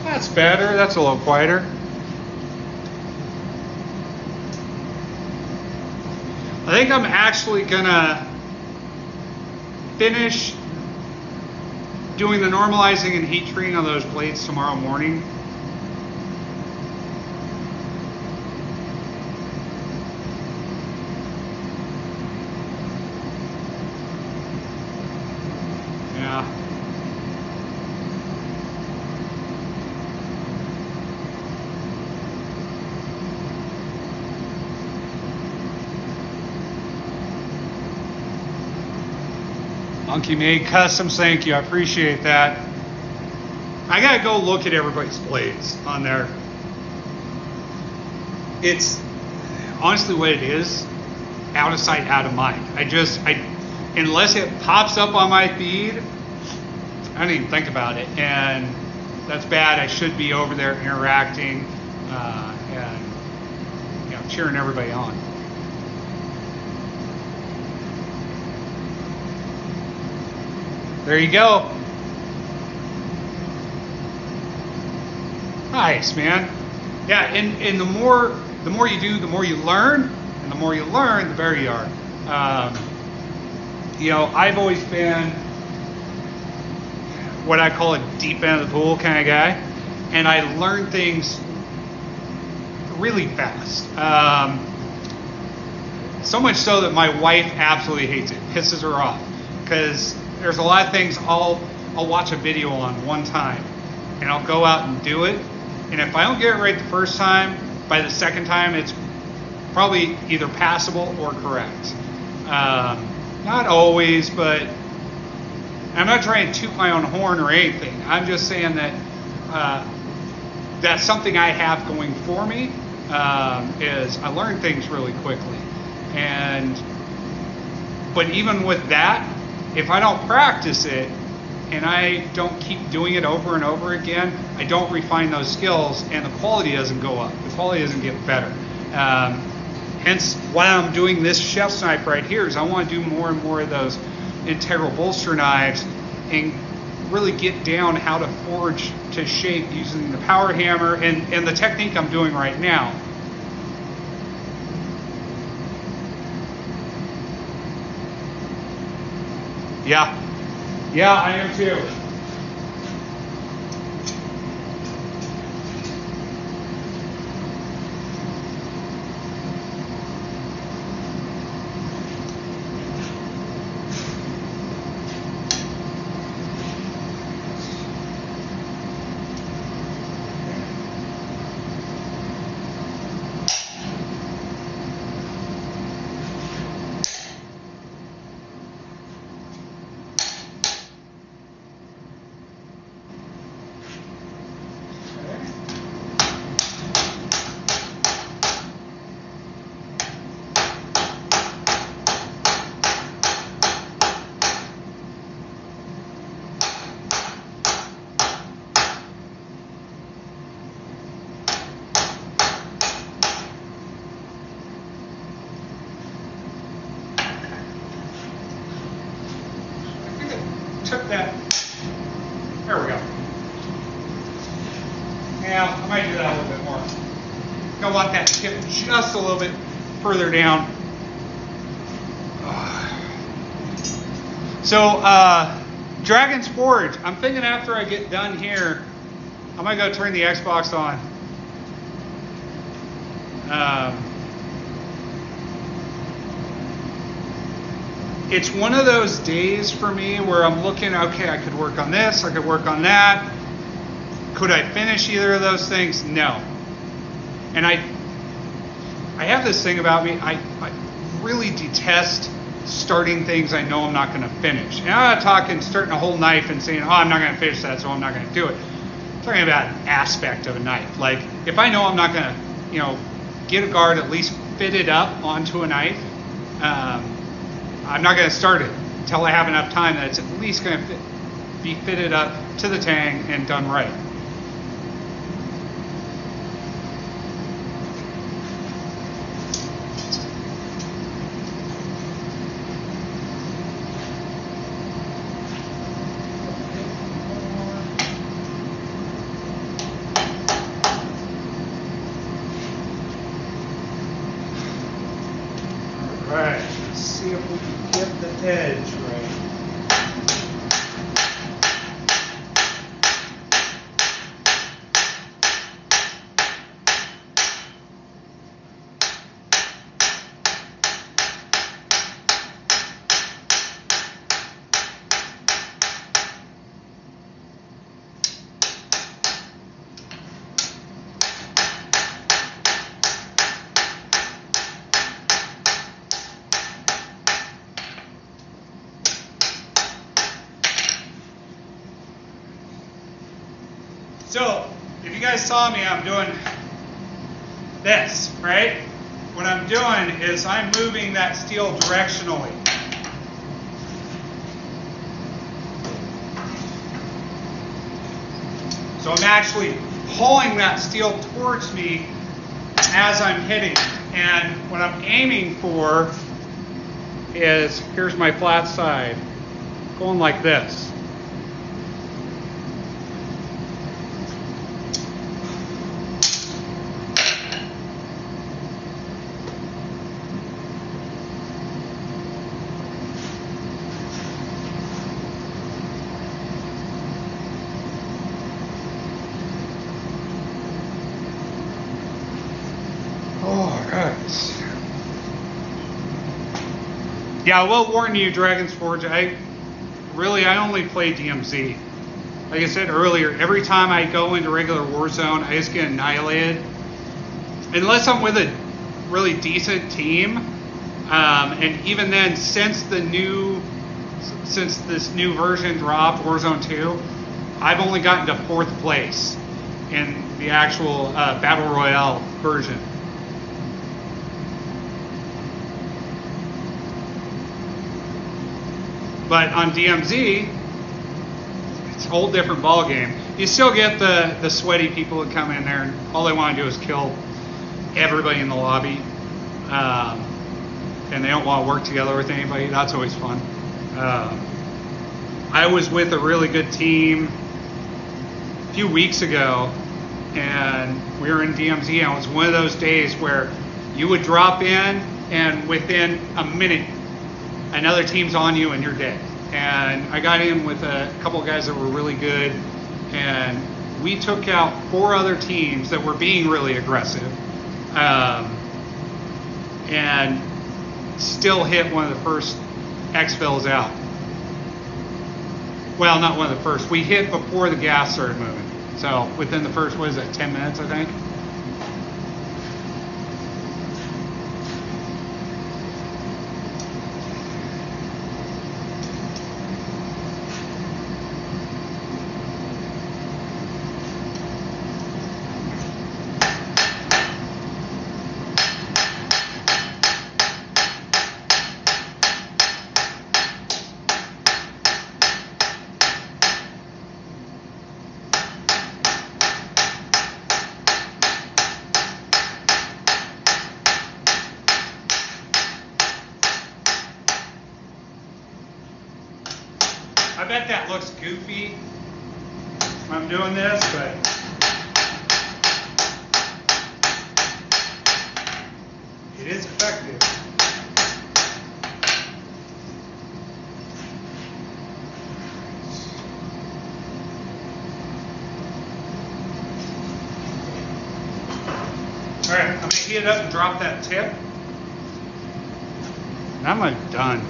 That's better. That's a little quieter. I think I'm actually gonna finish doing the normalizing and heat treating on those blades tomorrow morning. Monkey Made Customs, thank you. I appreciate that. I gotta go look at everybody's blades on there. It's honestly what it is, out of sight, out of mind. Unless it pops up on my feed, I don't even think about it, and that's bad. I should be over there interacting and cheering everybody on. There you go. Nice, man. Yeah, and the more you do, the more you learn, and the more you learn, the better you are. I've always been what I call a deep end of the pool kind of guy, and I learn things really fast. So much so that my wife absolutely hates it, pisses her off, because there's a lot of things I'll watch a video on one time, and I'll go out and do it, and if I don't get it right the first time, by the second time it's probably either passable or correct. Not always, but I'm not trying to toot my own horn or anything. I'm just saying that that's something I have going for me, is I learn things really quickly. But even with that, if I don't practice it and I don't keep doing it over and over again, I don't refine those skills, and the quality doesn't go up. The quality doesn't get better. Hence why I'm doing this chef's knife right here, is I want to do more and more of those integral bolster knives and really get down how to forge to shape using the power hammer and the technique I'm doing right now. Yeah, I am too. Took that. There we go. Yeah, I might do that a little bit more. I want that tip just a little bit further down. So, Dragon's Forge. I'm thinking after I get done here, I might go turn the Xbox on. It's one of those days for me where I'm looking, okay, I could work on this, I could work on that. Could I finish either of those things? No. And I have this thing about me, I really detest starting things I know I'm not going to finish. And I'm not talking starting a whole knife and saying, oh, I'm not going to finish that, so I'm not going to do it. I'm talking about an aspect of a knife. Like, if I know I'm not going to, get a guard at least fitted up onto a knife, I'm not going to start it until I have enough time that it's at least going to be fitted up to the tang and done right. All right, let's see if we can get the edge right. So, if you guys saw me, I'm doing this, right? What I'm doing is I'm moving that steel directionally. So I'm actually pulling that steel towards me as I'm hitting. And what I'm aiming for is, here's my flat side, going like this. Yeah, I will warn you, Dragon's Forge, I only play DMZ. Like I said earlier, every time I go into regular Warzone, I just get annihilated. Unless I'm with a really decent team. And even then, since this new version dropped, Warzone 2, I've only gotten to 4th place in the actual Battle Royale version. But on DMZ, it's a whole different ball game. You still get the sweaty people that come in there and all they want to do is kill everybody in the lobby. And they don't want to work together with anybody. That's always fun. I was with a really good team a few weeks ago, and we were in DMZ, and it was one of those days where you would drop in, and within a minute, another team's on you and you're dead. And I got in with a couple of guys that were really good, and we took out 4 other teams that were being really aggressive, and still hit one of the first exfils out. Well, not one of the first. We hit before the gas started moving. So within the first, 10 minutes, I think? I bet that looks goofy when I'm doing this, but it is effective. All right, I'm gonna heat it up and drop that tip. And I'm done.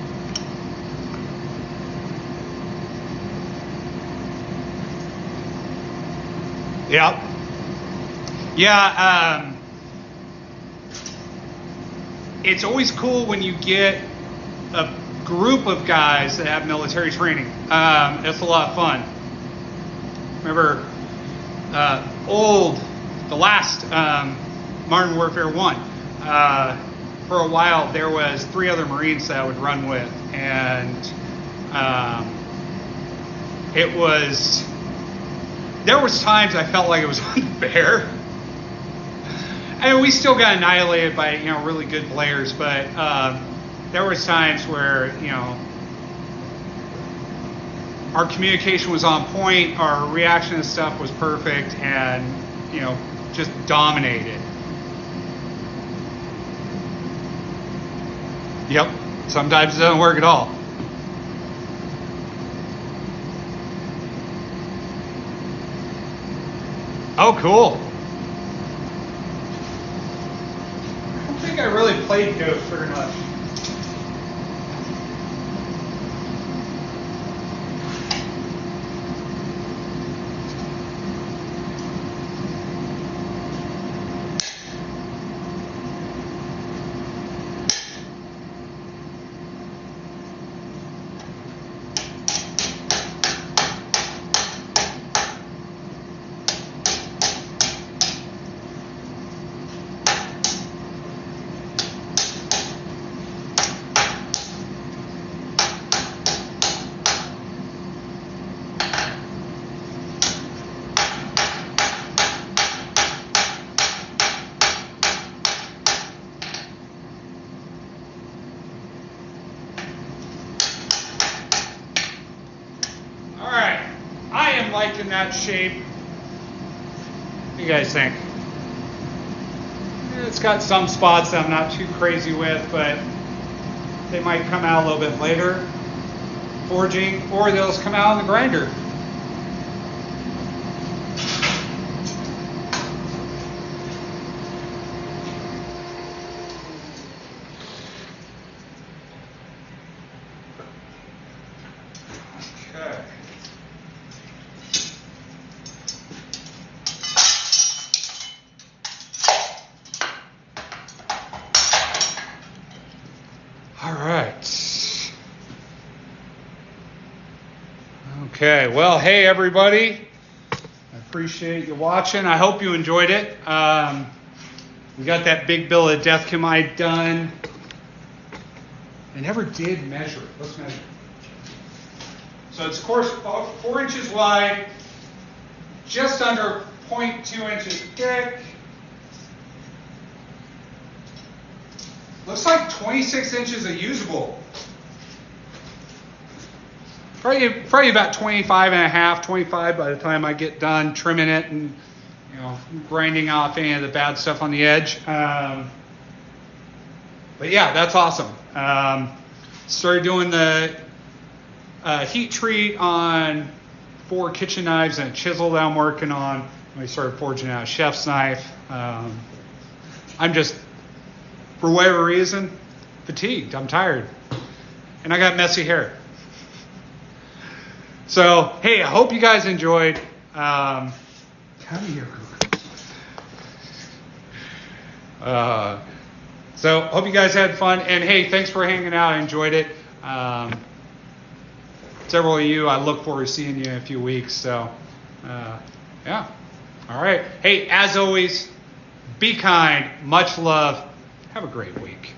Yep. Yeah, it's always cool when you get a group of guys that have military training. It's a lot of fun. Remember, the last Modern Warfare 1, for a while there was 3 other Marines that I would run with, and there was times I felt like it was unfair. And we still got annihilated by, really good players, but there was times where, our communication was on point, our reaction to stuff was perfect, and, just dominated. Yep, sometimes it doesn't work at all. Oh, cool. I don't think I really played Ghost very much. liking that shape. What do you guys think? It's got some spots that I'm not too crazy with, but they might come out a little bit later, forging, or they'll just come out on the grinder. Okay. All right. Okay. Well, hey everybody. I appreciate you watching. I hope you enjoyed it. We got that big bill of death chemite done. I never did measure it. Let's measure it. So it's, of course, 4 inches wide, just under 0.2 inches thick. Looks like 26 inches of usable. Probably about 25 and a half, 25 by the time I get done trimming it and, you know, grinding off any of the bad stuff on the edge. But yeah, that's awesome. Started doing the heat treat on 4 kitchen knives and a chisel that I'm working on. I started forging out a chef's knife. I'm just, for whatever reason, fatigued. I'm tired. And I got messy hair. So, hey, I hope you guys enjoyed. Come here, Cougar. So, hope you guys had fun. And hey, thanks for hanging out. I enjoyed it. Several of you, I look forward to seeing you in a few weeks. So, yeah. All right. Hey, as always, be kind. Much love. Have a great week.